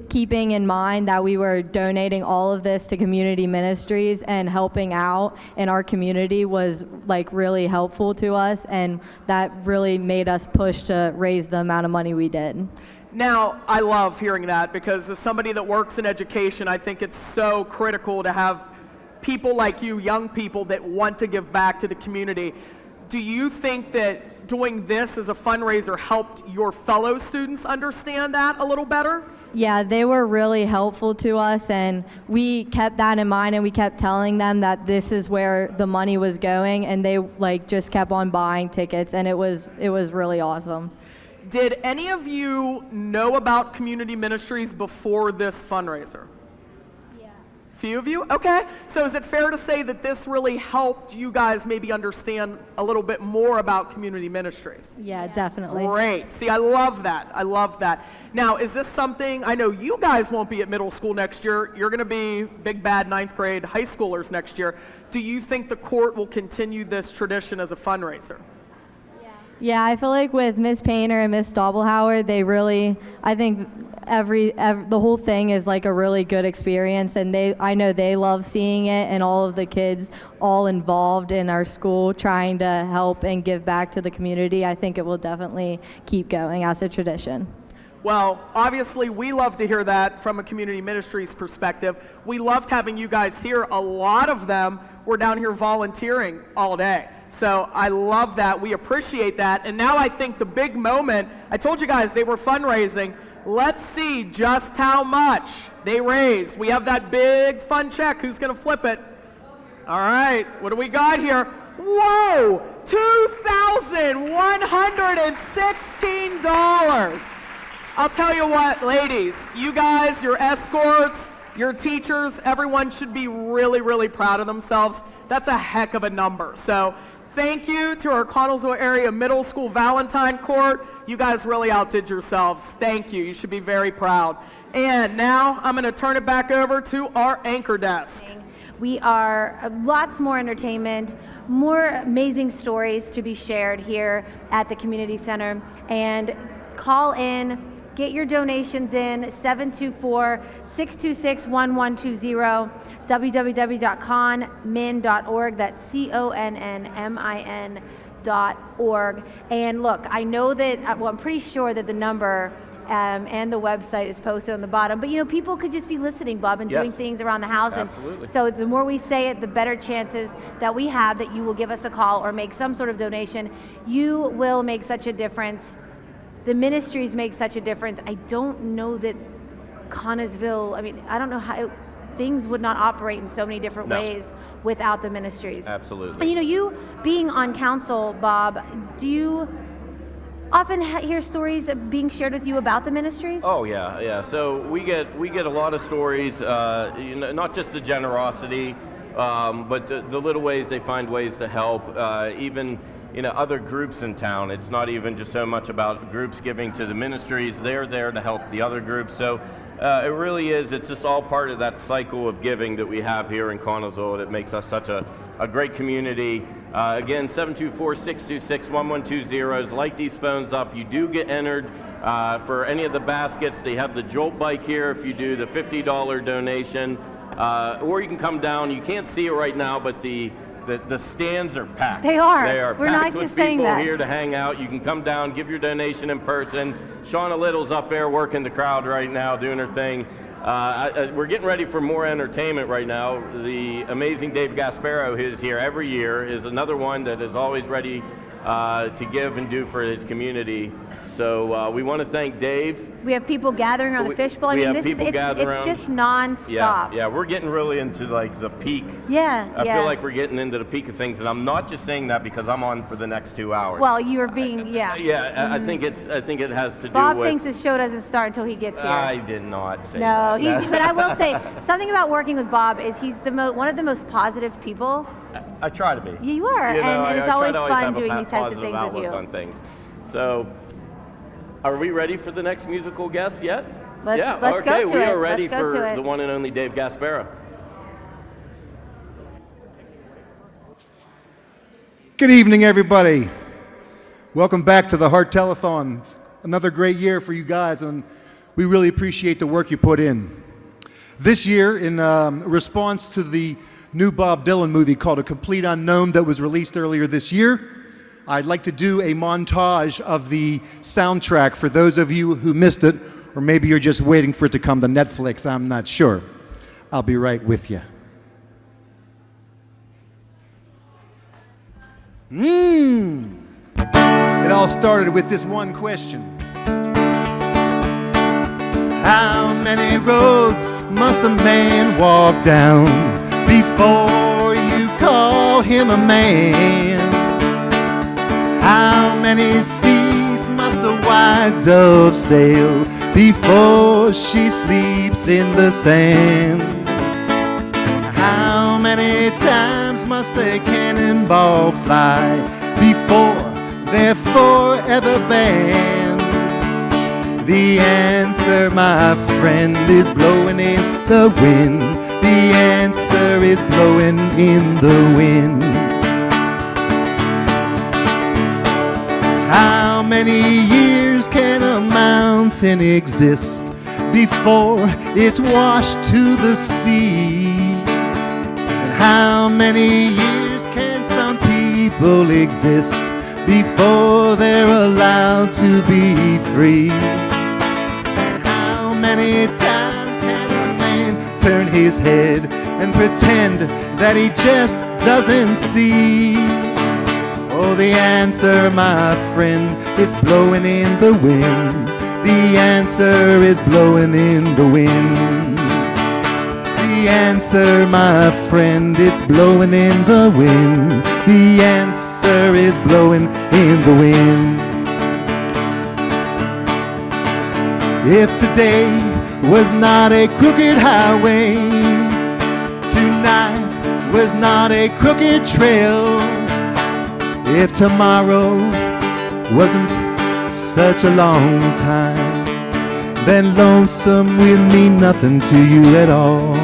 keeping in mind that we were donating all of this to community ministries and helping out in our community was like really helpful to us, and that really made us push to raise the amount of money we did. Now, I love hearing that, because as somebody that works in education, I think it's so critical to have people like you, young people, that want to give back to the community. Do you think that doing this as a fundraiser helped your fellow students understand that a little better? Yeah, they were really helpful to us, and we kept that in mind, and we kept telling them that this is where the money was going, and they just kept on buying tickets, and it was really awesome. Did any of you know about community ministries before this fundraiser? Yeah. Few of you? Okay. So is it fair to say that this really helped you guys maybe understand a little bit more about community ministries? Yeah, definitely. Great. See, I love that. I love that. Now, is this something, I know you guys won't be at middle school next year. You're going to be big, bad ninth grade high schoolers next year. Do you think the court will continue this tradition as a fundraiser? Yeah, I feel like with Miss Painter and Miss Doppelhauer, they really, I think the whole thing is like a really good experience, and I know they love seeing it, and all of the kids all involved in our school trying to help and give back to the community. I think it will definitely keep going as a tradition. Well, obviously, we love to hear that from a community ministries perspective. We loved having you guys here. A lot of them were down here volunteering all day. So I love that. We appreciate that. And now I think the big moment, I told you guys they were fundraising. Let's see just how much they raised. We have that big fun check. Who's going to flip it? All right. What do we got here? Whoa! $2,116. I'll tell you what, ladies, you guys, your escorts, your teachers, everyone should be really, really proud of themselves. That's a heck of a number. So thank you to our Connellsville area middle school Valentine Court. You guys really outdid yourselves. Thank you. You should be very proud. And now I'm going to turn it back over to our anchor desk. We are lots more entertainment, more amazing stories to be shared here at the community center. And call in, get your donations in, 724-626-1120, www.conmin.org. That's CONNMIN.org. And look, I know that, well, I'm pretty sure that the number and the website is posted on the bottom. But, you know, people could just be listening, Bob, and doing things around the house. Absolutely. And so the more we say it, the better chances that we have that you will give us a call or make some sort of donation. You will make such a difference. The ministries make such a difference. I don't know that Connellsville, I mean, I don't know how things would not operate in so many different ways without the ministries. Absolutely. And, you know, you being on council, Bob, do you often hear stories being shared with you about the ministries? Oh yeah. So we get a lot of stories, not just the generosity, but the little ways they find ways to help. Even other groups in town. It's not even just so much about groups giving to the ministries. They're there to help the other groups. So it really is. It's just all part of that cycle of giving that we have here in Connellsville that makes us such a great community. Again, 724-626-1120. Light these phones up. You do get entered for any of the baskets. They have the Jolt bike here if you do the $50 donation. Or you can come down. You can't see it right now, but the stands are packed. They are. They are We're packed not with just saying people that. here to hang out. You can come down, give your donation in person. Shauna Little's up there working the crowd right now, doing her thing. We're getting ready for more entertainment right now. The amazing Dave Gasparo, who's here every year, is another one that is always ready to give and do for his community. So we want to thank Dave. We have people gathering around the fishbowl. I mean, it's just nonstop. Yeah, we're getting really into like the peak. Yeah, I feel like we're getting into the peak of things, and I'm not just saying that because I'm on for the next 2 hours. Well, you are being, Yeah, I think it has to do Bob with. thinks his show doesn't start until he gets here. I did not say No, that. but I will say something about working with Bob is he's one of the most positive people. I try to be. Yeah, you are, and it's I always try to fun have a doing these types of positive things with outlook you. on things. So, are we ready for the next musical guest yet? Let's okay, go to we it. are ready Let's go for to it. the one and only Dave Gasparo. Good evening, everybody. Welcome back to the Heart Telethon. Another great year for you guys, and we really appreciate the work you put in. This year, in response to the new Bob Dylan movie called A Complete Unknown that was released earlier this year, I'd like to do a montage of the soundtrack for those of you who missed it, or maybe you're just waiting for it to come to Netflix, I'm not sure. I'll be right with you. It all started with this one question. How many roads must a man walk down before you call him a man? How many seas must a white dove sail before she sleeps in the sand? How many times must a cannonball fly before they're forever banned? The answer, my friend, is blowing in the wind. The answer is blowing in the wind. How many years can a mountain exist before it's washed to the sea? And how many years can some people exist before they're allowed to be free? And how many times can a man turn his head and pretend that he just doesn't see? Oh, the answer, my friend, it's blowing in the wind. The answer is blowing in the wind. The answer, my friend, it's blowing in the wind. The answer is blowing in the wind. If today was not a crooked highway, tonight was not a crooked trail, if tomorrow wasn't such a long time, then lonesome will mean nothing to you at all.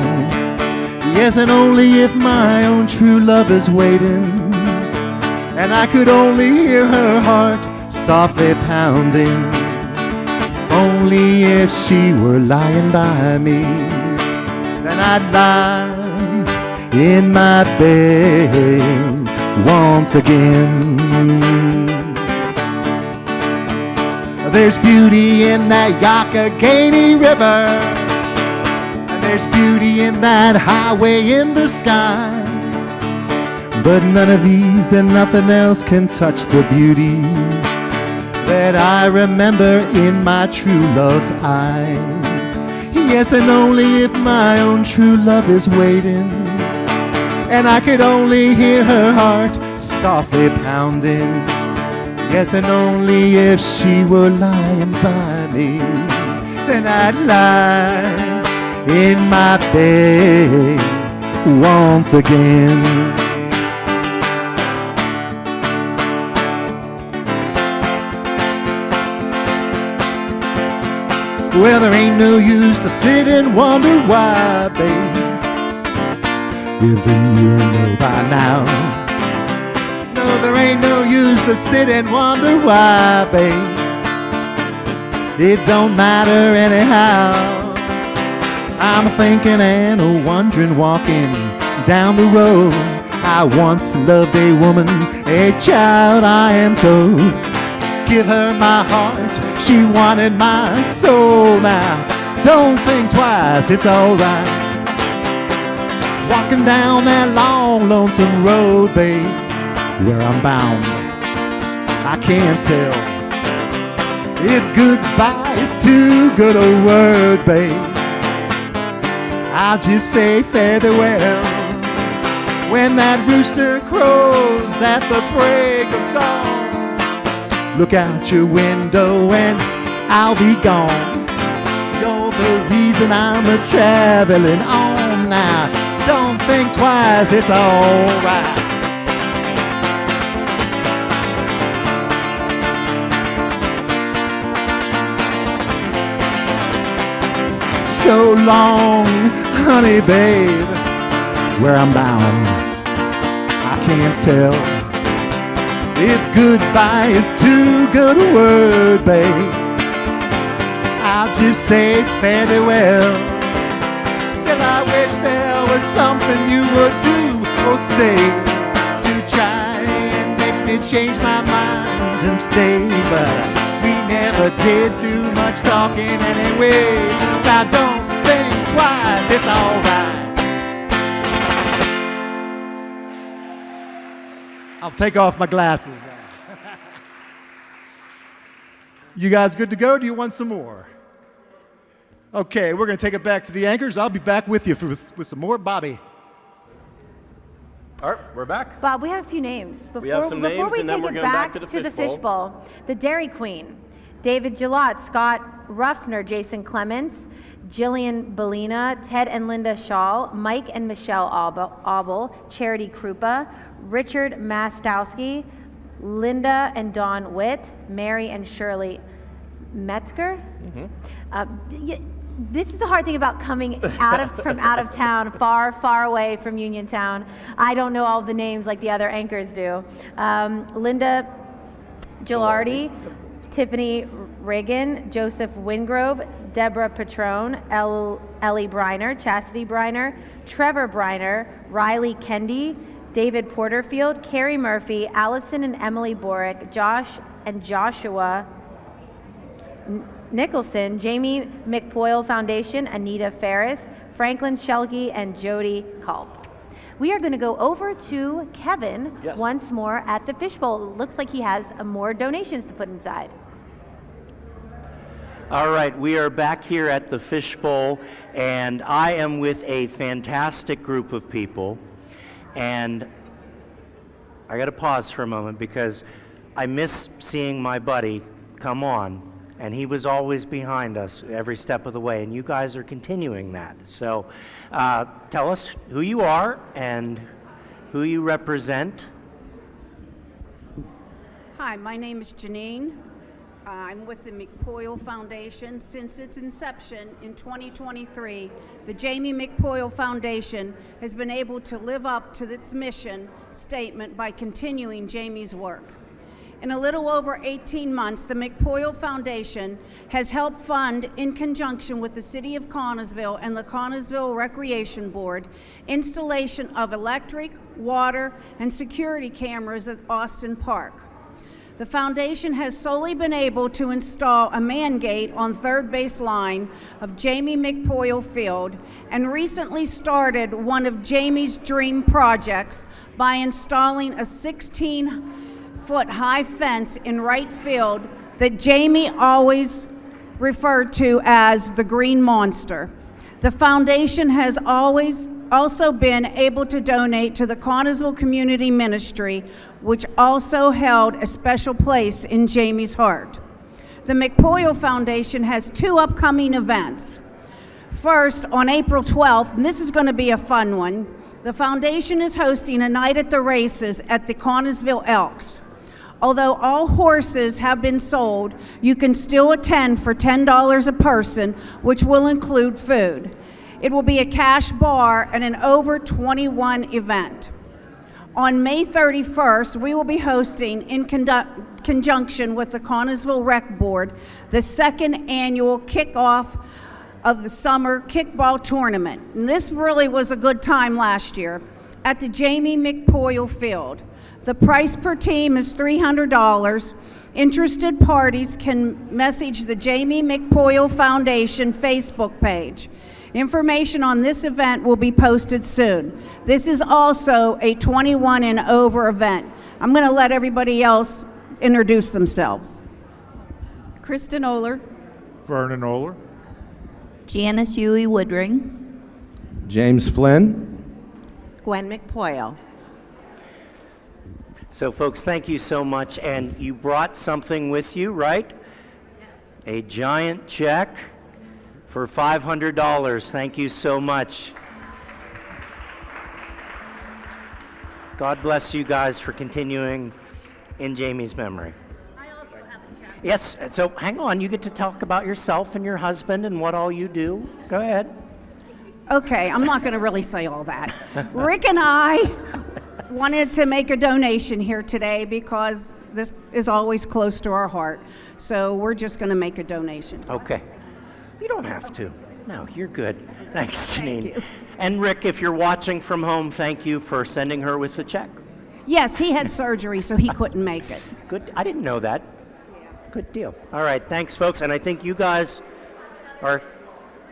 Yes, and only if my own true love is waiting, and I could only hear her heart softly pounding. If only if she were lying by me, then I'd lie in my bed once again. There's beauty in that Youghiogheny River, and there's beauty in that highway in the sky, but none of these and nothing else can touch the beauty that I remember in my true love's eyes. Yes, and only if my own true love is waiting, and I could only hear her heart softly pounding. Yes, and only if she were lying by me, then I'd lie in my bed once again. Well, there ain't no use to sit and wonder why, babe. Even you know by now. No, there ain't no use to sit and wonder why, babe. It don't matter anyhow. I'm thinking and wondering, walking down the road. I once loved a woman, a child I am told. Give her my heart, she wanted my soul. Now, don't think twice, it's alright. Walking down that long, lonesome road, babe, where I'm bound, I can't tell if goodbye is too good a word, babe. I'll just say fare thee well when that rooster crows at the break of dawn. Look out your window and I'll be gone. You're the reason I'm a-traveling on now. Don't think twice, it's alright. So long, honey babe, where I'm bound, I can't tell if goodbye is too good a word, babe. I'll just say fare thee well. Still I wish there was something you would do or say to try and make me change my mind and stay. But we never did too much talking anyway. Now don't think twice, it's alright. I'll take off my glasses now. You guys good to go? Do you want some more? Okay, we're going to take it back to the anchors. I'll be back with you with some more. Bobby. All right, we're back. Bob, we have a few names. We have some names, Before we and then take we're it going back back to the fishbowl, the Dairy Queen, David Gillott, Scott Ruffner, Jason Clements, Jillian Belina, Ted and Linda Shaw, Mike and Michelle Auble, Charity Krupa, Richard Mastowski, Linda and Dawn Witt, Mary and Shirley Metzger. This is the hard thing about coming from out of town, far, far away from Uniontown. I don't know all the names like the other anchors do. Linda Gilardi, Tiffany Reagan, Joseph Wingrove, Deborah Patrone, Ellie Briner, Chastity Briner, Trevor Briner, Riley Kendi, David Porterfield, Carrie Murphy, Allison and Emily Borick, Josh and Joshua Nicholson, Jamie McPoyle Foundation, Anita Ferris, Franklin Shelke, and Jody Culp. We are going to go over to Kevin once more at the fishbowl. Looks like he has more donations to put inside. All right, we are back here at the fishbowl, and I am with a fantastic group of people. And I got to pause for a moment because I miss seeing my buddy come on. And he was always behind us every step of the way, and you guys are continuing that. So tell us who you are and who you represent. Hi, my name is Janine. I'm with the McPoyle Foundation. Since its inception in 2023, the Jamie McPoyle Foundation has been able to live up to its mission statement by continuing Jamie's work. In a little over 18 months, the McPoyle Foundation has helped fund, in conjunction with the City of Connersville and the Connersville Recreation Board, installation of electric, water, and security cameras at Austin Park. The foundation has solely been able to install a man gate on third base line of Jamie McPoyle Field and recently started one of Jamie's dream projects by installing a 16-foot high fence in right field that Jamie always referred to as the Green Monster. The foundation has always also been able to donate to the Connersville Community Ministry, which also held a special place in Jamie's heart. The McPoyle Foundation has two upcoming events. First, on April 12th, and this is going to be a fun one, the foundation is hosting a night at the races at the Connersville Elks. Although all horses have been sold, you can still attend for $10 a person, which will include food. It will be a cash bar and an over 21 event. On May 31st, we will be hosting, in conjunction with the Connersville Rec Board, the second annual kickoff of the summer kickball tournament. And this really was a good time last year at the Jamie McPoyle Field. The price per team is $300. Interested parties can message the Jamie McPoyle Foundation Facebook page. Information on this event will be posted soon. This is also a 21 and over event. I'm going to let everybody else introduce themselves. Kristen Oler. Vernon Oler. Janice Huey Woodring. James Flynn. Gwen McPoyle. So folks, thank you so much. And you brought something with you, right? Yes. A giant check for $500. Thank you so much. God bless you guys for continuing in Jamie's memory. I also have a check. Yes, so hang on. You get to talk about yourself and your husband and what all you do. Go ahead. Okay, I'm not going to really say all that. Rick and I wanted to make a donation here today because this is always close to our heart. So we're just going to make a donation. Okay. You don't have to. No, you're good. Thanks, Janine. Thank you. And Rick, if you're watching from home, thank you for sending her with the check. Yes, he had surgery, so he couldn't make it. Good. I didn't know that. Good deal. All right. Thanks, folks. And I think you guys are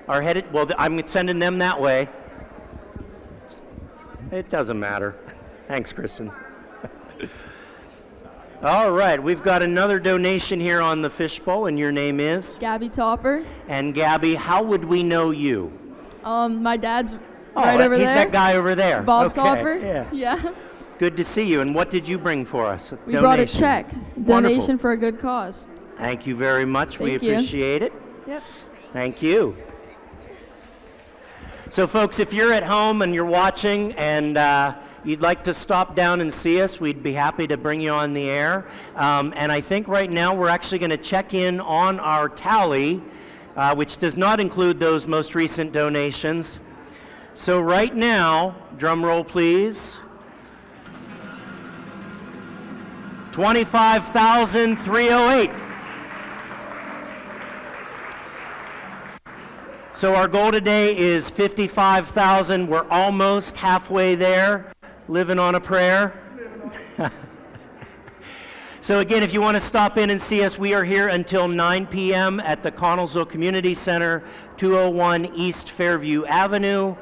headed. Well, I'm sending them that way. It doesn't matter. Thanks, Kristen. All right, we've got another donation here on the fishbowl, and your name is? Gabby Topper. And Gabby, how would we know you? My dad's right over he's there. That guy over there. Bob Okay, Topper. Yeah. Good to see you. And what did you bring for us? We brought a check. Donation Wonderful. for a good cause. Thank you very much. We Thank you. appreciate it. Yep. Thank you. So folks, if you're at home and you're watching and you'd like to stop down and see us, we'd be happy to bring you on the air. And I think right now we're actually going to check in on our tally, which does not include those most recent donations. So right now, drum roll please, 25,308. So our goal today is 55,000. We're almost halfway there, living on a prayer. So again, if you want to stop in and see us, we are here until 9 p.m. at the Connellsville Community Center, 201 East Fairview Avenue.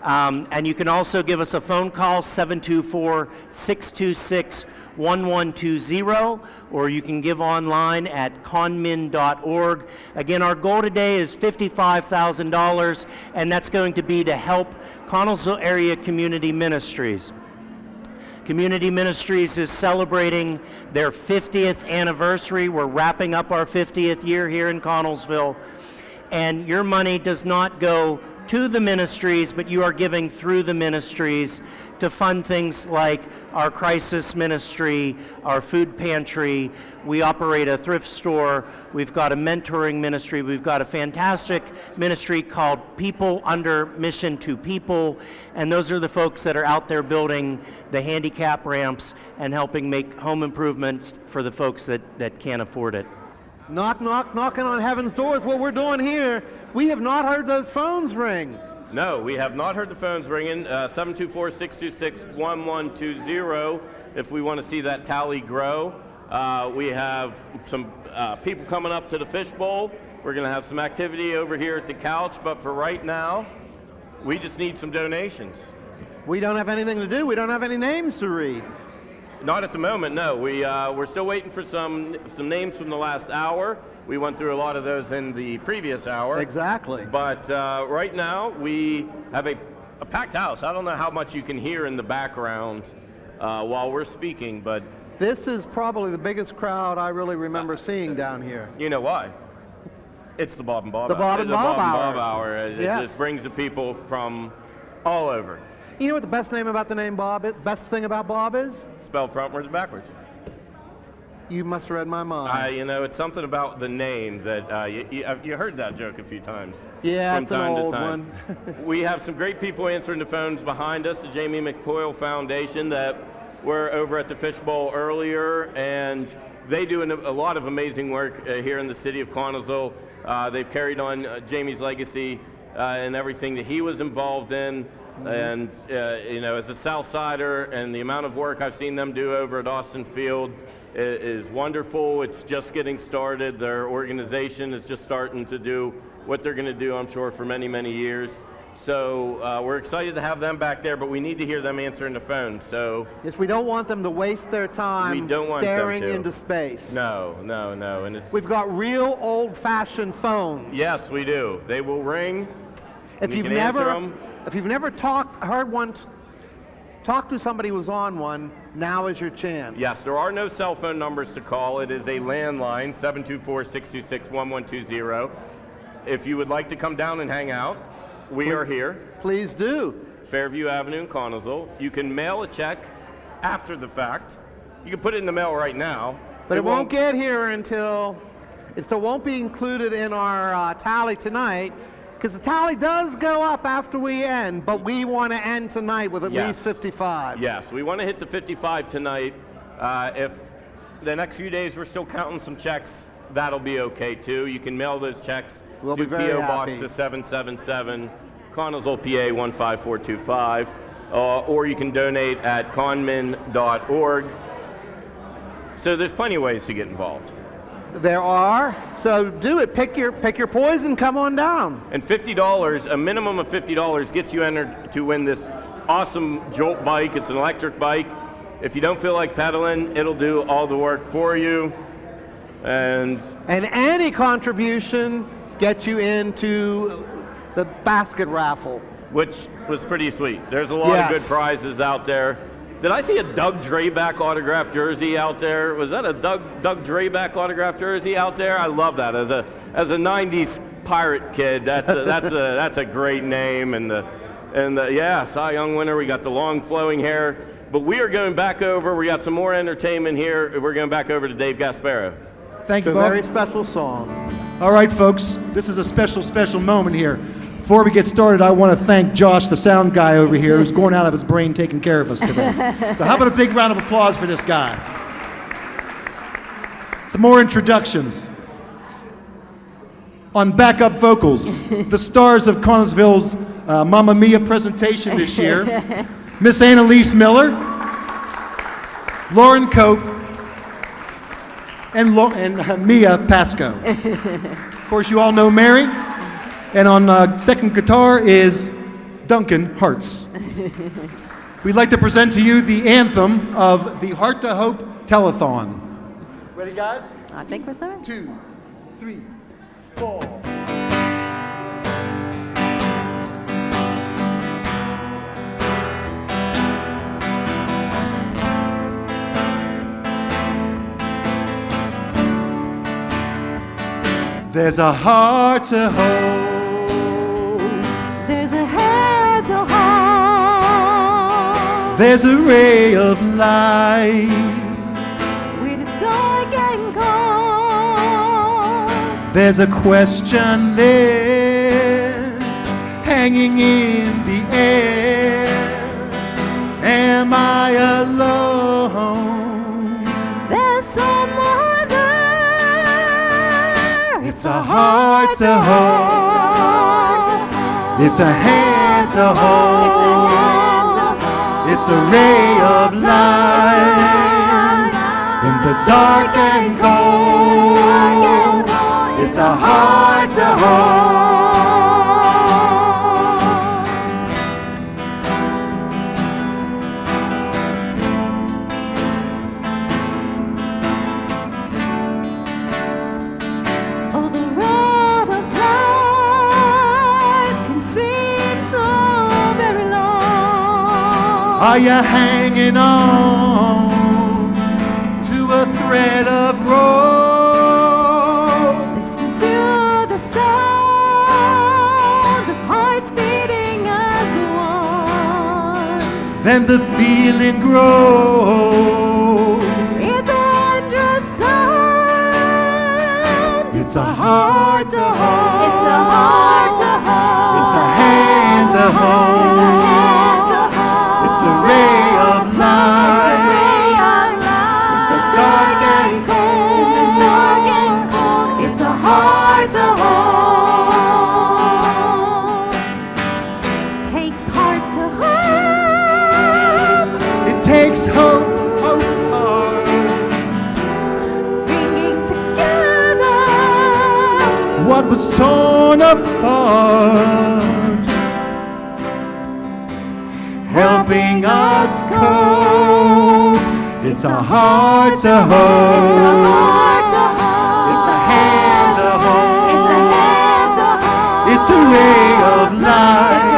And you can also give us a phone call, 724-626-1120, or you can give online at conmin.org. Again, our goal today is $55,000, and that's going to be to help Connellsville Area Community Ministries. Community Ministries is celebrating their 50th anniversary. We're wrapping up our 50th year here in Connellsville, and your money does not go to the ministries, but you are giving through the ministries to fund things like our crisis ministry, our food pantry. We operate a thrift store. We've got a mentoring ministry. We've got a fantastic ministry called People Under Mission to People, and those are the folks that are out there building the handicap ramps and helping make home improvements for the folks that can't afford it. Knock, knock, knocking on heaven's door is what we're doing here. We have not heard those phones ring. No, we have not heard the phones ringing. 724-626-1120 if we want to see that tally grow. We have some people coming up to the fishbowl. We're going to have some activity over here at the couch, but for right now, we just need some donations. We don't have anything to do. We don't have any names to read. Not at the moment, no. We're still waiting for some names from the last hour. We went through a lot of those in the previous hour. Exactly. But right now, we have a packed house. I don't know how much you can hear in the background while we're speaking, but... This is probably the biggest crowd I really remember seeing down here. You know why? It's the Bob and Bob The Hour. Bob and Bob Hour. Hour. It Yes. just brings the people from all over. You know what the best name about the name Bob is? Best thing about Bob is? Spelled frontwards and backwards. You must have read my mind. You know, it's something about the name that you heard that joke a few times. Yeah, from it's an time old to time. one. We have some great people answering the phones behind us, the Jamie McPoyle Foundation that were over at the Fishbowl earlier, and they do a lot of amazing work here in the city of Connellsville. They've carried on Jamie's legacy and everything that he was involved in. And, you know, as a Southsider, and the amount of work I've seen them do over at Austin Field is wonderful. It's just getting started. Their organization is just starting to do what they're going to do, I'm sure, for many, many years. So we're excited to have them back there, but we need to hear them answering the phone. So yes, we don't want them to waste their time staring into space. No, no, no. And it's, we've got real old-fashioned phones. Yes, we do. They will ring. If you've never heard one, talk to somebody who's on one, now is your chance. Yes, there are no cell phone numbers to call. It is a landline, 724-626-1120. If you would like to come down and hang out, we are here. Please do. Fairview Avenue in Connellsville. You can mail a check after the fact. You can put it in the mail right now. But it won't get here until, it still won't be included in our tally tonight, because the tally does go up after we end, but we want to end tonight with at least 55. Yes, we want to hit the 55 tonight. If the next few days we're still counting some checks, that'll be okay too. You can mail those checks to P.O. Box to 777, Connellsville, PA 15425, or you can donate at conmin.org. So there's plenty of ways to get involved. There are, so do it. Pick your poison, come on down. And $50, a minimum of $50 gets you entered to win this awesome Jolt bike. It's an electric bike. If you don't feel like pedaling, it'll do all the work for you. And any contribution gets you into the basket raffle, which was pretty sweet. There's a lot of good prizes out there. Did I see a Doug Draback autographed jersey out there? Was that a Doug Draback autographed jersey out there? I love that. As a 90s Pirate Kid. That's a great name. And yeah, Cy Young winner. We got the long flowing hair. But we are going back over. We got some more entertainment here. We're going back over to Dave Gasparo. Thank you, It's a Bob. very special song. All right, folks, this is a special moment here. Before we get started, I want to thank Josh, the sound guy over here, who's going out of his brain taking care of us today. So how about a big round of applause for this guy? Some more introductions. On backup vocals, the stars of Connellsville's Mamma Mia presentation this year, Miss Annalise Miller, Lauren Cope, and Mia Pasco. Of course, you all know Mary. And on second guitar is Duncan Hartz. We'd like to present to you the anthem of the Heart to Hope Telethon. Ready, guys? I think we're sorry. 2, 3, 4. There's a heart to hold. There's a head to hold. There's a ray of light. When it's dark and cold. There's a question left hanging in the air. Am I alone? There's someone there. It's a heart to hold. It's a hand to hold. It's a ray of light in the dark and cold. It's a heart to hold. Oh, the road of life can seem so very long. Are you hanging on to a thread of rope? Listen to the sound of hearts beating as one. Then the feeling grows. It's a wondrous sound. It's a heart to hold. It's a heart to hold. It's a hand to hold. It's a ray of light in the dark and cold. It's a heart to hold. Takes heart to hold. It takes hope to hope hard. Bringing together What was torn apart, helping us cope. It's a heart to hold. It's a hand to hold. It's a ray of light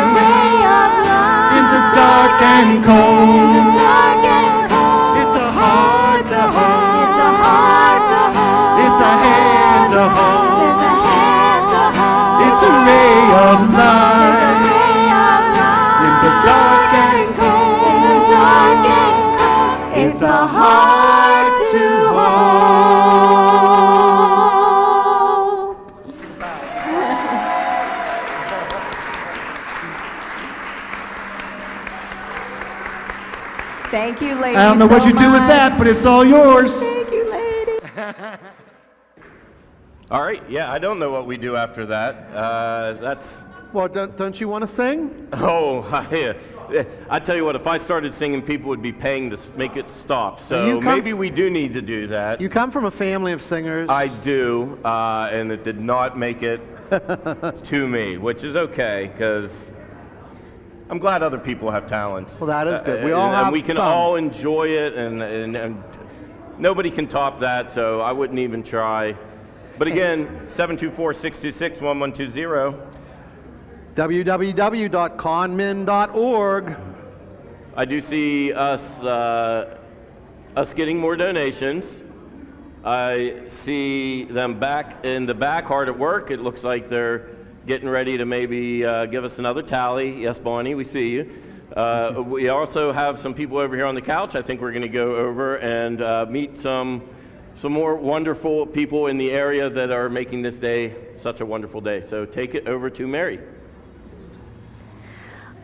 in the dark and cold. It's a heart to hold. It's a hand to hold. It's a ray of light in the dark and cold. It's a heart to hold. Thank you, ladies. I don't know what so you do with much. that, but it's all yours. Thank you, ladies. All right, yeah, I don't know what we do after that. That's. Well, don't you want to sing? Oh, I tell you what, if I started singing, people would be paying to make it stop. So maybe we do need to do that. You come from a family of singers. I do, and it did not make it to me, which is okay, because I'm glad other people have talents. Well, that is good. We all have and we can some. all enjoy it, and nobody can top that, so I wouldn't even try. But again, 724-626-1120. www.conmin.org. I do see us getting more donations. I see them back in the back, hard at work. It looks like they're getting ready to maybe give us another tally. Yes, Bonnie, we see you. We also have some people over here on the couch. I think we're going to go over and meet some more wonderful people in the area that are making this day such a wonderful day. So take it over to Mary.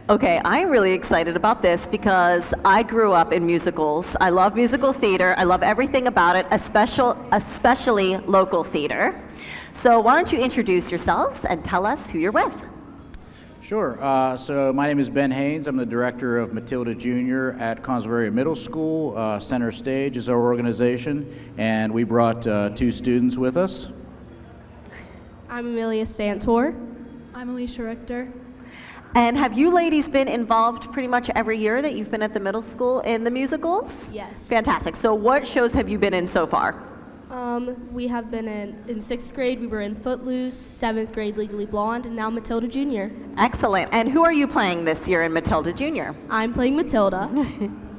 Okay, I'm really excited about this because I grew up in musicals. I love musical theater. I love everything about it, especially local theater. So why don't you introduce yourselves and tell us who you're with? Sure. So my name is Ben Haynes. I'm the director of Matilda Jr. at Conservatory Middle School. Center Stage is our organization, and we brought 2 students with us. I'm Amelia Santor. I'm Alicia Richter. And have you ladies been involved pretty much every year that you've been at the middle school in the musicals? Yes. Fantastic. So what shows have you been in so far? We have been in 6th grade, we were in Footloose, 7th grade Legally Blonde, and now Matilda Jr. Excellent. And who are you playing this year in Matilda Jr.? I'm playing Matilda.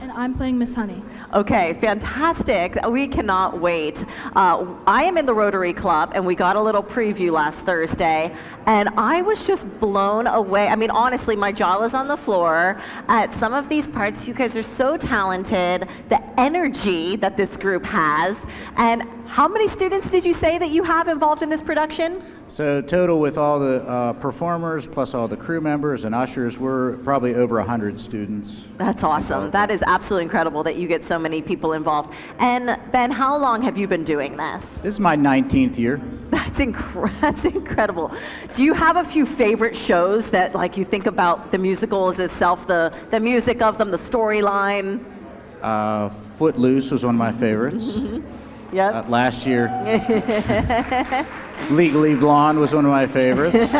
And I'm playing Miss Honey. Okay, fantastic. We cannot wait. I am in the Rotary Club, and we got a little preview last Thursday, and I was just blown away. I mean, honestly, my jaw was on the floor at some of these parts. You guys are so talented, the energy that this group has, and how many students did you say that you have involved in this production? So total with all the performers, plus all the crew members and ushers, we're probably over 100 students. That's awesome. That is absolutely incredible that you get so many people involved. And Ben, how long have you been doing this? This is my 19th year. That's incredible. Do you have a few favorite shows that, like, you think about the musicals itself, the music of them, the storyline? Footloose was one of my favorites. Yep. Last year, Legally Blonde was one of my favorites.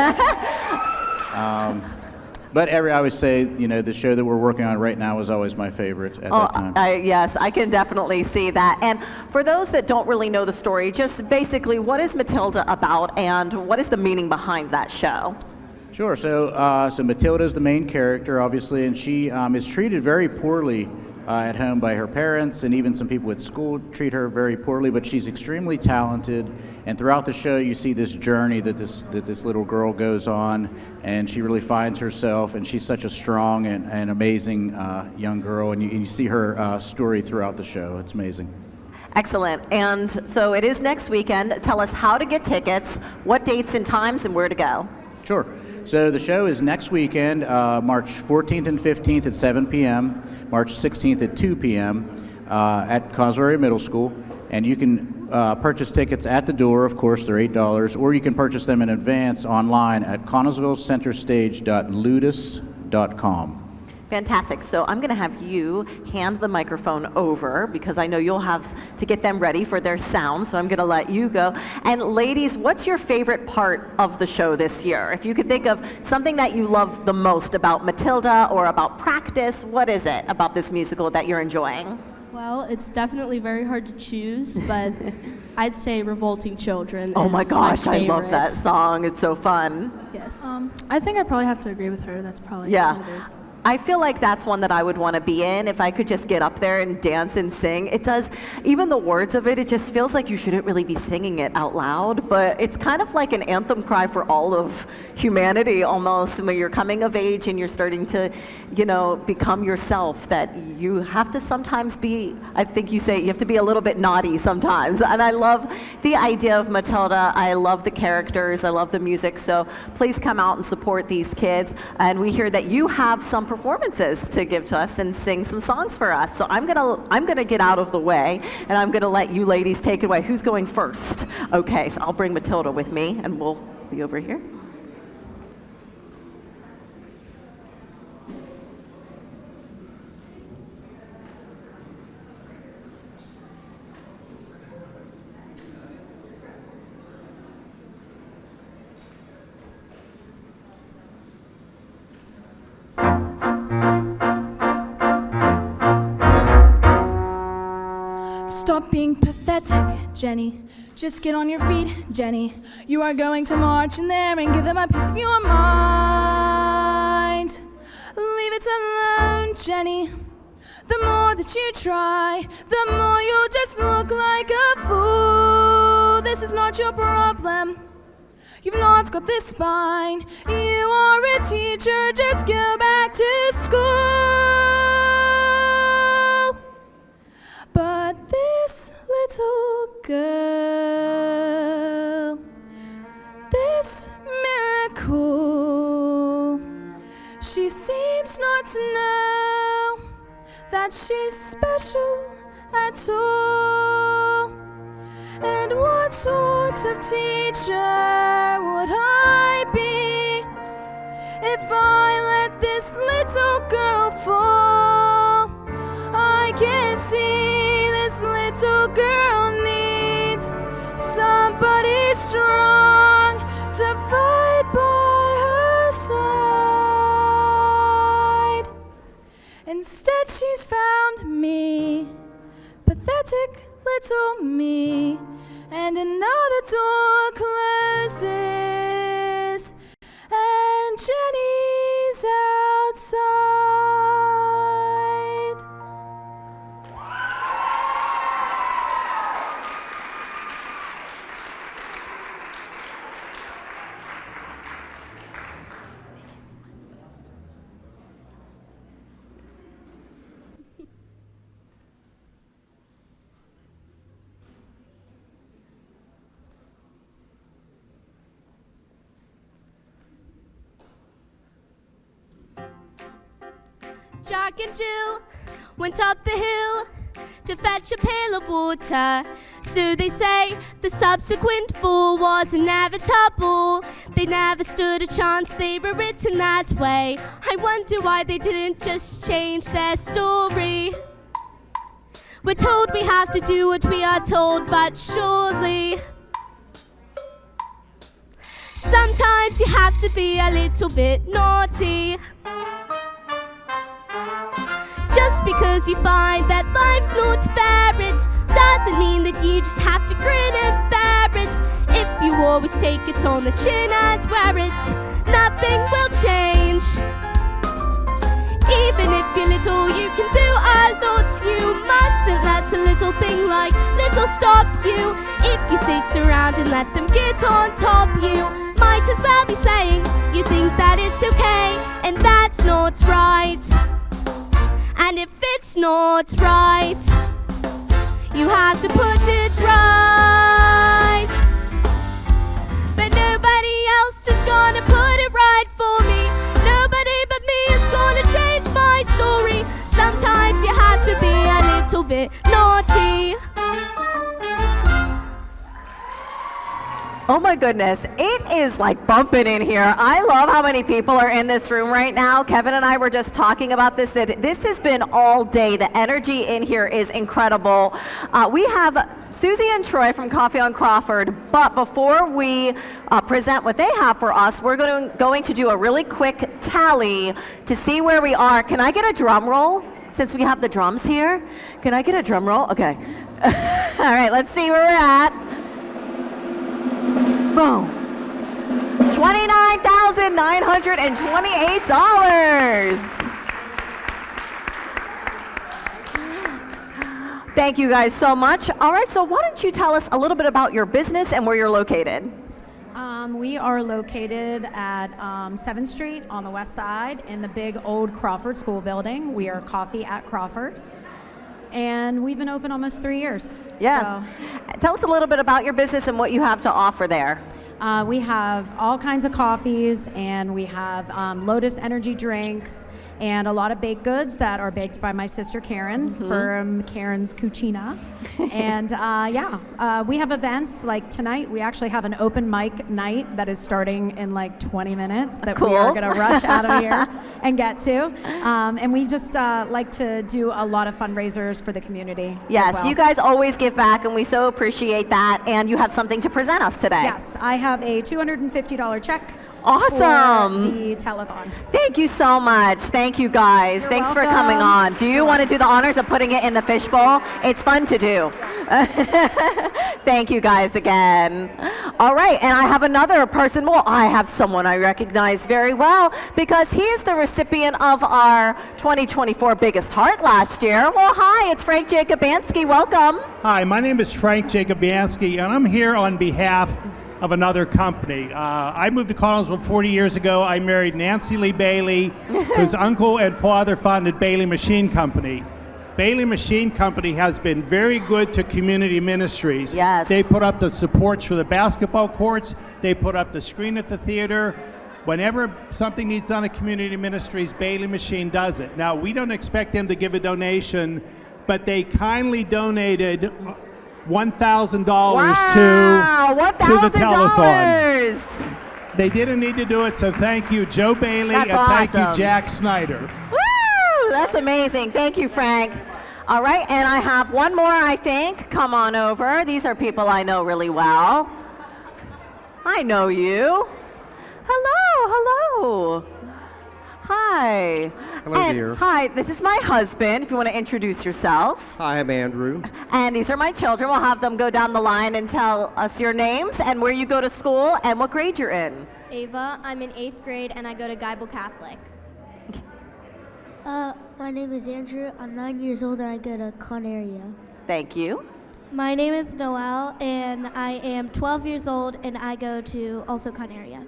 But I would say, the show that we're working on right now was always my favorite at that time. Yes, I can definitely see that. And for those that don't really know the story, just basically, what is Matilda about, and what is the meaning behind that show? Sure. So Matilda is the main character, obviously, and she is treated very poorly at home by her parents, and even some people at school treat her very poorly, but she's extremely talented, and throughout the show you see this journey that this little girl goes on, and she really finds herself, and she's such a strong and amazing young girl, and you see her story throughout the show. It's amazing. Excellent. And so it is next weekend. Tell us how to get tickets, what dates and times, and where to go. Sure. So the show is next weekend, March 14th and 15th at 7 p.m., March 16th at 2 p.m. At Conservatory Middle School. And you can purchase tickets at the door, of course, they're $8, or you can purchase them in advance online at connellsvillecenterstage.ludus.com. Fantastic. So I'm going to have you hand the microphone over because I know you'll have to get them ready for their sound. So I'm going to let you go. And ladies, what's your favorite part of the show this year? If you could think of something that you love the most about Matilda or about practice, what is it about this musical that you're enjoying? Well, it's definitely very hard to choose, but I'd say Revolting Children. Oh is my gosh, my I love that favorite. song. It's so fun. Yes. I think I probably have to agree with her. That's probably Yeah. what it is. I feel like that's one that I would want to be in if I could just get up there and dance and sing. It does, even the words of it, it just feels like you shouldn't really be singing it out loud, but it's kind of like an anthem cry for all of humanity almost, when you're coming of age and you're starting to, become yourself, that you have to sometimes be, I think you say, you have to be a little bit naughty sometimes. And I love the idea of Matilda. I love the characters. I love the music. So please come out and support these kids. And we hear that you have some performances to give to us and sing some songs for us. So I'm gonna get out of the way, and I'm gonna let you ladies take it away. Who's going first? Okay, so I'll bring Matilda with me, and we'll be over here. Stop being pathetic, Jenny. Just get on your feet, Jenny. You are going to march in there and give them a piece of your mind. Leave it alone, Jenny. The more that you try, the more you'll just look like a fool. This is not your problem. You've not got this spine. You are a teacher, just go back to school. But this little girl, this miracle, she seems not to know that she's special at all. And what sort of teacher would I be if I let this little girl fall? I can see this little girl needs somebody strong to fight by her side. Instead she's found me, pathetic little me, and another door closes, and Jenny's outside. Jack and Jill went up the hill to fetch a pail of water. So they say the subsequent fall was inevitable. They never stood a chance, they were written that way. I wonder why they didn't just change their story. We're told we have to do what we are told, but surely sometimes you have to be a little bit naughty. Just because you find that life's not fair, it doesn't mean that you just have to grin and bear it. If you always take it on the chin and wear it, nothing will change. Even if you're little, you can do a lot. You mustn't let a little thing like little stop you. If you sit around and let them get on top, you might as well be saying you think that it's okay, and that's not right. And if it's not right, you have to put it right. But nobody else is gonna put it right for me. Nobody but me is gonna change my story. Sometimes you have to be a little bit naughty. Oh my goodness, it is like bumping in here. I love how many people are in this room right now. Kevin and I were just talking about this, that this has been all day. The energy in here is incredible. We have Susie and Troy from Coffee on Crawford, but before we present what they have for us, we're going to do a really quick tally to see where we are. Can I get a drum roll? Since we have the drums here, can I get a drum roll? Okay. All right, let's see where we're at. Boom. $29,928. Thank you guys so much. All right, so why don't you tell us a little bit about your business and where you're located? We are located at 7th Street on the west side in the big old Crawford School building. We are Coffee at Crawford. And we've been open almost 3 years. Yeah. So. Tell us a little bit about your business and what you have to offer there. We have all kinds of coffees, and we have Lotus energy drinks, and a lot of baked goods that are baked by my sister Karen from Karen's Cucina. And we have events like tonight. We actually have an open mic night that is starting in like 20 minutes that we are going to rush out of here and get to. And we just like to do a lot of fundraisers for the community. Yes, as well. You guys always give back, and we so appreciate that. And you have something to present us today. Yes, I have a $250 check Awesome. for the telethon. Thank you so much. Thank you, guys. You're Thanks for welcome. coming on. Do you want to do the honors of putting it in the fishbowl? It's fun to do. Thank you, guys, again. All right, and I have another person. Well, I have someone I recognize very well because he is the recipient of our 2024 Biggest Heart last year. Well, hi, it's Frank Jacobansky. Welcome. Hi, my name is Frank Jacobansky, and I'm here on behalf of another company. I moved to Connellsville 40 years ago. I married Nancy Lee Bailey, whose uncle and father founded Bailey Machine Company. Bailey Machine Company has been very good to community ministries. Yes. They put up the supports for the basketball courts. They put up the screen at the theater. Whenever something needs done at community ministries, Bailey Machine does it. Now, we don't expect them to give a donation, but they kindly donated $1,000 to the telethon. They didn't need to do it, so thank you, Joe Bailey, That's and thank you, awesome. Jack Snyder. Woo! That's amazing. Thank you, Frank. All right, and I have one more, I think. Come on over. These are people I know really well. I know you. Hello. Hi. Hello, dear. Hi, this is my husband, if you want to introduce yourself. Hi, I'm Andrew. And these are my children. We'll have them go down the line and tell us your names and where you go to school and what grade you're in. Ava, I'm in 8th grade and I go to Geibel Catholic. My name is Andrew. I'm 9 years old and I go to Conaria. Thank you. My name is Noelle and I am 12 years old and I go to also Conaria.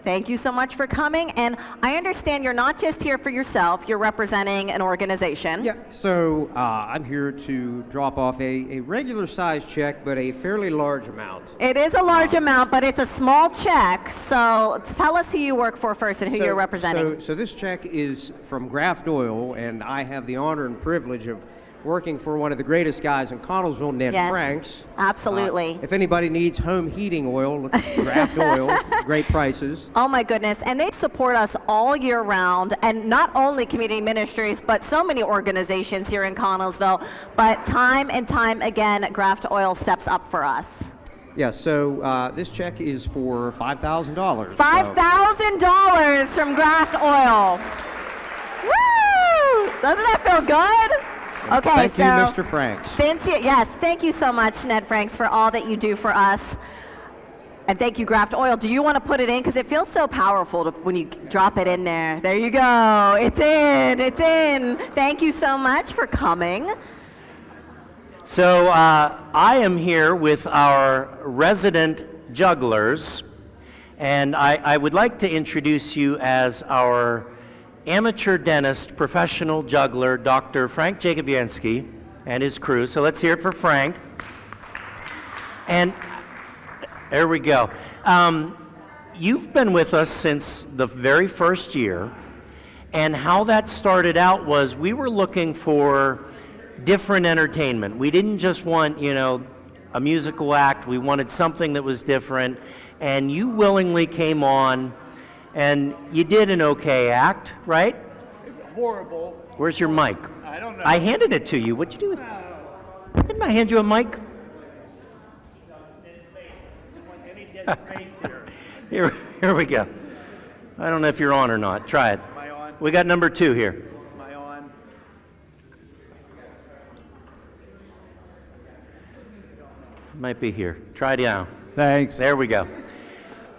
Thank you so much for coming. And I understand you're not just here for yourself, you're representing an organization. Yeah, so I'm here to drop off a regular size check, but a fairly large amount. It is a large amount, but it's a small check. So tell us who you work for first and who you're representing. So this check is from Graft Oil, and I have the honor and privilege of working for one of the greatest guys in Connellsville, Ned Yes, Franks. absolutely. If anybody needs home heating oil, look at Graft Oil, great prices. Oh my goodness, and they support us all year round, and not only community ministries, but so many organizations here in Connellsville, but time and time again, Graft Oil steps up for us. Yeah, so this check is for $5,000. $5,000 from Graft Oil. Woo! Doesn't that feel good? Okay, Thank you, Mr. Franks. Yes, thank you so much, Ned Franks, for all that you do for us. And thank you, Graft Oil. Do you want to put it in? Because it feels so powerful when you drop it in there. There you go. It's in. It's in. Thank you so much for coming. So I am here with our resident jugglers, and I would like to introduce you as our amateur dentist, professional juggler, Dr. Frank Jacobansky and his crew. So let's hear it for Frank. And there we go. You've been with us since the very first year, and how that started out was we were looking for different entertainment. We didn't just want, a musical act. We wanted something that was different, and you willingly came on. And you did an okay act, right? Horrible. Where's your mic? I don't know. I handed it to you. What'd you do with it? Didn't I hand you a mic? Here we go. I don't know if you're on or not. Try it. Am I on? We got number 2 here. Am I on? Might be here. Try it now. Thanks. There we go.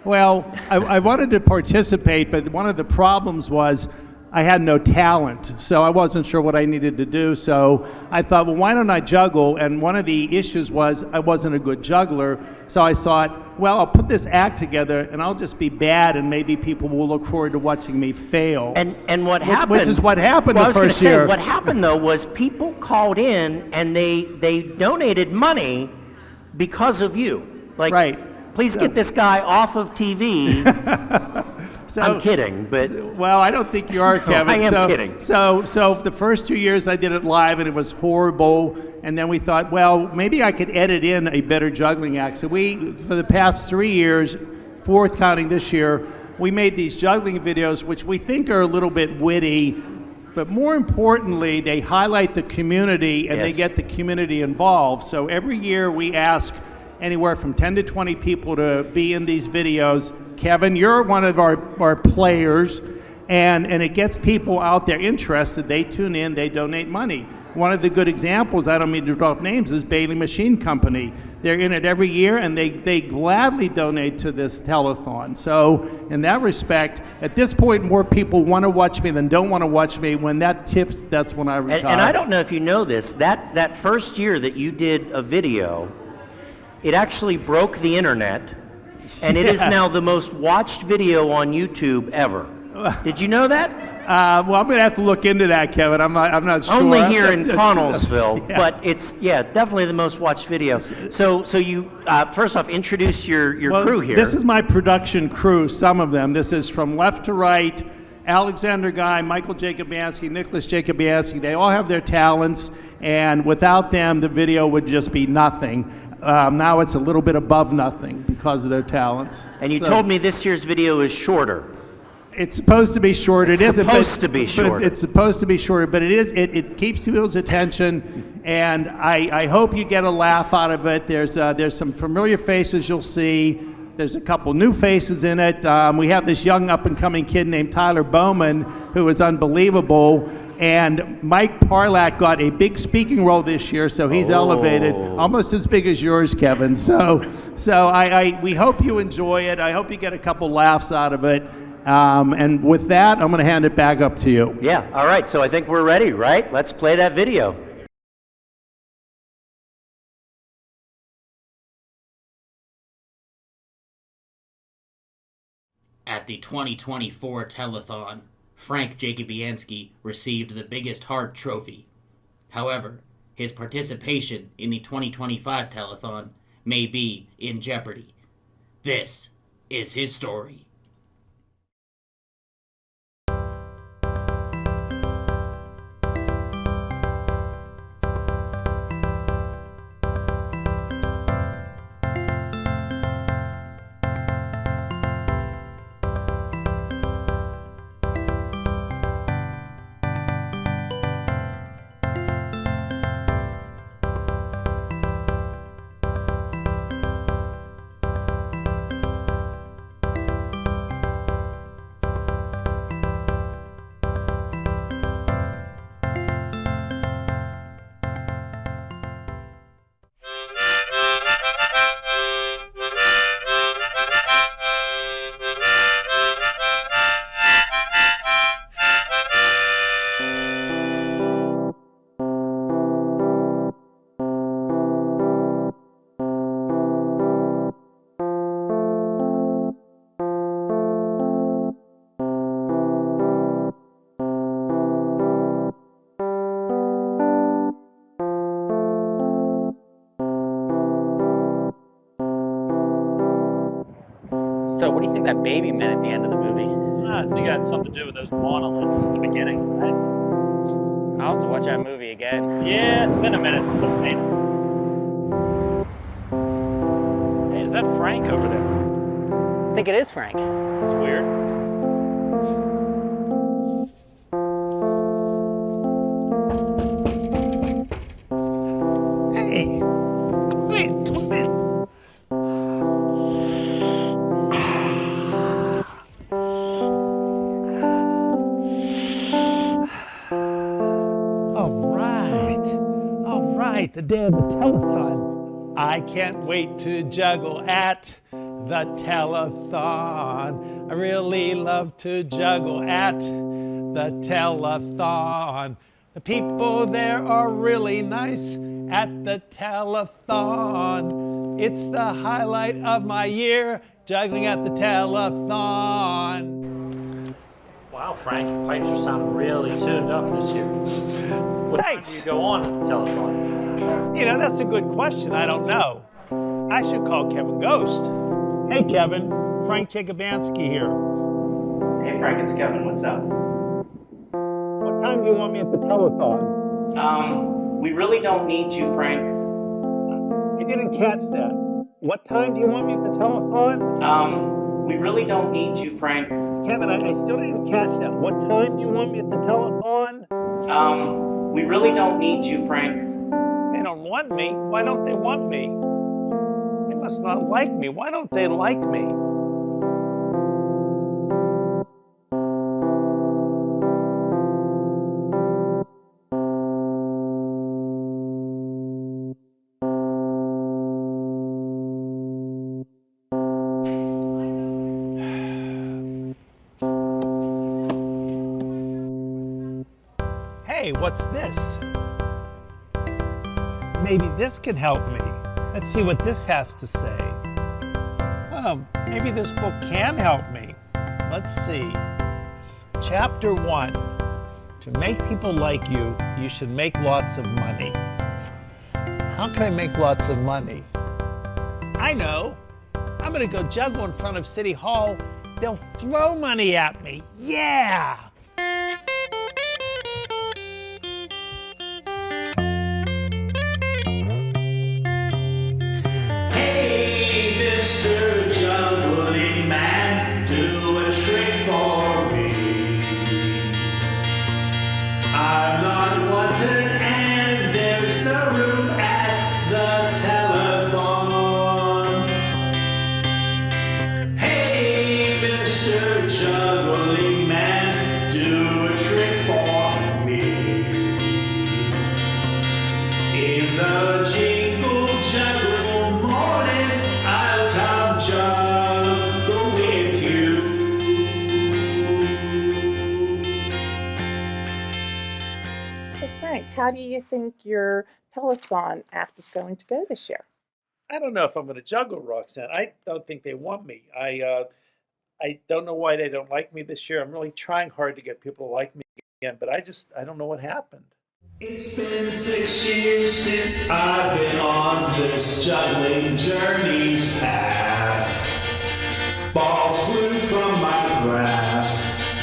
Well, I wanted to participate, but one of the problems was I had no talent, so I wasn't sure what I needed to do. So I thought, well, why don't I juggle? And one of the issues was I wasn't a good juggler. So I thought, well, I'll put this act together and I'll just be bad, and maybe people will look forward to watching me fail. And what happened? Which is what happened well, the first year. What happened though was people called in and they donated money because of you. Like, right. Please get this guy off of TV. I'm kidding, but well, I don't think you are, Kevin. I am kidding. So the first 2 years I did it live, and it was horrible. And then we thought, well, maybe I could edit in a better juggling act. So we, for the past 3 years, 4th counting this year, we made these juggling videos, which we think are a little bit witty, but more importantly, they highlight the community and they get the community involved. So every year we ask anywhere from 10 to 20 people to be in these videos. Kevin, you're one of our players, and it gets people out there interested. They tune in, they donate money. One of the good examples, I don't mean to drop names, is Bailey Machine Company. They're in it every year, and they gladly donate to this telethon. So in that respect, at this point, more people want to watch me than don't want to watch me. When that tips, that's when I retire. And I don't know if you know this, that first year that you did a video, it actually broke the internet, and it is now the most watched video on YouTube ever. Did you know that? Well, I'm going to have to look into that, Kevin. I'm not sure. Only here in Connellsville, yeah. But it's definitely the most watched video. So you first off introduce your crew here. This is my production crew. Some of them. This is from left to right. Alexander Guy, Michael Jacobansky, Nicholas Jacobansky. They all have their talents, and without them, the video would just be nothing. Now it's a little bit above nothing because of their talents. And you told me this year's video is shorter. It's supposed to be short. It's supposed to be short. It's supposed to be shorter, but it keeps people's attention, and I hope you get a laugh out of it. There's some familiar faces you'll see. There's a couple new faces in it. We have this young up-and-coming kid named Tyler Bowman, who is unbelievable. And Mike Parlak got a big speaking role this year, so he's elevated, almost as big as yours, Kevin. So we hope you enjoy it. I hope you get a couple laughs out of it. And with that, I'm going to hand it back up to you. Yeah, all right, so I think we're ready, right? Let's play that video. At the 2024 Telethon, Frank Jacobianski received the biggest heart trophy. However, his participation in the 2025 Telethon may be in jeopardy. This is his story. So what do you think that baby meant at the end of the movie? I think it had something to do with those monoliths at the beginning, right? I'll have to watch that movie again. Yeah, it's been a minute since I've seen it. Hey, is that Frank over there? I think it is Frank. It's weird. Hey, come in. The day of the telethon. I can't wait to juggle at the telethon. I really love to juggle at the telethon. The people there are really nice at the telethon. It's the highlight of my year, juggling at the telethon. Wow, Frank, pipes are sounding really tuned up this year. What time do you go on at the telethon? You know, that's a good question. I don't know. I should call Kevin Ghost. Hey, Kevin. Frank Jacobansky here. Hey, Frank, it's Kevin. What's up? What time do you want me at the telethon? We really don't need you, Frank. I didn't catch that. What time do you want me at the telethon? We really don't need you, Frank. Kevin, I still didn't catch that. What time do you want me at the telethon? We really don't need you, Frank. They don't want me? Why don't they want me? They must not like me. Why don't they like me? Hey, what's this? Maybe this can help me. Let's see what this has to say. Oh, maybe this book can help me. Let's see. Chapter 1. To make people like you, you should make lots of money. How can I make lots of money? I know. I'm gonna go juggle in front of City Hall. They'll throw money at me. Yeah! Hey, Mr. Juggling Man, do a trick for me. I'm not wanted and there's no room at the telephone. Hey, Mr. Juggling Man, do a trick for me. In the jingle juggle morning, I'll come juggle with you. So Frank, how do you think your telethon act is going to go this year? I don't know if I'm going to juggle, Roxanne. I don't think they want me. I don't know why they don't like me this year. I'm really trying hard to get people to like me again, but I don't know what happened. It's been 6 years since I've been on this juggling journey's path. Balls flew from my grasp.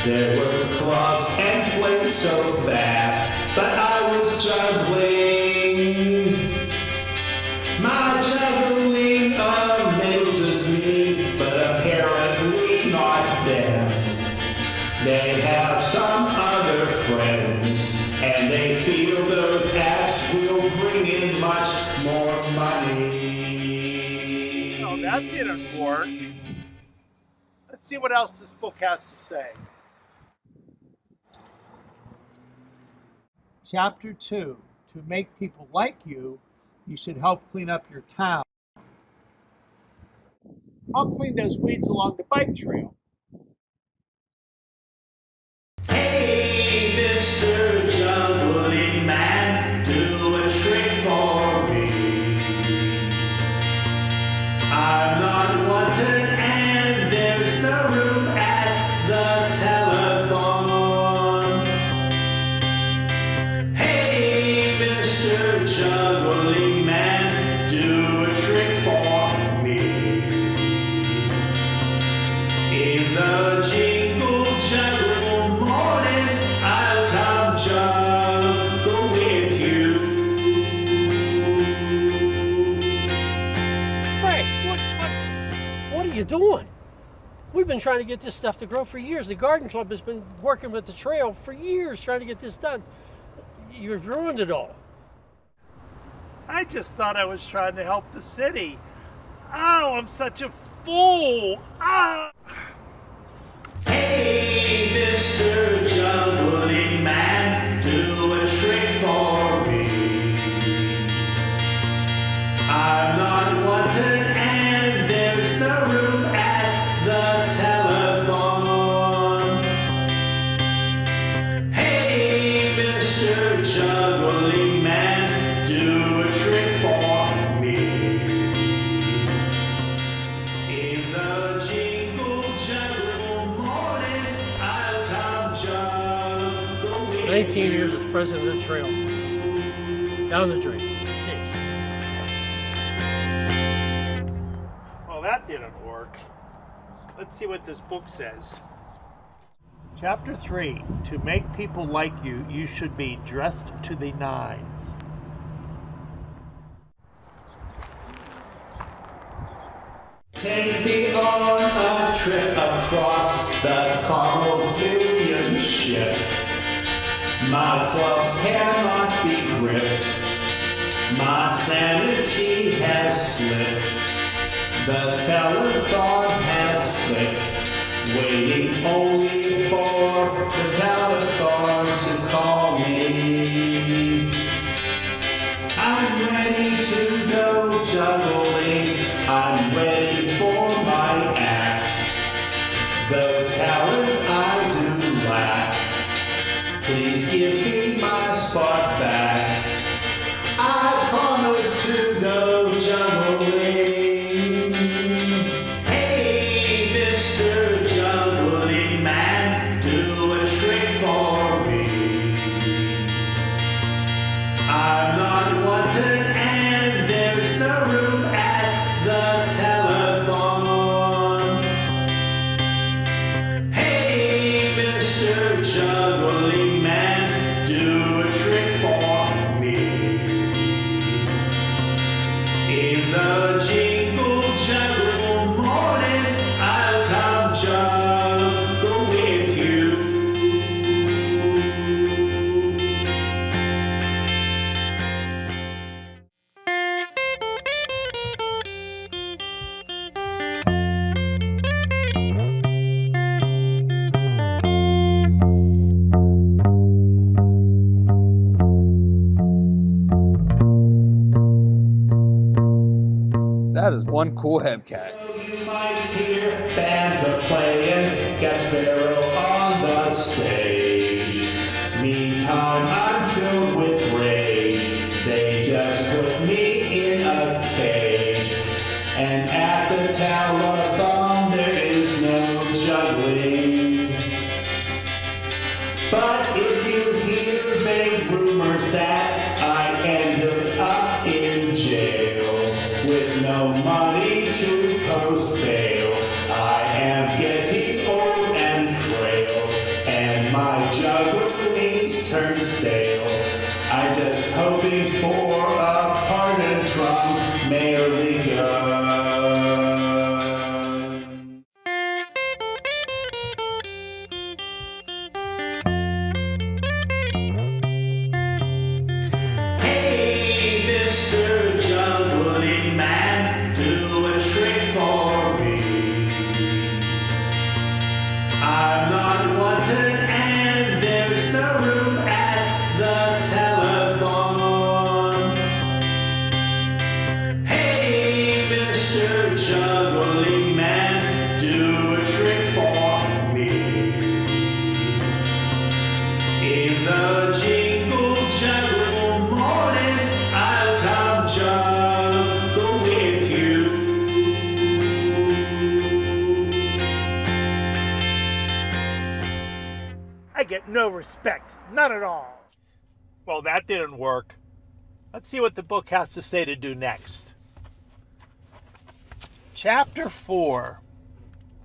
There were clubs and flames so fast, but I was juggling. My juggling amazes me, but apparently not them. They have some other friends, and they feel those acts will bring in much more money. No, that didn't work. Let's see what else this book has to say. Chapter 2. To make people like you, you should help clean up your town. I'll clean those weeds along the bike trail. Hey, Mr. Juggling Man, do a trick for me. I'm not wanted and there's no room at the telephone. Hey, Mr. Juggling Man, do a trick for me. In the jingle juggle morning, I'll come juggle with you. Frank, what are you doing? We've been trying to get this stuff to grow for years. The garden club has been working with the trail for years trying to get this done. You've ruined it all. I just thought I was trying to help the city. Oh, I'm such a fool. Ah! Hey, Mr. Juggling Man, do a trick for me. I'm not wanted and there's no room at the telephone. Hey, Mr. Juggling Man, do a trick for me. In the jingle juggle morning, I'll come juggle with 19 years as president of the trail. Down the drain. Jeez. Well, that didn't work. Let's see what this book says. Chapter 3. To make people like you, you should be dressed to the nines. Take me on a trip across the Cosmos ship. My clubs cannot be gripped. My sanity has slipped. The telethon has flipped, waiting only for the telethon to call me. I'm ready to go juggling. I'm ready for my act. Though talent I do lack, please give me my That is one cool Hepcat. You might hear bands are playing Gasparo on the stage. Meantime, I'm filled with rage. They just put me in a cage. And at the telethon, there is no juggling. But if you hear vague rumors that I ended up in jail with no money to post bail, I am getting old and frail, and my juggling's turned stale. I'm just hoping for a pardon from Mayor Lee Gunn. Hey, Mr. Juggling Man, do a trick for me. I'm not wanted and there's no room at the telephone. Hey, Mr. Juggling Man, do a trick for me. In the jingle juggle morning, I'll come juggle with you. I get no respect, none at all. Well, that didn't work. Let's see what the book has to say to do next. Chapter 4.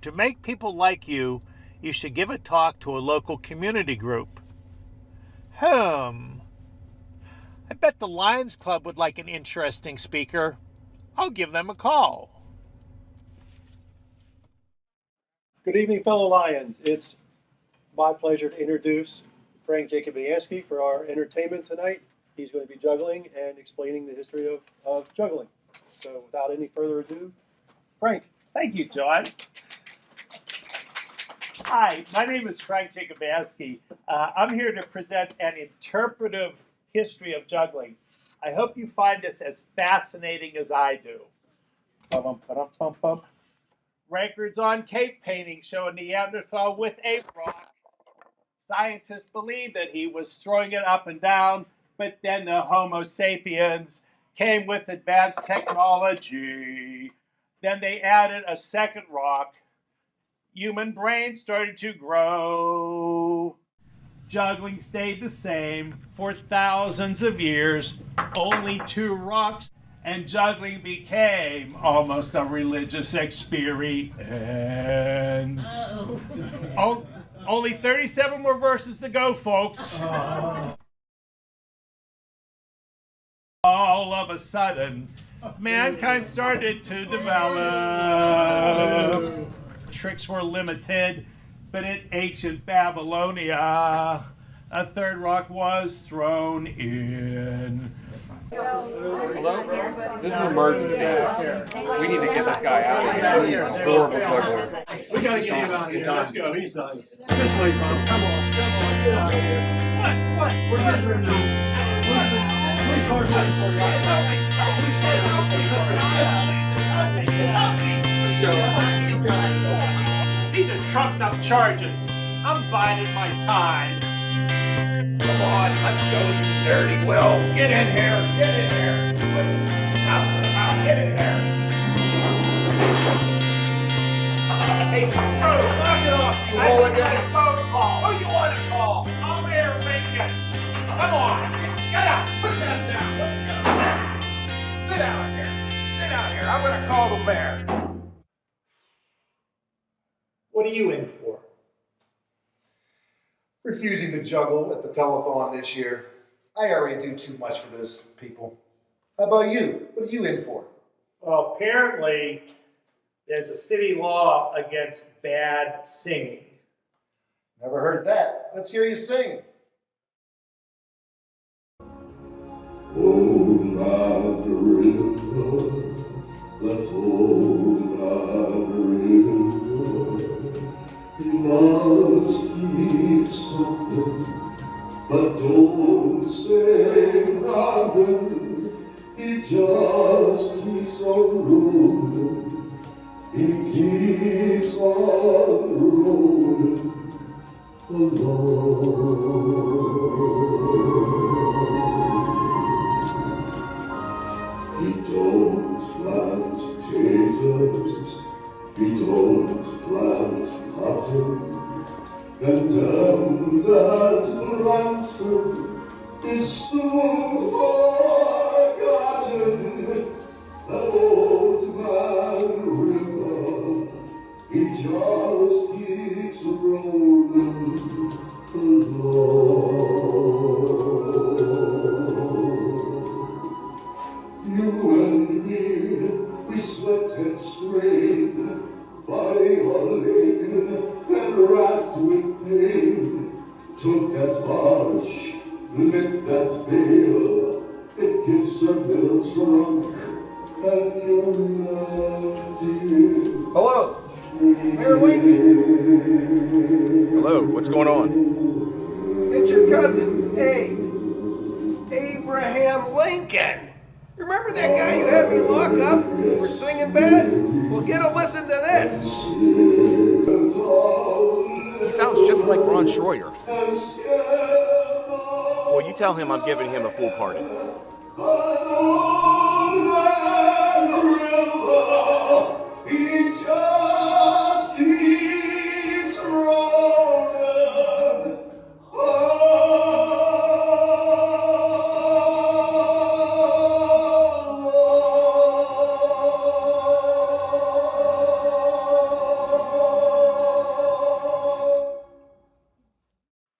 To make people like you, you should give a talk to a local community group. I bet the Lions Club would like an interesting speaker. I'll give them a call. Good evening, fellow Lions. It's my pleasure to introduce Frank Jacobianski for our entertainment tonight. He's going to be juggling and explaining the history of juggling. So without any further ado, Frank. Thank you, John. Hi, my name is Frank Jacobianski. I'm here to present an interpretive history of juggling. I hope you find this as fascinating as I do. Records on cave paintings show a Neanderthal with a rock. Scientists believe that he was throwing it up and down, but then the Homo sapiens came with advanced technology. Then they added a second rock. Human brains started to grow. Juggling stayed the same for thousands of years. Only 2 rocks, and juggling became almost a religious experience. Only 37 more verses to go, folks. All of a sudden, mankind started to develop. Tricks were limited, but in ancient Babylonia, a 3rd rock was thrown in. Hello? This is an emergency. We need to get this guy out of here. He's a horrible juggler. We gotta get him out of here. Let's go. He's done. This way, bro. Come on. Let's go here. What? We're getting through now. Please hard work for you. Please hard work. These are trumped up charges. I'm biding my time. Come on, let's go, you dirty Will. Get in here. Get in here. Get in here. Hey, screw, knock it off, you hooligan. Phone call. Who you want to call? Call Mayor Lincoln. Come on. Get out. Put that down. Let's go. Sit down here. Sit down here. I'm going to call the mayor. What are you in for? Refusing to juggle at the telethon this year. I already do too much for those people. How about you? What are you in for? Well, apparently, there's a city law against bad singing. Never heard that. Let's hear you sing. Oh, Nazareth, let's you must speak something, but don't say nothing. It just keeps on rolling. It keeps on rolling along. He don't plant potatoes. He don't plant cotton. And that ransom is soon forgotten. That old man river, it just keeps rolling along. You and me, we sweat and strain, body all aching and racked with pain. Took that barge, lift that veil, it gets a little drunk, and you're not dear. Hello, Mayor Lincoln. Hello, what's going on? It's your cousin, Abraham Lincoln. Remember that guy you had me lock up for singing bad? Well, get a listen to this. He sounds just like Ron Schroyer. Well, you tell him I'm giving him a full pardon. He just keeps rolling.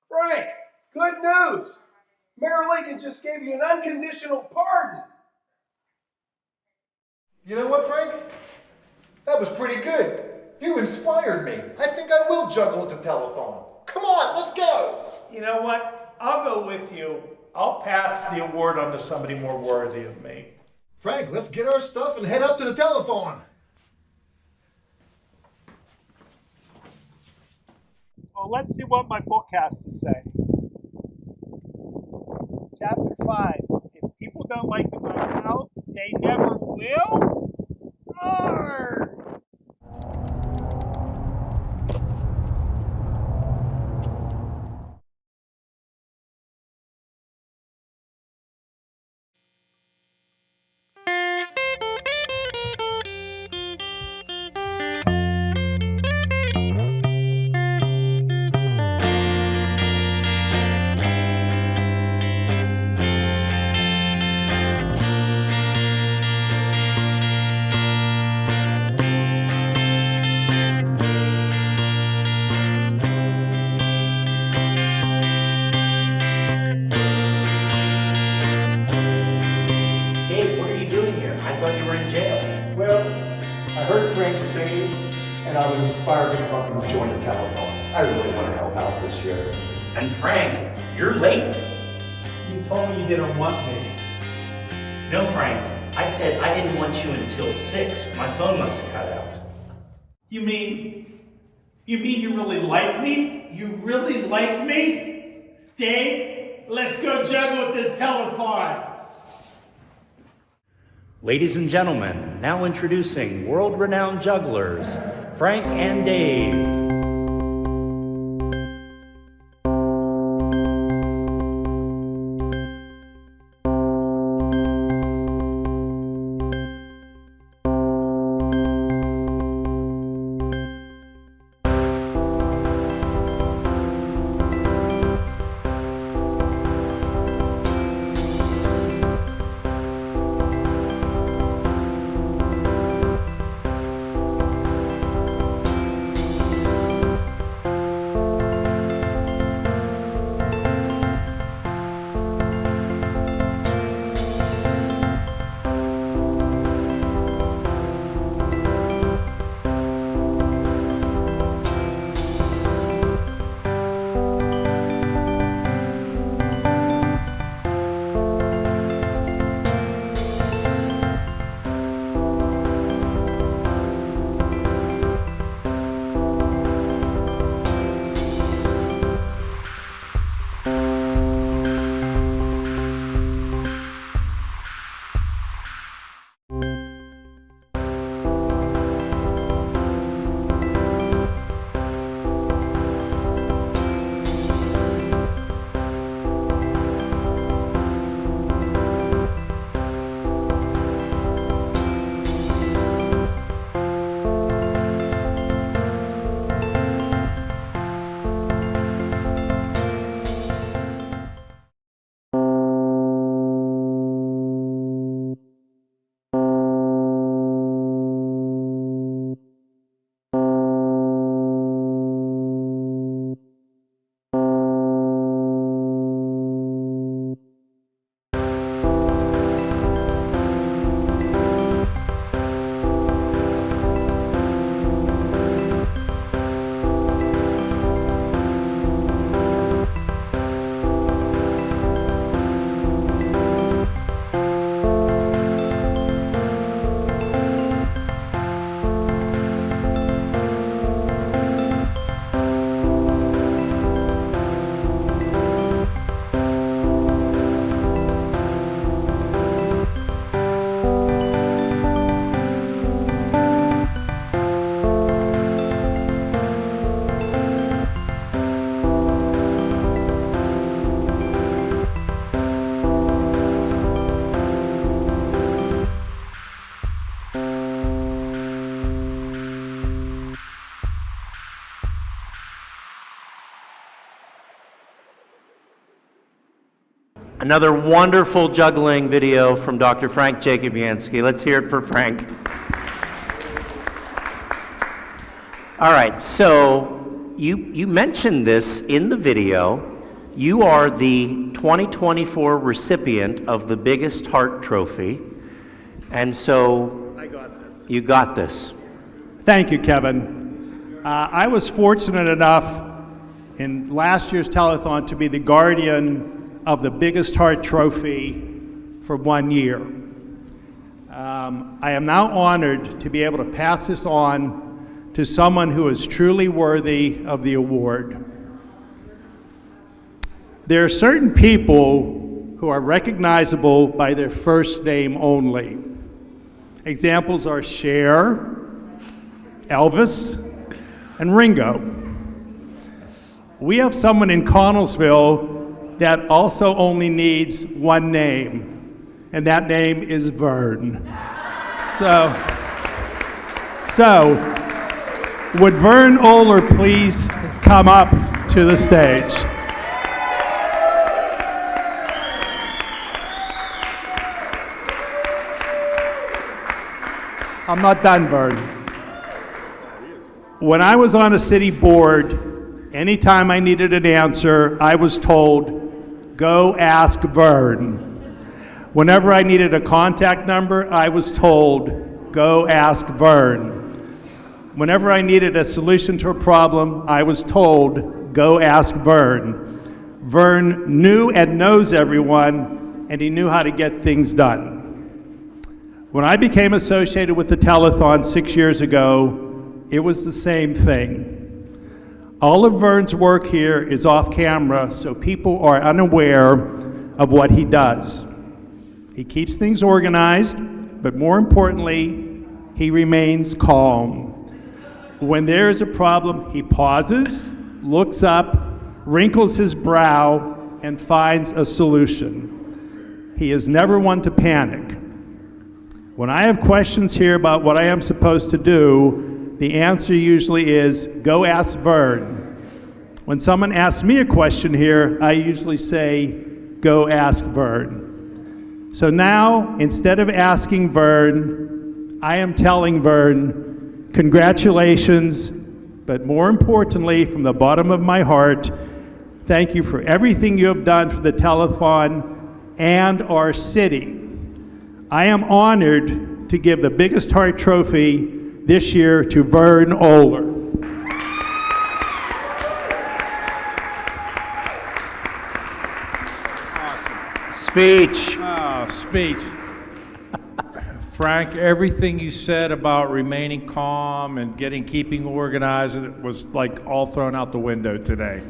Frank, good news. Mayor Lincoln just gave you an unconditional pardon. You know what, Frank? That was pretty good. You inspired me. I think I will juggle at the telethon. Come on, let's go. You know what? I'll go with you. I'll pass the award on to somebody more worthy of me. Frank, let's get our stuff and head up to the telethon. Well, let's see what my book has to say. Chapter 5. If people don't like it by now, they never will? Arr! Singing, and I was inspired to come up and join the telethon. I really want to help out this year. And Frank, you're late. You told me you didn't want me. No, Frank. I said I didn't want you until 6. My phone must have cut out. You mean you really like me? You really like me? Dave, let's go juggle with this telethon. Ladies and gentlemen, now introducing world-renowned jugglers, Frank and Dave. Another wonderful juggling video from Dr. Frank Jacobianski. Let's hear it for Frank. All right, so you mentioned this in the video. You are the 2024 recipient of the Biggest Heart Trophy, and so I got this. You got this. Thank you, Kevin. I was fortunate enough in last year's telethon to be the guardian of the Biggest Heart Trophy for 1 year. I am now honored to be able to pass this on to someone who is truly worthy of the award. There are certain people who are recognizable by their first name only. Examples are Cher, Elvis, and Ringo. We have someone in Connellsville that also only needs one name, and that name is Vern. So would Vern Oler please come up to the stage? I'm not done, Vern. When I was on a city board, anytime I needed an answer, I was told, go ask Vern. Whenever I needed a contact number, I was told, go ask Vern. Whenever I needed a solution to a problem, I was told, go ask Vern. Vern knew and knows everyone, and he knew how to get things done. When I became associated with the Telethon 6 years ago, it was the same thing. All of Vern's work here is off camera, so people are unaware of what he does. He keeps things organized, but more importantly, he remains calm. When there is a problem, he pauses, looks up, wrinkles his brow, and finds a solution. He is never one to panic. When I have questions here about what I am supposed to do, the answer usually is, go ask Vern. When someone asks me a question here, I usually say, go ask Vern. So now, instead of asking Vern, I am telling Vern, congratulations, but more importantly, from the bottom of my heart, thank you for everything you have done for the Telethon and our city. I am honored to give the Biggest Heart Trophy this year to Vern Oler. Speech. Oh, speech. Frank, everything you said about remaining calm and keeping organized was like all thrown out the window today.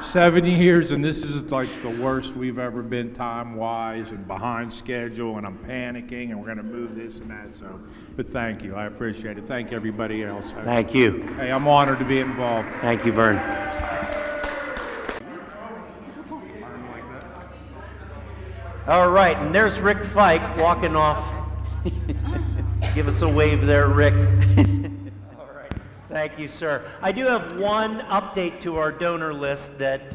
7 years, and this is like the worst we've ever been time-wise and behind schedule, and I'm panicking, and we're going to move this and that. So, but thank you, I appreciate it. Thank everybody else. Thank you. Hey, I'm honored to be involved. Thank you, Vern. All right, and there's Rick Fike walking off. Give us a wave there, Rick. Thank you, sir. I do have one update to our donor list that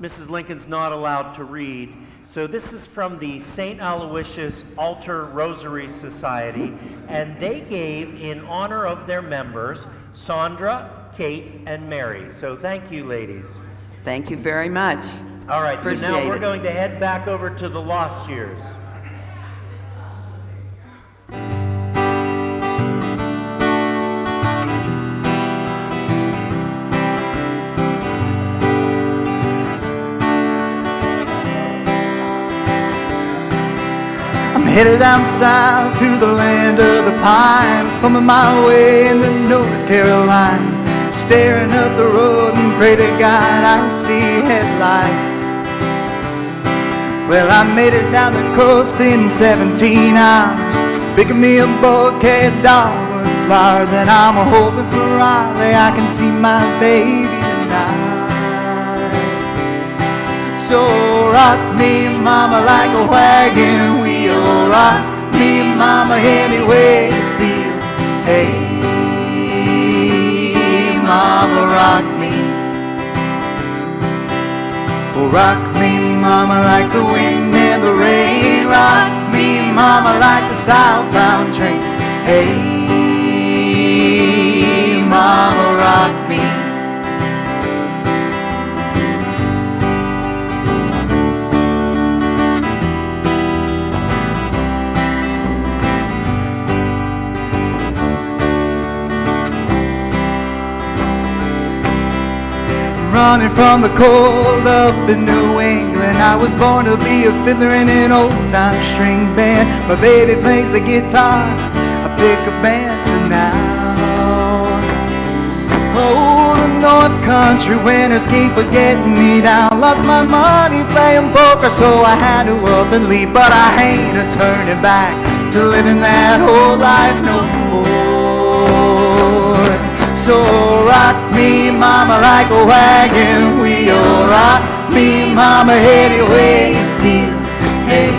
Mrs. Lincoln's not allowed to read. So this is from the St. Aloysius Altar Rosary Society, and they gave in honor of their members, Sandra, Kate, and Mary. So thank you, ladies. Thank you very much. All right, so now we're it. going to head back over to the Lost Years. I'm headed down south to the land of the pines, thumbing my way into North Carolina, staring up the road and pray to God I see headlights. Well, I made it down the coast in 17 hours, picking me a bouquet of dogwood flowers, and I'm hoping for Raleigh I can see my baby tonight. So rock me, mama, like a wagon wheel. Rock me, mama, any way you feel. Hey, mama, rock me. Oh, rock me, mama, mama, like the southbound train. Hey, mama, rock me. Running from the cold up in New England. I was born to be a fiddler in an old-time string band. My baby plays the guitar, I pick a banjo now. Oh, the North Country winters keep getting me down. Lost my money playing poker, so I had to up and leave. But I ain't a turning back to living that whole life no more. So rock me, mama, like a wagon wheel. Rock me, mama, any way you feel. Hey,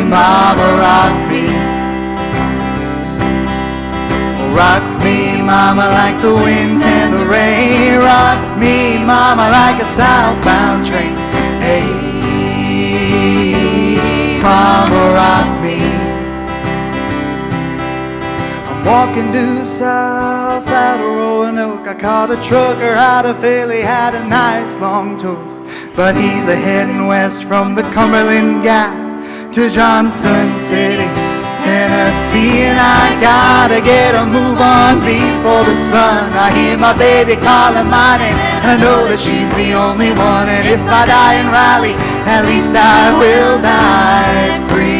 mama, rock me. Rock me, mama, like the wind and the rain. Rock me, mama, like a southbound train. Hey, mama, rock me. Walking due south out of Roanoke, I caught a trucker out of Philly, had a nice long tour. But he's a heading west from the Cumberland Gap to Johnson City, Tennessee. And I gotta get a move on before the sun. I hear my baby calling my name, I know that she's the only one. And if I die in Raleigh, at least I will die free.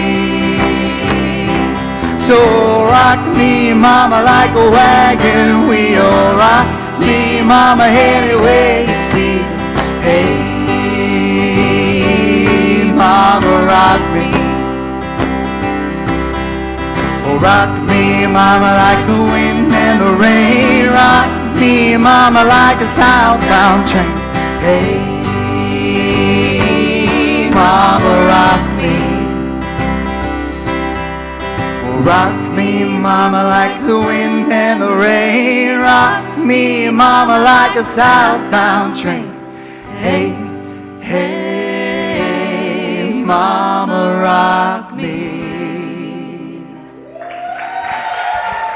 So rock me, mama, like a wagon wheel. Rock me, mama, any way you feel. Hey, mama, rock me. Oh, rock me, mama, like the wind and the rain. Rock me, mama, like a southbound train. Hey, mama, rock me. Rock me, mama, like the wind and the rain. Rock me, mama, like a southbound train. Hey, hey, mama, rock me.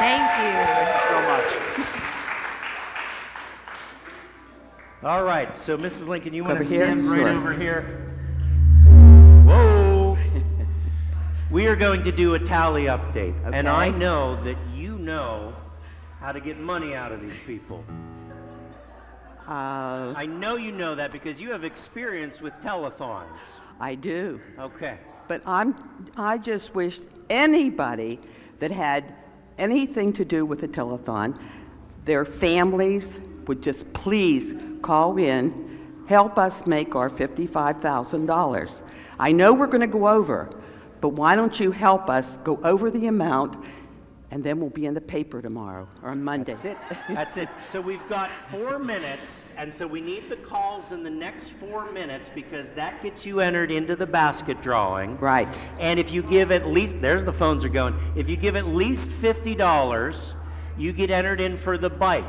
Thank you. Thank you so much. All right, so Mrs. Lincoln, you want to Over here? stand right Sure. over here? Whoa! We are going to do a tally update, and I Okay. know that you know how to get money out of these people. I know you know that because you have experience with telethons. I do. Okay. But I just wish anybody that had anything to do with the telethon, their families would just please call in, help us make our $55,000. I know we're going to go over, but why don't you help us go over the amount, and then we'll be in the paper tomorrow or on Monday. That's it. That's it. So we've got 4 minutes, and so we need the calls in the next 4 minutes because that gets you entered into the basket drawing. Right. And if you give at least, there's the phones are going, if you give at least $50, you get entered in for the bike.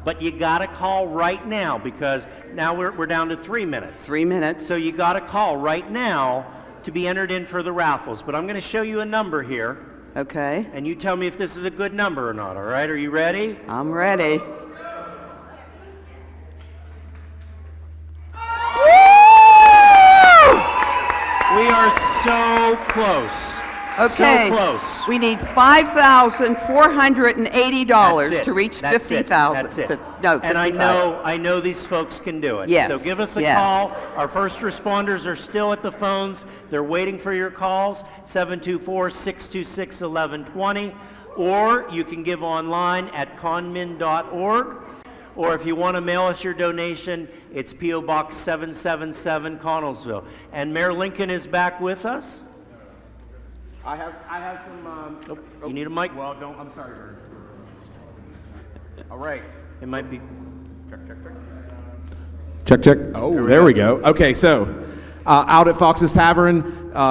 But you gotta call right now because now we're down to 3 minutes. 3 minutes. So you gotta call right now to be entered in for the raffles. But I'm gonna show you a number here. Okay. And you tell me if this is a good number or not, all right? Are you ready? I'm ready. We are so close. Okay. So close. We need $5,480 That's it. to reach That's it. 50,000. That's it. No, and 55. I know these folks can do it. Yes, So give us a yes. call. Our first responders are still at the phones. They're waiting for your calls. 724-626-1120. Or you can give online at conmin.org. Or if you want to mail us your donation, it's P.O. Box 777, Connellsville. And Mayor Lincoln is back with us. I have some. You need a mic? Well, don't. I'm sorry, Vern. All right. It might be. Check, check. Oh, there we go. Okay, so out at Fox's Tavern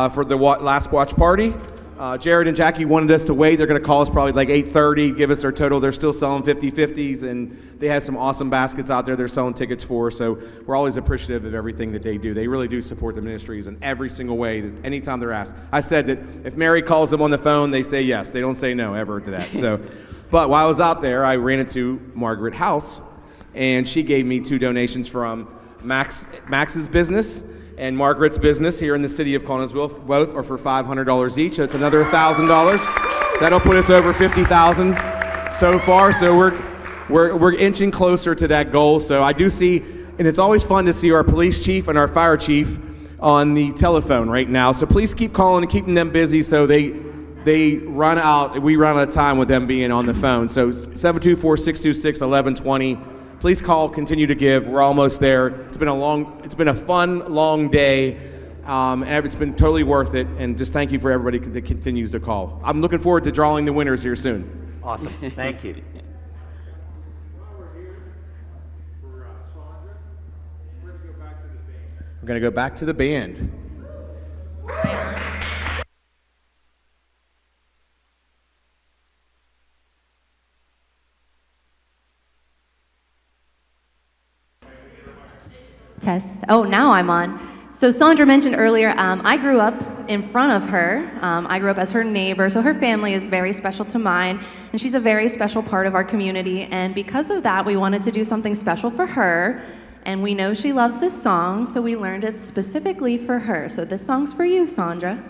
for the last watch party, Jared and Jackie wanted us to wait. They're going to call us probably like 8:30, give us their total. They're still selling 50/50s, and they have some awesome baskets out there they're selling tickets for. So we're always appreciative of everything that they do. They really do support the ministries in every single way, anytime they're asked. I said that if Mary calls them on the phone, they say yes. They don't say no ever to that. So, but while I was out there, I ran into Margaret House, and she gave me 2 donations from Max's business and Margaret's business here in the city of Connellsville. Both are for $500 each, so it's another $1,000. That'll put us over $50,000 so far. So we're inching closer to that goal. So I do see, and it's always fun to see our police chief and our fire chief on the telephone right now. So please keep calling and keeping them busy so we run out of time with them being on the phone. So 724-626-1120. Please call, continue to give. We're almost there. It's been a fun, long day, and it's been totally worth it. And just thank you for everybody that continues to call. I'm looking forward to drawing the winners here soon. Awesome. Thank you. We're going to go back to the band. Test. Oh, now I'm on. So Sandra mentioned earlier, I grew up in front of her. I grew up as her neighbor, so her family is very special to mine, and she's a very special part of our community. And because of that, we wanted to do something special for her, and we know she loves this song, so we learned it specifically for her. So this song's for you, Sandra.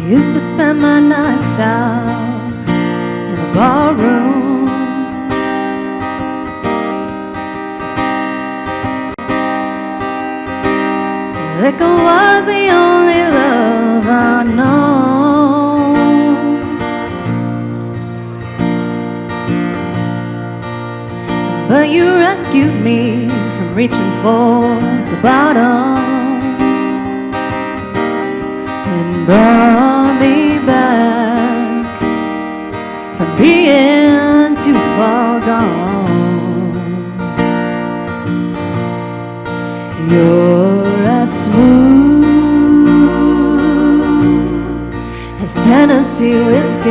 Used to spend my nights out in the barroom, liquor was the only love I know. But you rescued me from reaching for the bottom and brought me back from being too far gone. You're as smooth as Tennessee whiskey.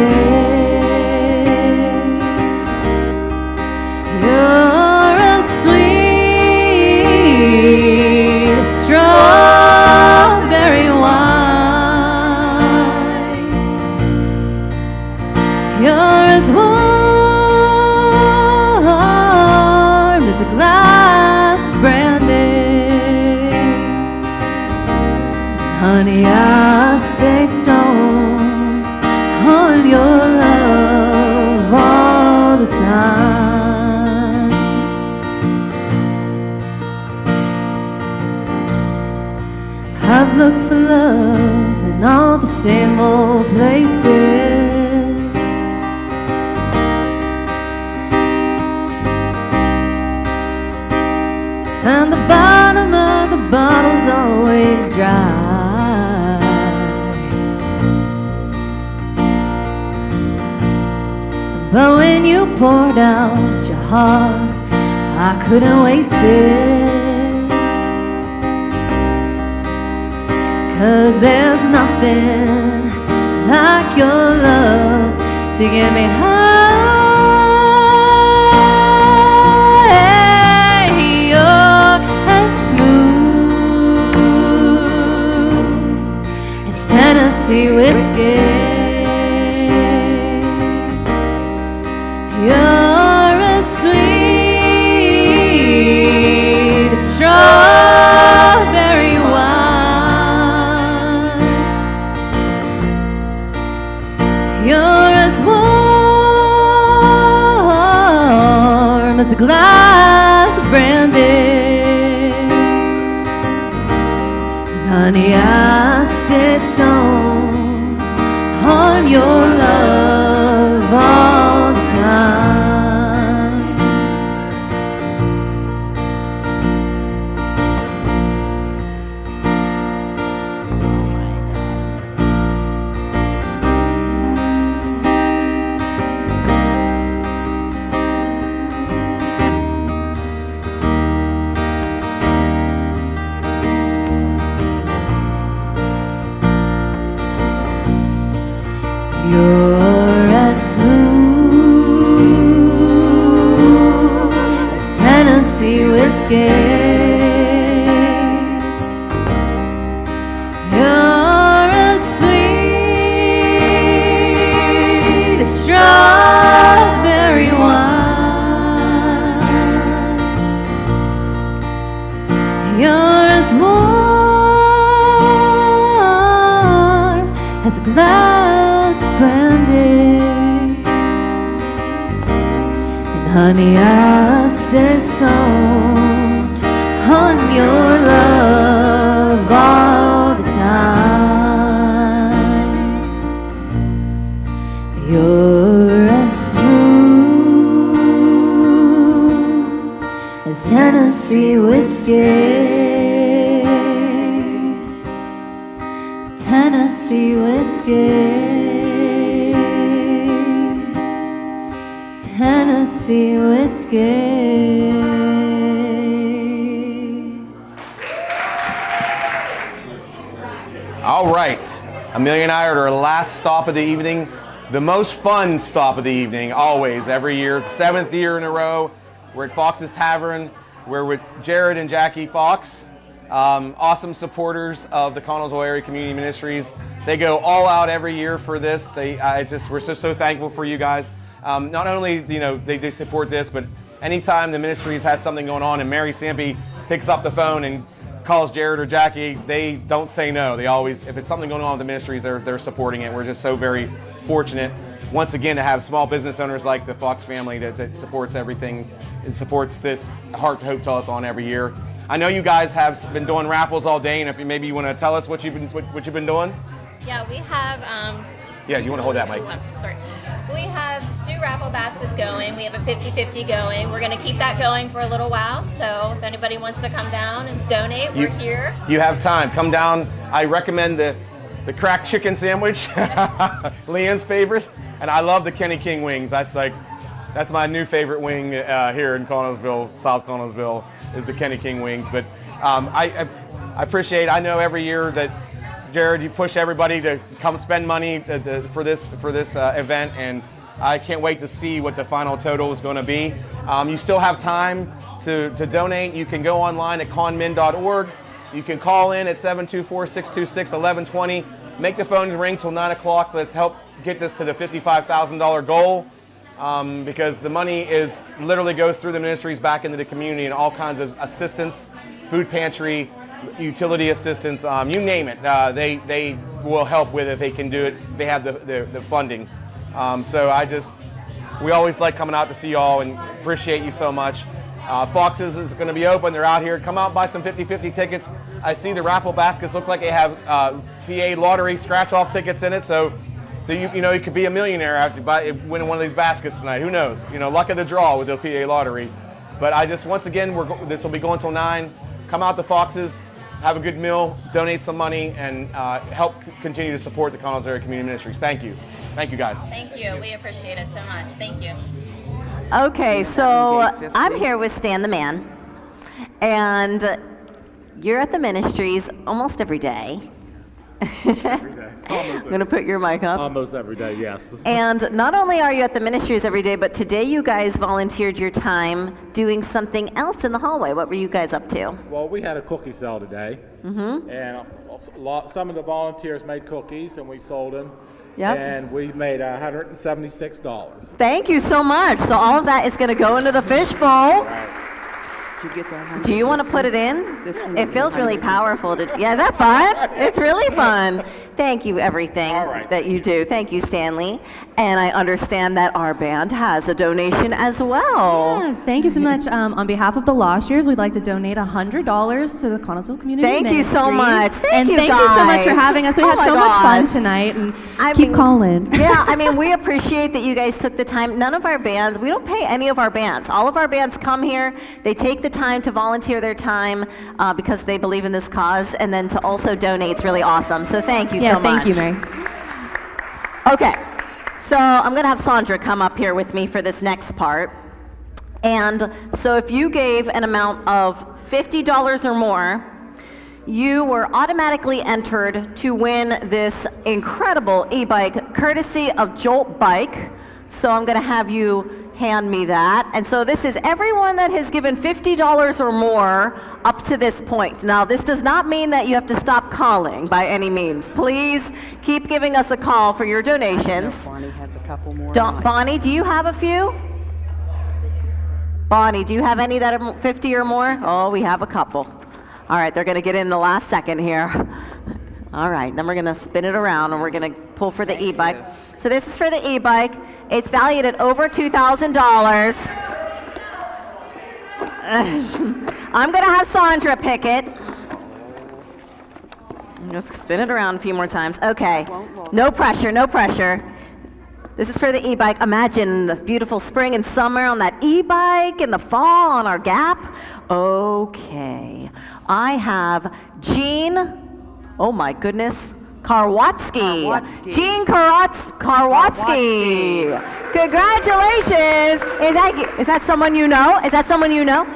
You're as sweet as strawberry wine. You're as warm as a glass of brandy. Honey, I stay stoned on your love all the time. I've looked for love in all the same old places, and the bottom of the bottle's always dry. But when you poured out your heart, I couldn't waste it. 'Cause there's nothing like your love to get me high. You're as smooth as Tennessee whiskey. You're as sweet as strawberry wine. You're as warm as a glass of brandy. Honey, I stay stoned on your love all the time. whiskey. You're as sweet as strawberry wine. You're as warm as a glass of brandy. And honey, I'll stay sold on your love all the time. You're as smooth as Tennessee whiskey. Tennessee whiskey. Tennessee whiskey. All right, Amelia and I are at our last stop of the evening, the most fun stop of the evening, always, every year, 7th year in a row. We're at Fox's Tavern. We're with Jared and Jackie Fox, awesome supporters of the Connellsville Area Community Ministries. They go all out every year for this. We're just so thankful for you guys. Not only they support this, but anytime the ministries has something going on and Mary Sampy picks up the phone and calls Jared or Jackie, they don't say no. They always, if it's something going on with the ministries, they're supporting it. We're just so very fortunate, once again, to have small business owners like the Fox family that supports everything and supports this Heart to Hope Telethon every year. I know you guys have been doing raffles all day, and if maybe you want to tell us what you've been doing. Yeah, we have. Yeah, you want to hold that mic? Sorry. We have 2 raffle baskets going. We have a 50-50 going. We're going to keep that going for a little while. So if anybody wants to come down and donate, we're here. You have time. Come down. I recommend the cracked chicken sandwich, Leanne's favorite, and I love the Kenny King wings. That's my new favorite wing here in Connellsville, South Connellsville, is the Kenny King wings. But I appreciate. I know every year that Jared, you push everybody to come spend money for this event, and I can't wait to see what the final total is going to be. You still have time to donate. You can go online at conmin.org. You can call in at 724-626-1120. Make the phones ring till 9 o'clock. Let's help get this to the $55,000 goal, because the money literally goes through the ministries back into the community and all kinds of assistance, food pantry, utility assistance, you name it. They will help with it. They can do it. They have the funding. So we always like coming out to see y'all and appreciate you so much. Fox's is going to be open. They're out here. Come out and buy some 50-50 tickets. I see the raffle baskets look like they have PA lottery scratch-off tickets in it. So you could be a millionaire after winning one of these baskets tonight. Who knows? Luck of the draw with the PA lottery. But once again, this will be going till 9. Come out to Fox's. Have a good meal, donate some money, and help continue to support the Connellsville Area Community Ministries. Thank you. Thank you, guys. Thank you. We appreciate it so much. Thank you. Okay, so I'm here with Stan the Man, and you're at the ministries almost every day. I'm going to put your mic up. Almost every day, yes. And not only are you at the ministries every day, but today you guys volunteered your time doing something else in the hallway. What were you guys up to? Well, we had a cookie sale today, and some of the volunteers made cookies, and we sold them. Yep. And we made $176. Thank you so much. So all of that is going to go into the fishbowl. Did you get that? Do you want to put it in? It feels really powerful. Yeah, is that fun? It's really fun. Thank you, everything that you do. Thank you, Stanley. And I understand that our band has a donation as well. Yeah, thank you so much. On behalf of the Lost Years, we'd like to donate $100 to the Connellsville Community Thank you so Ministries. much. Thank you so much for having us. We had so much fun tonight, and keep calling. Yeah, we appreciate that you guys took the time. None of our bands, we don't pay any of our bands. All of our bands come here. They take the time to volunteer their time because they believe in this cause, and then to also donate. It's really awesome. So thank you so much. Thank you, Mary. Okay, so I'm going to have Sandra come up here with me for this next part. And so if you gave an amount of $50 or more, you were automatically entered to win this incredible e-bike courtesy of Jolt Bike. So I'm going to have you hand me that. And so this is everyone that has given $50 or more up to this point. Now, this does not mean that you have to stop calling by any means. Please keep giving us a call for your donations. Bonnie has a couple more. Bonnie, do you have a few? Bonnie, do you have any that are 50 or more? Oh, we have a couple. All right, they're going to get in the last second here. All right, then we're going to spin it around and we're going to pull for the e-bike. So this is for the e-bike. It's valued at over $2,000. I'm going to have Sandra pick it. Let's spin it around a few more times. Okay, no pressure, no pressure. This is for the e-bike. Imagine the beautiful spring and summer on that e-bike, in the fall on our Gap. Okay, I have Jean, oh my goodness, Karwatsky. Jean Karwatsky. Congratulations. Is that someone you know? Is that someone you know?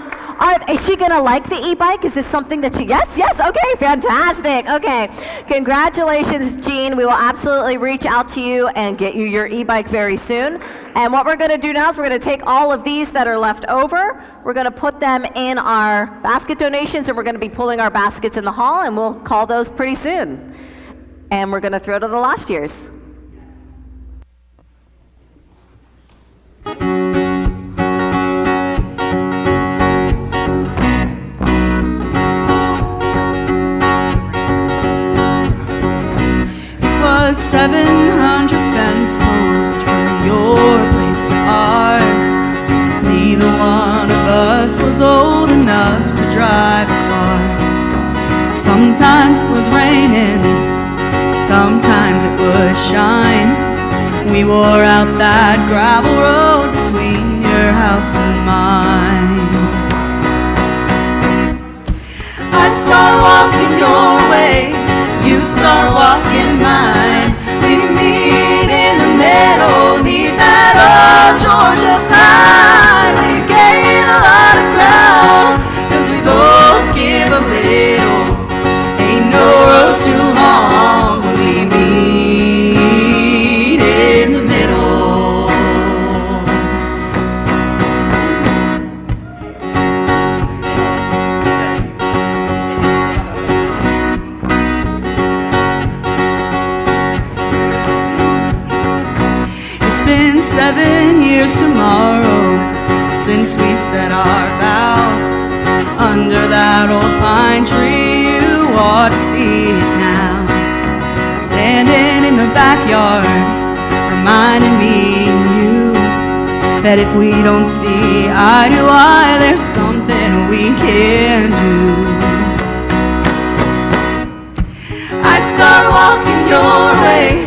Is she gonna like the e-bike? Is this something that she, yes, okay, fantastic. Okay, congratulations, Jean. We will absolutely reach out to you and get you your e-bike very soon. And what we're gonna do now is we're gonna take all of these that are left over, we're gonna put them in our basket donations, and we're gonna be pulling our baskets in the hall, and we'll call those pretty soon. And we're gonna throw to the last year's. A 700 fence post from your place to ours. Neither one of us was old enough to drive a car. Sometimes it was raining, sometimes it would shine. We wore out that gravel road between your house and mine. I'd start walking your way, you start walking mine. We meet in the middle, neath that old Georgia pine. We gain a lot of ground, 'cause we both give a little. Ain't no road too long when we meet in the middle. It's been 7 years tomorrow since we said our vows under that old pine tree. You ought to see it now, standing in the backyard, reminding me and you that if we don't see eye to eye, there's something we can do. I'd start walking your way,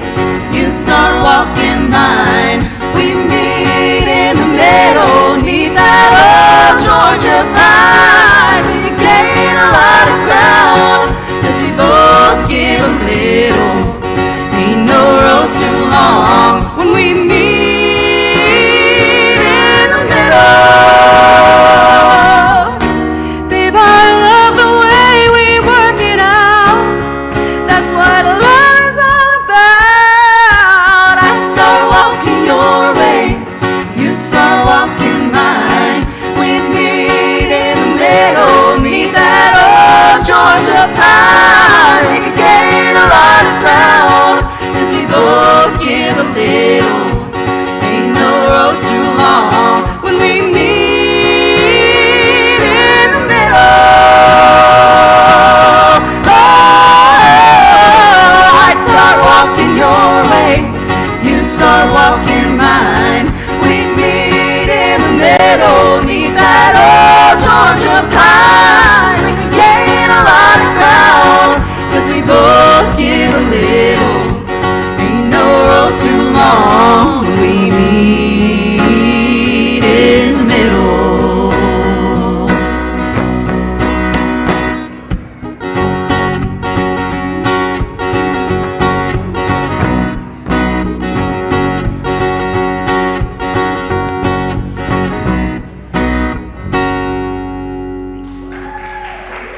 you start walking mine. We meet in the middle, neath that old Georgia pine. We gain a lot of ground, 'cause we both give a little. Ain't no road too long when we meet in the middle. Babe, I love the way we work it out. That's what love is all about. I start walking your way, you start walking mine. We'd meet in the middle, meet that old Georgia pine. We gain a lot of ground, 'cause we both give a little. Ain't no road too long when we meet in the middle. I'd start walking your way, you'd start walking mine. We'd meet in the middle, neath that old Georgia pine. We could gain a lot of ground, 'cause we both give a little. Ain't no road too long when we meet in the middle.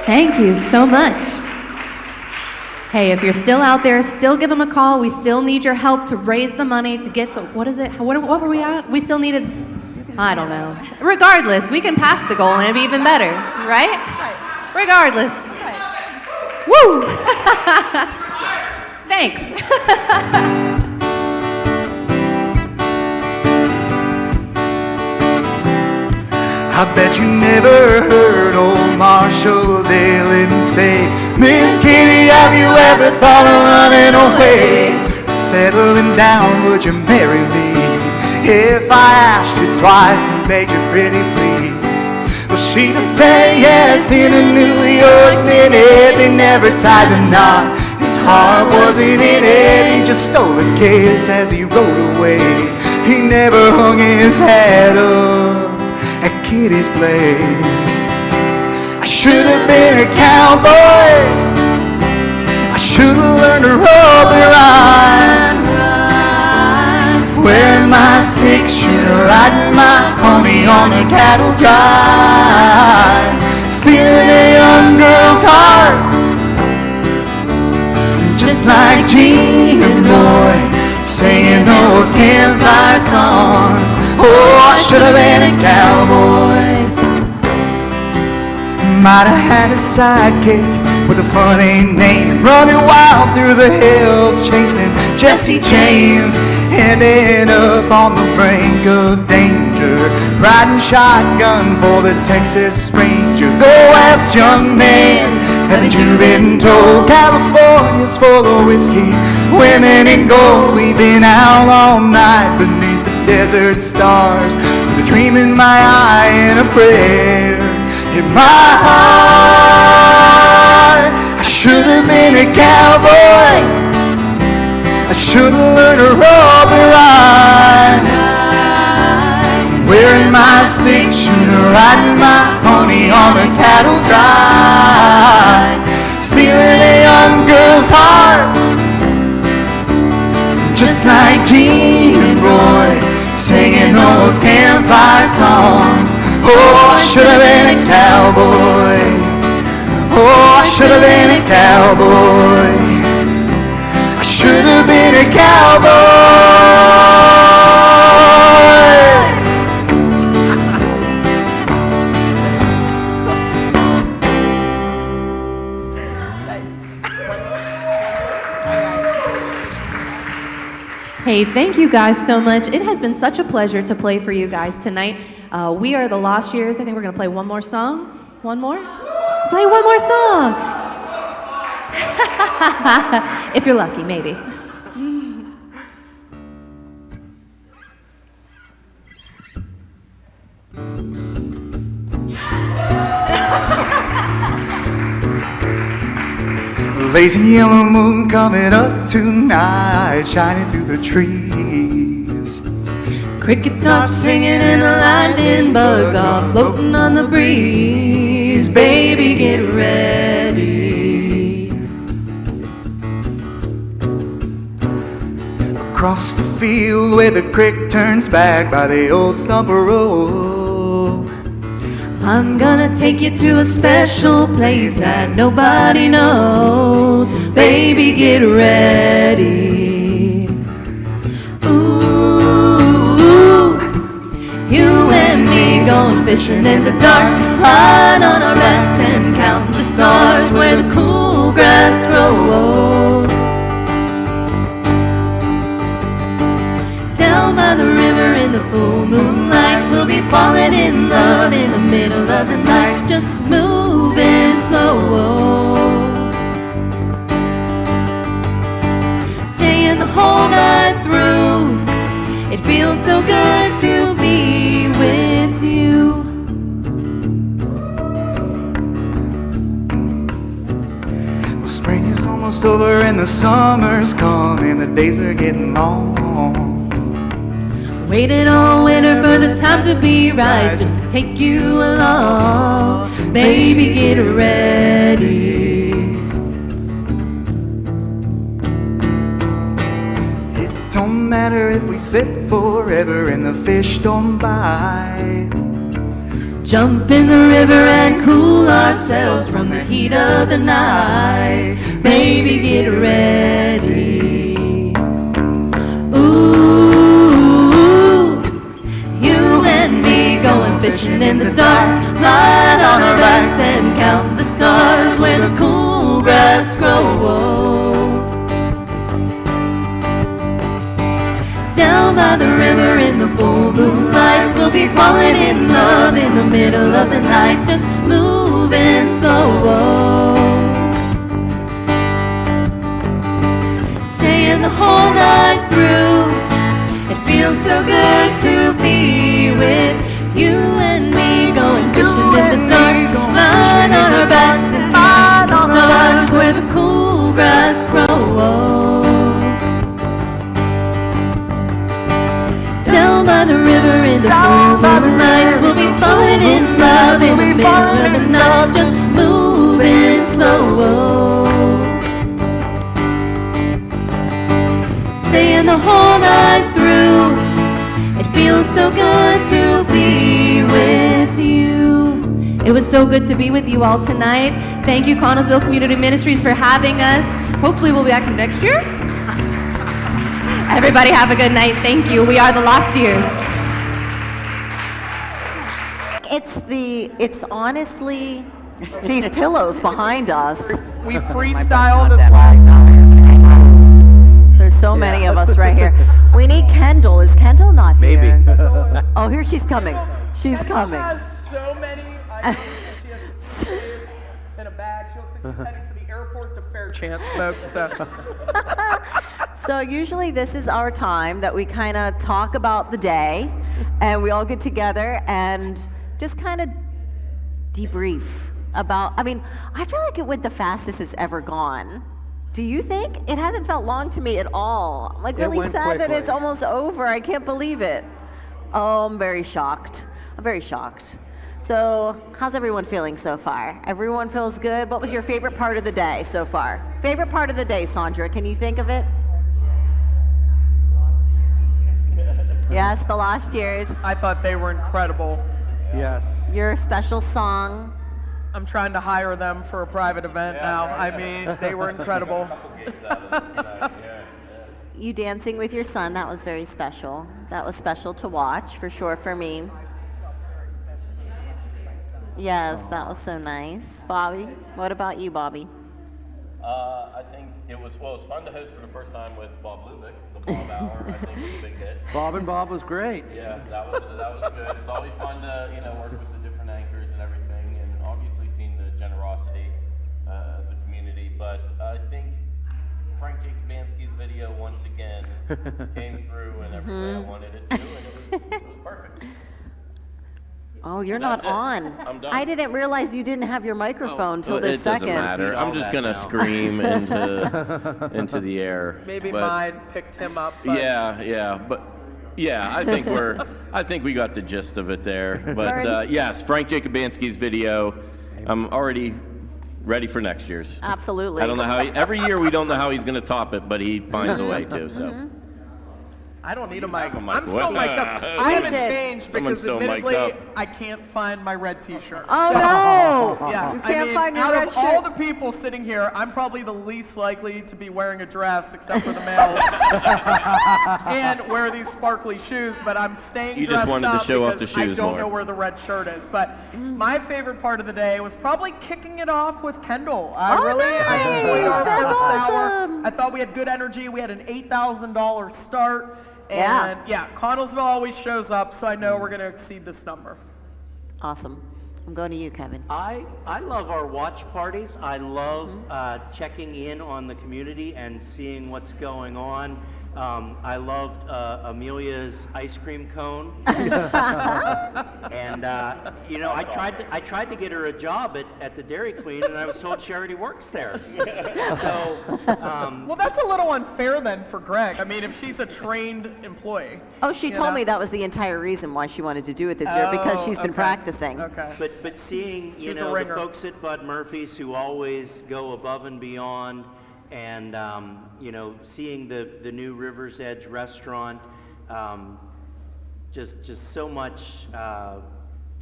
Thank you so much. Hey, if you're still out there, still give them a call. We still need your help to raise the money to get to, what is it? What were we at? We still needed I don't know. Regardless, we can pass the goal and it'd be even better, right? Regardless. Woo! Thanks. I bet you never heard old Marshall Dillon say, Miss Kitty, have you ever thought of running away? Settling down, would you marry me? If I asked you twice and begged you pretty please, well, she'd have said yes in a New York minute. They never tied the knot, his heart wasn't in it. He just stole a kiss as he rode away. He never hung his head up at Kitty's place. I should have been a cowboy, I should have learned to rope and ride, wearing my 6-shooter, riding my pony on a cattle drive, stealing a young girl's heart, just like Gene and Roy, singing those campfire songs. Oh, I should have been a cowboy. Might have had a sidekick with a funny name, running wild through the hills, chasing Jesse James, ending up on the brink of danger, riding shotgun for the Texas Ranger. Go west, young man, haven't you been told? California's full of whiskey, women and gold. We've been out all night beneath the desert stars, with a dream in my eye and a prayer in my heart. I should have been a cowboy, I should have learned to rope and ride, wearing my 6-shooter, riding my pony on a cattle drive, stealing a young girl's heart, just like Gene and Roy, singing those campfire songs. Oh, I should have been a cowboy. Oh, I should have been a cowboy. I should have been a Hey, thank you guys so much. It has been such a pleasure to play for you guys tonight. We are the Lost Years. I think we're going to play one more song. One more? Play one more song. If you're lucky, maybe. Lazy yellow moon coming up tonight, shining through the trees. Crickets are singing and the lightning bugs are floating on the breeze. Baby, get ready. Across the field where the creek turns back by the old stump road, I'm gonna take you to a special place that nobody knows. Baby, get ready. Ooh, you and me going fishing in the dark, lying on our backs and counting the stars where the cool grass grows. Down by the river in the full moonlight, we'll be falling in love in the middle of the night, just moving slow, saying the whole night through, it feels so good to be with you. well, spring is almost over and the summer's come and the days are getting long. Waiting all winter for the time to be right, just to take you along. Baby, get ready. It don't matter if we sit forever and the fish don't bite. Jump in the river and cool ourselves from the heat of the night. Baby, get ready. Ooh, you and me go fishing in the dark, lie on our backs and count the stars where the cool grass grows. Down by the river in the full moonlight, we'll be falling in love in the middle of the night, just moving slow. Staying the whole night through. It feels so good to be with you and me, going fishing in the dark, lying on our backs and count the stars where the cool grass grows. Down by the river in the full moonlight, we'll be falling in love in the middle of the night, just moving slow. Staying the whole night through. It feels so good to be with you. It was so good to be with you all tonight. Thank you, Connellsville Community Ministries, for having us. Hopefully we'll be back next year. Everybody have a good night. Thank you. We are the Lost Years. It's honestly these pillows behind us. We freestyled this last There's so many of us right here. We need Kendall. Is Kendall not here? Maybe. Oh, here she's coming. She's coming. has so many items that she has a suitcase and a bag. She looks like she's heading for the airport to Fairchance, folks. So usually this is our time that we kind of talk about the day, and we all get together and just kind of debrief about, I feel like it went the fastest it's ever gone. Do you think? It hasn't felt long to me at all. I'm like really sad that it's almost over. I can't believe it. Oh, I'm very shocked. I'm very shocked. So how's everyone feeling so far? Everyone feels good? What was your favorite part of the day so far? Favorite part of the day, Sandra, can you think of it? Yes, the Lost Years. I thought they were incredible. Yes. Your special song. I'm trying to hire them for a private event now. They were incredible. You dancing with your son, that was very special. That was special to watch, for sure, for me. Yes, that was so nice. Bobby, what about you, Bobby? I think it was fun to host for the first time with Bob Lubick. The Bob Hour, I think, was a big hit. Bob and Bob was great. Yeah, that was good. It's always fun to work with the different anchors and everything, and obviously seeing the generosity of the community. But I think Frank Jacobansky's video once again came through in every way I wanted it to, and it was perfect. Oh, you're not on. I'm done. I didn't realize you didn't have your microphone till this second. It doesn't matter. I'm just gonna scream into the air. Maybe but, mine picked him up. But I think we got the gist of it there. But yes, Frank Jacobansky's video. I'm already ready for next year's. Absolutely. I don't know how. Every year we don't know how he's gonna top it, but he finds a way to. So. I don't need a mic. have a mic. I'm still mic'd up. I haven't changed Someone's because still admittedly mic'd up. I can't find my red t-shirt. Oh So, no! Yeah, You can't find your out red of all shirt. the people sitting here, I'm probably the least likely to be wearing a dress except for the males and wear these sparkly shoes, but I'm staying You dressed just wanted to up show off because the shoes I don't more. know where the red shirt is. But my favorite part of the day was probably kicking it off with Kendall. I enjoyed our That's first hour. awesome. I thought we had good energy. We had an $8,000 start. Yeah. And Connellsville always shows up, so I know we're going to exceed this number. Awesome. I'm going to you, Kevin. I love our watch parties. I love checking in on the community and seeing what's going on. I loved Amelia's ice cream cone, and I tried to get her a job at the Dairy Queen, and I was told she already works there. So, well, that's a little unfair then for Greg. I mean, if she's a trained employee. Oh, she told me that was the entire reason why she wanted to do it this year, because she's been practicing. Okay. But seeing She's a the ringer. folks at Bud Murphy's who always go above and beyond, and seeing the new River's Edge restaurant, just so much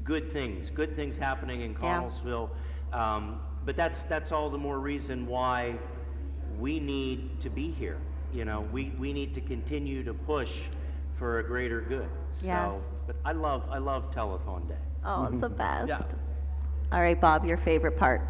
good things happening in Connellsville. But that's all the more reason why we need to be here. We need to continue to push for a greater good. Yes. But I love Telethon Day. Oh, it's the best. Yes. All right, Bob, your favorite part.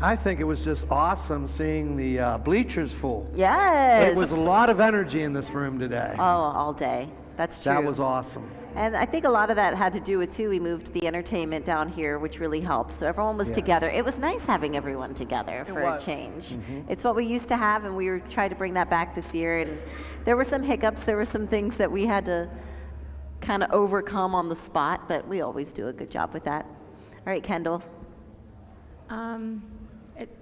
I think it was just awesome seeing the bleachers full. Yes. It was a lot of energy in this room today. Oh, all day. That's true. That was awesome. And I think a lot of that had to do with, too, we moved the entertainment down here, which really helped. So everyone was Yes. together. It was nice having everyone together for a change. Mhm. It's what we used to have, and we were trying to bring that back this year. And there were some hiccups. There were some things that we had to kind of overcome on the spot, but we always do a good job with that. All right, Kendall.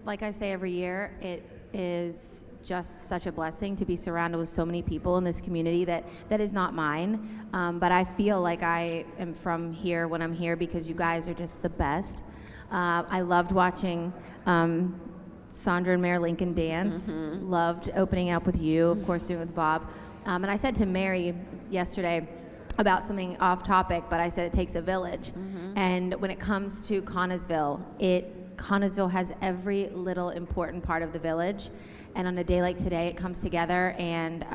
Like I say every year, it is just such a blessing to be surrounded with so many people in this community that is not mine. But I feel like I am from here when I'm here because you guys are just the best. I loved watching Sandra and Mayor Lincoln dance. Loved opening up with you, of course, doing it with Bob. And I said to Mary yesterday about something off topic, but I said it takes a village. And when it comes to Connellsville, Connellsville has every little important part of the village. And on a day like today, it comes together, and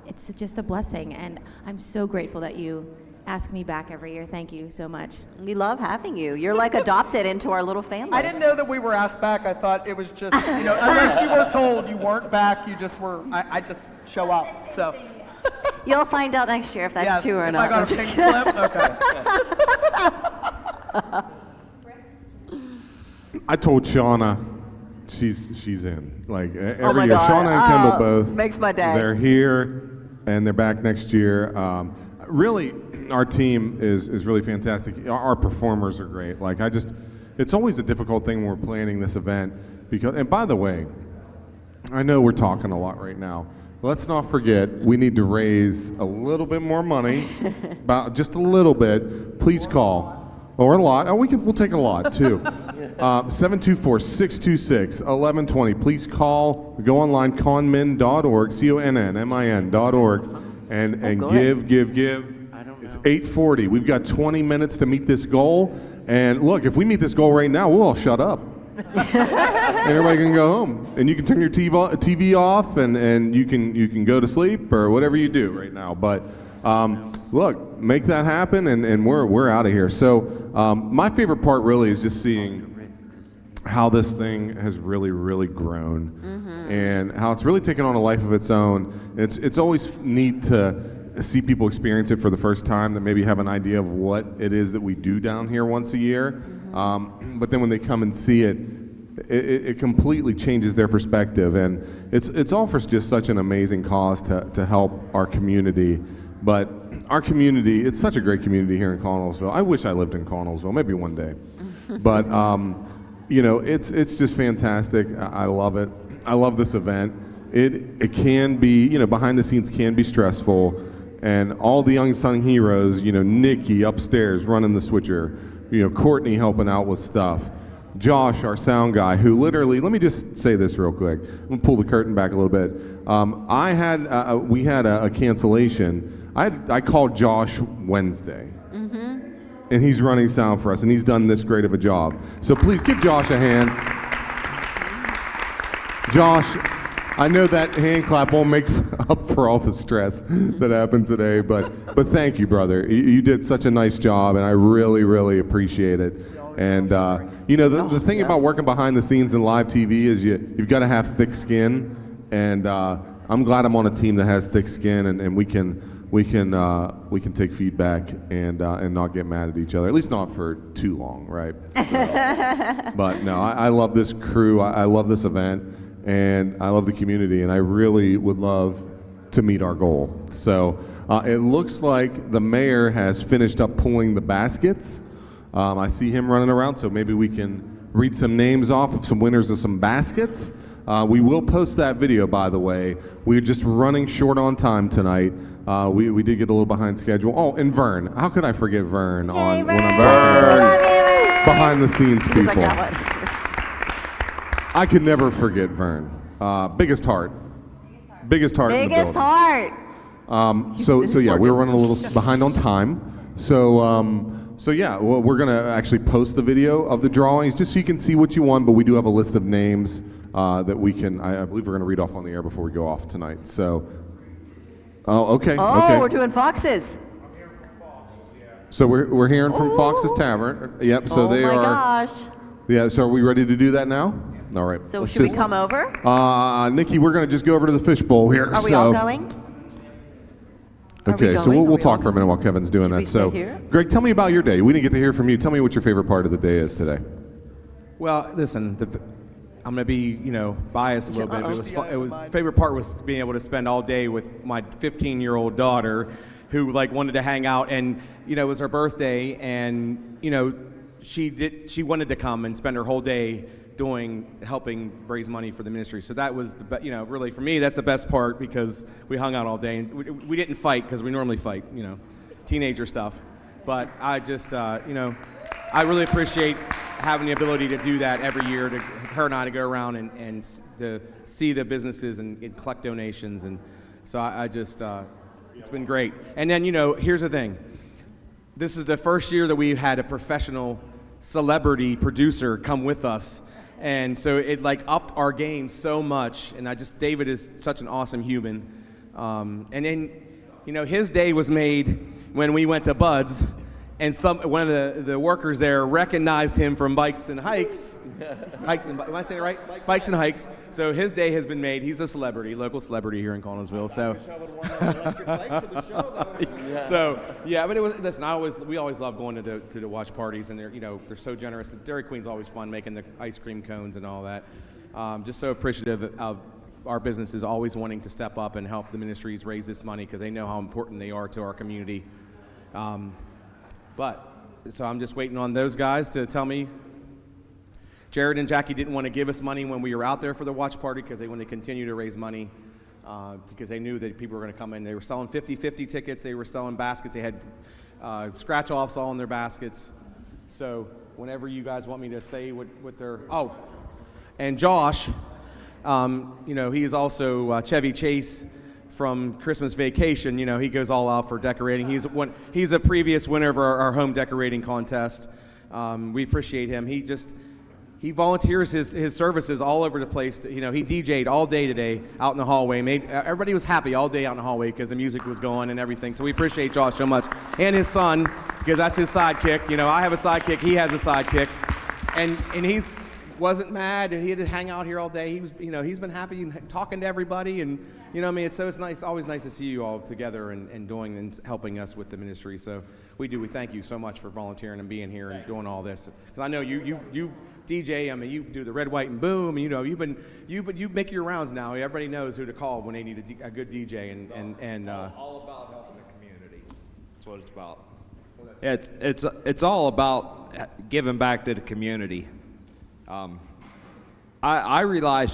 it's just a blessing. And I'm so grateful that you ask me back every year. Thank you so much. We love having you. You're like adopted into our little family. I didn't know that we were asked back. I thought it was just, unless you were told you weren't back, you just were, I just show up, so. You'll find out next year if that's Yes, true or if not. I got a pink slip? Okay. I told Shauna she's in. Like every Oh my year, God. Shauna and Kendall Oh, both. makes my day. They're here and they're back next year. Really, our team is really fantastic. Our performers are great. Like it's always a difficult thing when we're planning this event because. And by the way, I know we're talking a lot right now. Let's not forget, we need to raise a little bit more money, about just a little bit. Please call. Or a lot. Oh, we'll take a lot too. 724-626-1120. Please call. Go online, conmin.org, CONNMIN.org, and give. It's 8:40. We've got 20 minutes to meet this goal. And look, if we meet this goal right now, we'll all shut up. And everybody can go home. And you can turn your TV off, and you can go to sleep or whatever you do right now. But look, make that happen, and we're out of here. So my favorite part really is just seeing how this thing has really, really grown, and how it's really taken on a life of its own. It's always neat to see people experience it for the first time that maybe have an idea of what it is that we do down here once a year. But then when they come and see it, it completely changes their perspective, and it's all for just such an amazing cause to help our community. But our community, it's such a great community here in Connellsville. I wish I lived in Connellsville, maybe one day. But it's just fantastic. I love it. I love this event. It can be, behind the scenes can be stressful, and all the unsung heroes, Nikki upstairs running the switcher, Courtney helping out with stuff, Josh, our sound guy, who literally, let me just say this real quick. I'm gonna pull the curtain back a little bit. We had a cancellation. I called Josh Wednesday, and he's running sound for us, and he's done this great of a job. So please give Josh a hand. Josh, I know that hand clap won't make up for all the stress that happened today, but thank you, brother. You did such a nice job, and I really, really appreciate it. And the thing about working behind the scenes in live TV is you've got to have thick skin, and I'm glad I'm on a team that has thick skin, and we can take feedback and not get mad at each other, at least not for too long, right? So, but no, I love this crew. I love this event, and I love the community, and I really would love to meet our goal. So it looks like the mayor has finished up pulling the baskets. I see him running around, so maybe we can read some names off of some winners of some baskets. We will post that video, by the way. We're just running short on time tonight. We did get a little behind schedule. Oh, and Vern. How could I forget Vern when I'm talking behind the scenes people? I could never forget Vern. Biggest heart. Biggest heart in the building. Biggest heart. So yeah, we were running a little behind on time. So yeah, well, we're gonna actually post the video of the drawings just so you can see what you won. But we do have a list of names that we can. I believe we're gonna read off on the air before we go off tonight. So Oh, okay. Oh, okay. we're doing Foxes. So we're hearing from Fox's Tavern. Yep. So they Oh my are. gosh. Yeah. So are we ready to do that now? All right. So let's should we just- come over? Nikki, we're going to just go over to the fishbowl here. Are we so. all going? Are we Okay, so going? we'll Are we talk all for a minute while Kevin's doing that. we So, stay here? Greg, tell me about your day. We didn't get to hear from you. Tell me what your favorite part of the day is today. Well, listen, I'm gonna be, biased a little bit. But it was favorite part was being able to spend all day with my 15-year-old daughter, who wanted to hang out, and it was her birthday, and she wanted to come and spend her whole day helping raise money for the ministry. So that was really for me, that's the best part, because we hung out all day, and we didn't fight, because we normally fight, teenager stuff. But I just, I really appreciate having the ability to do that every year, to her and I to go around and to see the businesses and collect donations. And so I just, it's been great. And then, here's the thing. This is the first year that we've had a professional celebrity producer come with us. And so it upped our game so much. And David is such an awesome human. And then, his day was made when we went to Bud's, and one of the workers there recognized him from Bikes and Hikes. Am I saying it right? Bikes and Hikes. So his day has been made. He's a celebrity, local celebrity here in Collinsville. So. So yeah, but it was. Listen, we always love going to the watch parties, and they're so generous. The Dairy Queen's always fun making the ice cream cones and all that. Just so appreciative of our businesses always wanting to step up and help the ministries raise this money, because they know how important they are to our community. So I'm just waiting on those guys to tell me. Jared and Jackie didn't want to give us money when we were out there for the watch party, because they wanted to continue to raise money, because they knew that people were going to come in. They were selling 50-50 tickets. They were selling baskets. They had scratch-offs all in their baskets. So whenever you guys want me to say what they're... Oh, and Josh, he is also Chevy Chase from Christmas Vacation. He goes all out for decorating. He's a previous winner of our home decorating contest. We appreciate him. He volunteers his services all over the place. He DJ'd all day today out in the hallway. Everybody was happy all day out in the hallway because the music was going and everything. So we appreciate Josh so much, and his son, because that's his sidekick. I have a sidekick. He has a sidekick, and he's wasn't mad, and he had to hang out here all day. He was, he's been happy and talking to everybody, and it's nice. Always nice to see you all together and doing and helping us with the ministry. So we thank you so much for volunteering and being here and doing all this. Because I know you DJ. You do the red, white, and boom. You make your rounds now. Everybody knows who to call when they need a good DJ. And all about helping the community. That's what it's about. It's all about giving back to the community. I rely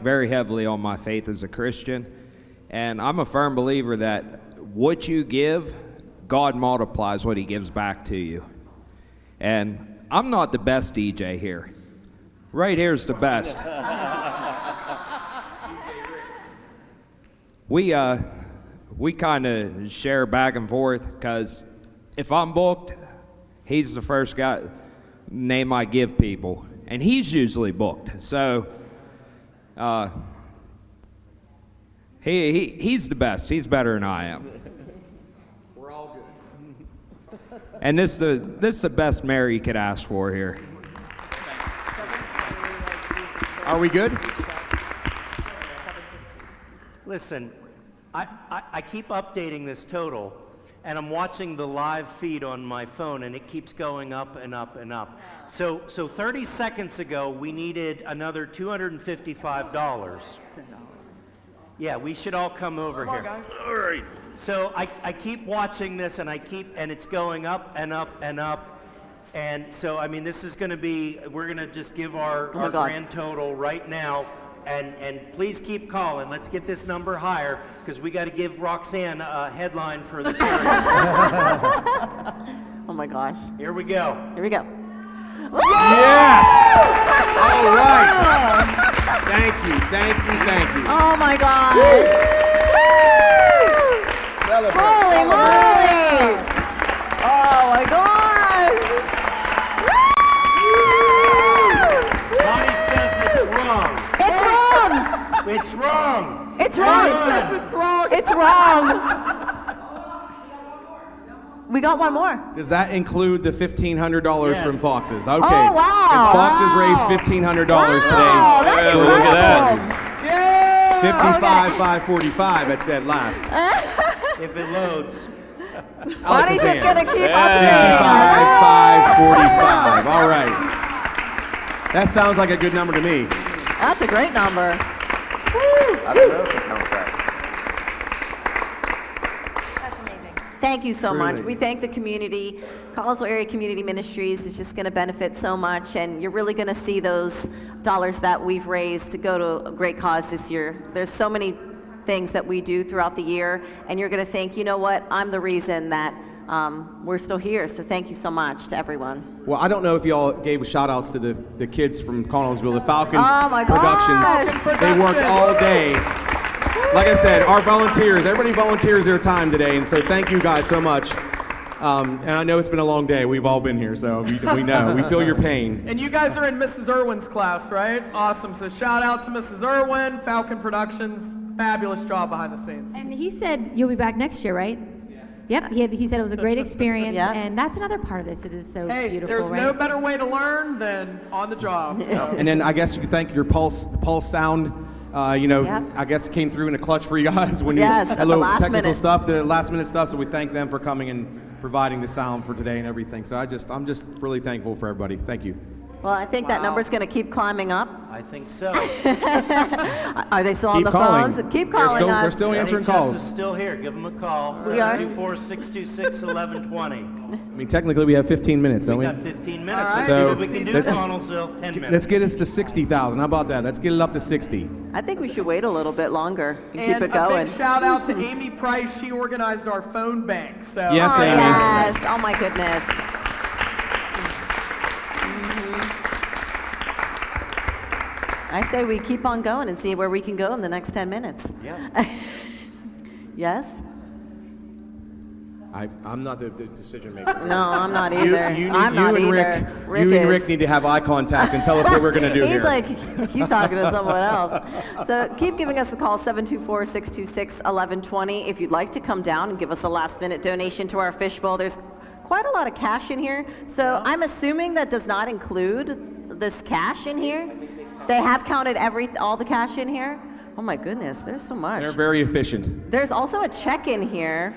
very heavily on my faith as a Christian, and I'm a firm believer that what you give, God multiplies what He gives back to you. And I'm not the best DJ here. Right here's the best. We kind of share back and forth, because if I'm booked, he's the first name I give people. And he's usually booked, so he's the best. He's better than I am. We're all good. And this is the best mayor you could ask for here. Are we good? Listen, I keep updating this total, and I'm watching the live feed on my phone, and it keeps going up and up and up. So 30 seconds ago, we needed another $255. Yeah, we should all come over here. Guys. All right. So I keep watching this, and it's going up and up and up. And so, this is going to be, we're going to just give our grand total right now. And please keep calling. Let's get this number higher, because we got to give Roxanne a headline for the period. Oh my gosh. Here we go. Here we go. Yes! All right. Thank you. Oh my gosh. Celebrate. Holy moly! Oh my gosh! Bonnie says it's wrong. It's wrong! It's wrong. It's wrong! It says it's wrong! It's wrong! wrong. We got one more. Does that include the $1,500 from Fox's? Okay. Oh, wow. Because Fox's raised $1,500 today. That's for local incredible. charities. 55,545 it said last. If it loads. Bonnie's just going to keep updating. 55,545. All right. That sounds like a good number to me. That's a great number. I don't know if it counts that. Thank you so much. Really. We thank the community. Collinsville Area Community Ministries is just going to benefit so much, and you're really going to see those dollars that we've raised to go to a great cause this year. There's so many things that we do throughout the year, and you're going to think, you know what, I'm the reason that we're still here. So thank you so much to everyone. Well, I don't know if y'all gave shout outs to the kids from Collinsville, the Falcon Oh my Productions. gosh. They worked all day. Like I said, our volunteers, everybody volunteers their time today, and so thank you guys so much. And I know it's been a long day. We've all been here, so we know. We feel your pain. And you guys are in Mrs. Irwin's class, right? Awesome. So shout out to Mrs. Irwin, Falcon Productions. Fabulous job behind the scenes. And he said you'll be back next year, right? Yep. He said it was a great experience, and that's another part of this. It is so Hey, beautiful, there's right? no better way to learn than on the job. So. And then I guess you could thank your Pulse sound. I guess it came through in a clutch for you guys when Yes, you at had the little last technical minute. stuff, the last minute stuff. So we thank them for coming and providing the sound for today and everything. So I'm just really thankful for everybody. Thank you. Well, I think that number's going to keep climbing up. I think so. Are they still on Keep the calling. phones? Keep They're calling still- us. they're still answering NHS calls. is still here. Give them a call. We are? 724-626-1120. I mean, technically we have 15 minutes, don't we? We got 15 minutes. All right. Let's So see what we can do, let's- Connellsville. 10 minutes. Let's get us to 60,000. How about that? Let's get it up to 60. I think we should wait a little bit longer and keep And it going. a big shout out to Amy Price. She organized our phone bank. So Yes, Oh, Amy. yes. Oh, my goodness. I say we keep on going and see where we can go in the next 10 minutes. Yeah. Yes? I'm not the decision maker. No, I'm not either. I'm you not and either. Rick, you and is. Rick need to have eye contact and tell us what we're going to do He's here. like, he's talking to someone else. So keep giving us a call, 724-626-1120. If you'd like to come down and give us a last-minute donation to our fishbowl, there's quite a lot of cash in here. So I'm assuming that does not include this cash in here. They have counted all the cash in here. Oh my goodness, there's so much. They're very efficient. There's also a check in here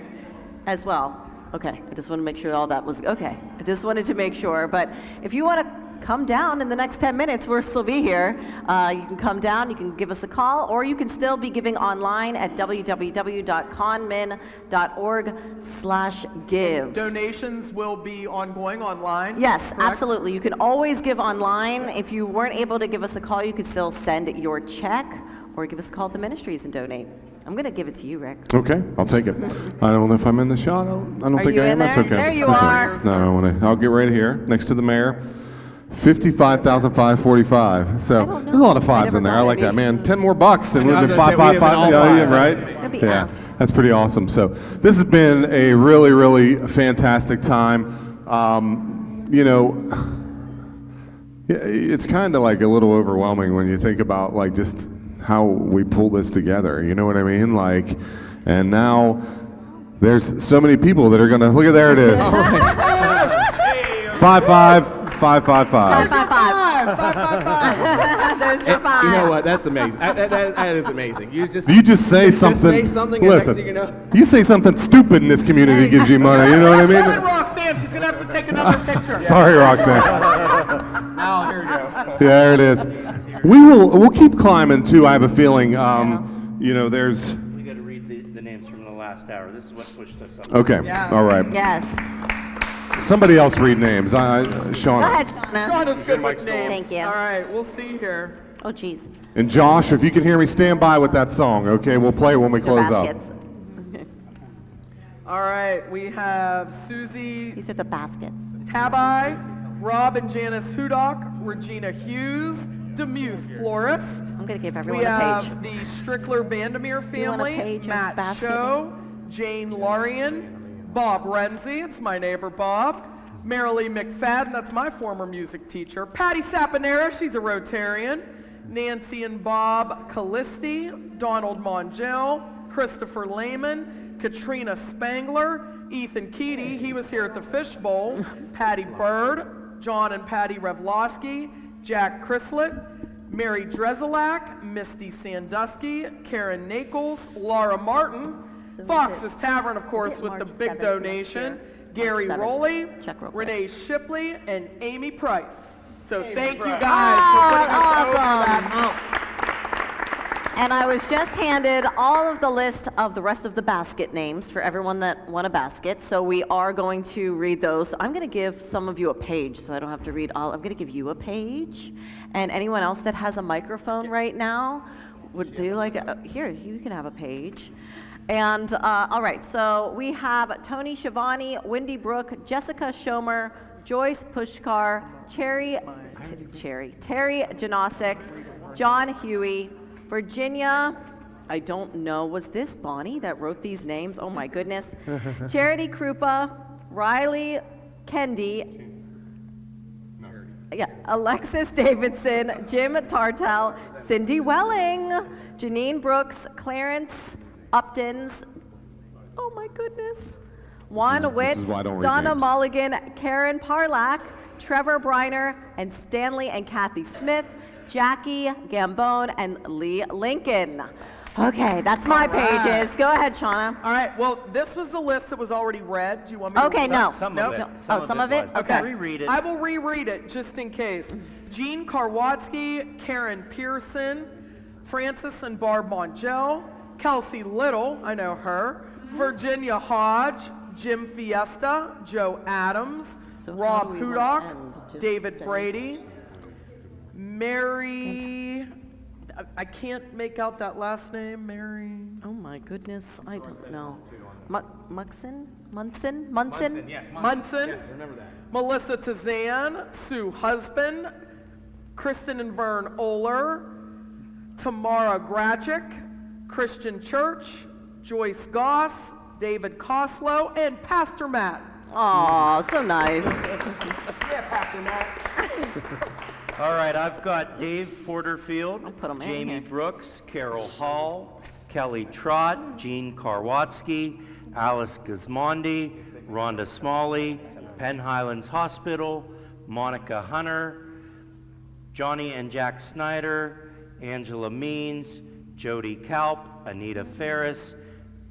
as well. Okay, I just want to make sure all that was okay. I just wanted to make sure. But if you want to come down in the next 10 minutes, we'll still be here. You can come down, you can give us a call, or you can still be giving online at www.conmin.org/give. donations will be ongoing online. Yes, correct? absolutely. You can always give online. If you weren't able to give us a call, you could still send your check or give us a call at the ministries and donate. I'm going to give it to you, Rick. Okay, I'll take it. I don't know if I'm in the shot. I don't Are think you I am. in That's there? okay. There you That's are. okay. No, I'll get right here next to the mayor. 55,545. So there's a lot of fives in there. I like that, man. 10 more bucks and I know, we've been I was gonna say, we'd have been 555. all Yeah, fives. right? That'd be Yeah, awesome. that's pretty awesome. So this has been a really, really fantastic time. It's kind of like a little overwhelming when you think about like just how we pull this together. You know what I mean? Like, and now there's so many people that are gonna look at there it is. 55555. 555. There's your five. You know what? That's amazing. That is amazing. You just say something. Say something. And Listen, next thing you know, you say something stupid in this community gives you money. You know what I Tell mean? Roxanne, she's going to have to take another picture. Sorry, Roxanne. oh, here we go. Yeah, there it is. We'll keep climbing too. I have a feeling. There's. We got to read the names from the last hour. This is what pushed us up. Okay. Yes. All right. Yes. Somebody else read names. Shauna. Go ahead, Shauna. Shauna's good with names. Thank you. All right, we'll see here. Oh, geez. And Josh, if you can hear me, stand by with that song. Okay, we'll play it when we These are close up. baskets. All right, we have Susie These are the baskets. Tabai, Rob and Janice Hudock, Regina Hughes, Demuth Florist. I'm going to give everyone We a have page. the Strickler Vandermeer You want a family, page of Matt basket Show, Jane Larian, Bob Renzi, it's my neighbor Bob, Marilee McFadden, that's my former music teacher, Patty Saponara, she's a Rotarian, Nancy and Bob Callisti, Donald Mongell, Christopher Lehman, Katrina Spangler, Ethan Keaty, he was here at the Fish Bowl, Patty Bird, John and Patty Revlosky, Jack Chryslet, Mary Drezelak, Misty Sandusky, Karen Nichols, Laura Martin, Fox's Tavern, of course, with the big donation, Gary Rowley, Renee Shipley, and Amy Price. So thank you guys for putting us over that hump. And I was just handed all of the list of the rest of the basket names for everyone that won a basket. So we are going to read those. I'm going to give some of you a page so I don't have to read all. I'm going to give you a page. And anyone else that has a microphone right now, would you like here, you can have a page. And all right, so we have Tony Schiavone, Wendy Brook, Jessica Schomer, Joyce Pushkar, Terry Janosic, John Huey, Virginia, I don't know, was this Bonnie that wrote these names? Oh my goodness. Charity Krupa, Riley Kendi, Alexis Davidson, Jim Tartal, Cindy Welling, Janine Brooks, Clarence Uptons, oh my goodness, Juan Witt, Donna Mulligan, Karen Parlak, Trevor Briner, and Stanley and Kathy Smith, Jackie Gambone, and Lee Lincoln. Okay, that's my pages. Go ahead, Shauna. All right, well, this was the list that was already read. Do you want me to Okay, read no. Some of it. Some of it? Okay. Reread it. I will reread it just in case. Jean Karwatsky, Karen Pearson, Francis and Barb Mongel, Kelsey Little, I know her, Virginia Hodge, Jim Fiesta, Joe Adams, Rob Hudock, David Brady, Mary, I can't make out that last name, Mary. Oh my goodness, I don't know. Munson? Yes, remember that. Melissa Tazan, Sue Husband, Kristen and Vern Oler, Tamara Grajic, Christian Church, Joyce Goss, David Koslow, and Pastor Matt. Aw, so nice. Yeah, Pastor Matt. All right, I've got Dave Porterfield, Jamie Brooks, Carol Hall, Kelly Trott, Jean Karwatsky, Alice Gizmondi, Rhonda Smalley, Penn Highlands Hospital, Monica Hunter, Johnny and Jack Snyder, Angela Means, Jody Kalp, Anita Ferris,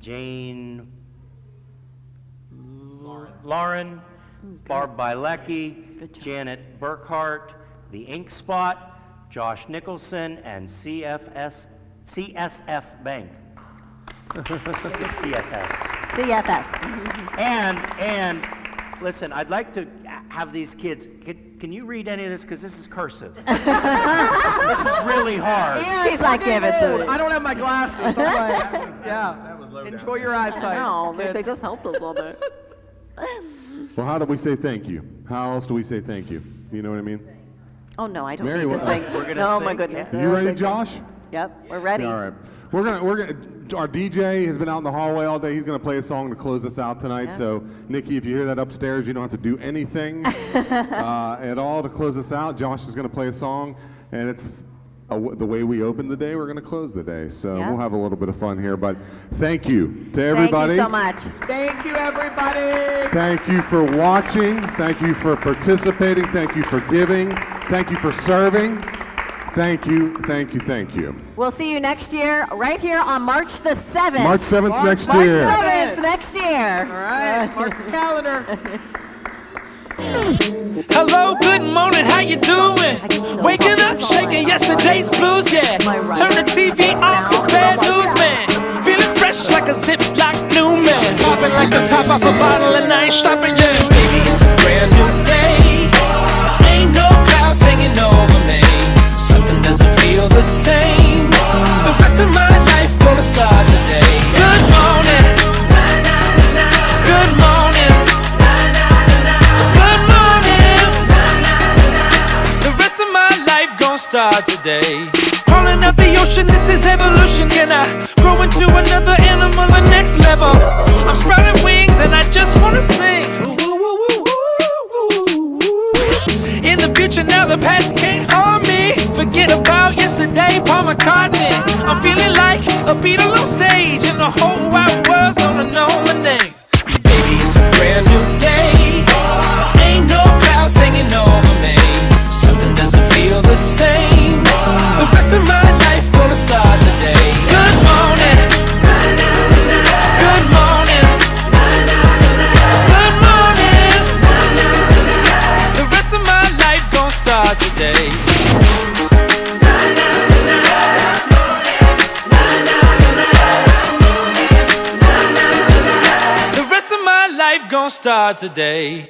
Jane Lauren, Barb Bilecki, Janet Burkhart, The Ink Spot, Josh Nicholson, and CSF Bank. CFS. And listen, I'd like to have these kids, can you read any of this? Because this is cursive. This is really hard. She's like, give it to me. I don't have my glasses. I'm like, yeah. Enjoy your eyesight. No, kids. they just helped us all day. Well, how do we say thank you? How else do we say thank you? You know what I mean? Oh no, I don't Mary, need to what- sing. We're gonna Oh sing. my goodness. You ready, Josh? Yep, we're ready. All right. We're gonna. Our DJ has been out in the hallway all day. He's gonna play a song to close us out tonight. Yeah. So, Nikki, if you hear that upstairs, you don't have to do anything at all to close us out. Josh is gonna play a song, and it's the way we open the day. We're gonna close the day. So Yeah. we'll have a little bit of fun here. But thank you to everybody. Thank you so much. Thank you, everybody. Thank you for watching. Thank you for participating. Thank you for giving. Thank you for serving. Thank you, thank you, thank you. We'll see you next year, right here on March the 7th. March 7th next year. March 7th next year. All right, mark your calendar. Hello, good morning, how you doing? Waking up, shaking yesterday's blues, yeah. Turn the TV off, it's bad news, man. Feeling fresh like a Ziploc new man. Popping like the top off a bottle and I ain't stopping, yeah. Baby, it's a brand new day. Ain't no clouds hanging over me. Something doesn't feel the same. The rest of my life gonna start today. Good morning. Good morning. Good morning. The rest of my life gonna start today. Crawling up the ocean, this is evolution. Can I grow into another animal, the next level? I'm sprouting wings and I just wanna sing. In the future, now the past can't harm me. Forget about yesterday ain't Paul McCartney. I'm feeling like a Beatle on stage, and the whole wide world's gonna know my name. Baby, it's a brand new day. Ain't no clouds hanging over me. Something doesn't feel the same. The rest of my life gonna start today. Good morning. Good morning. Good morning. The rest of my life gonna start today. The rest of my life gonna start today.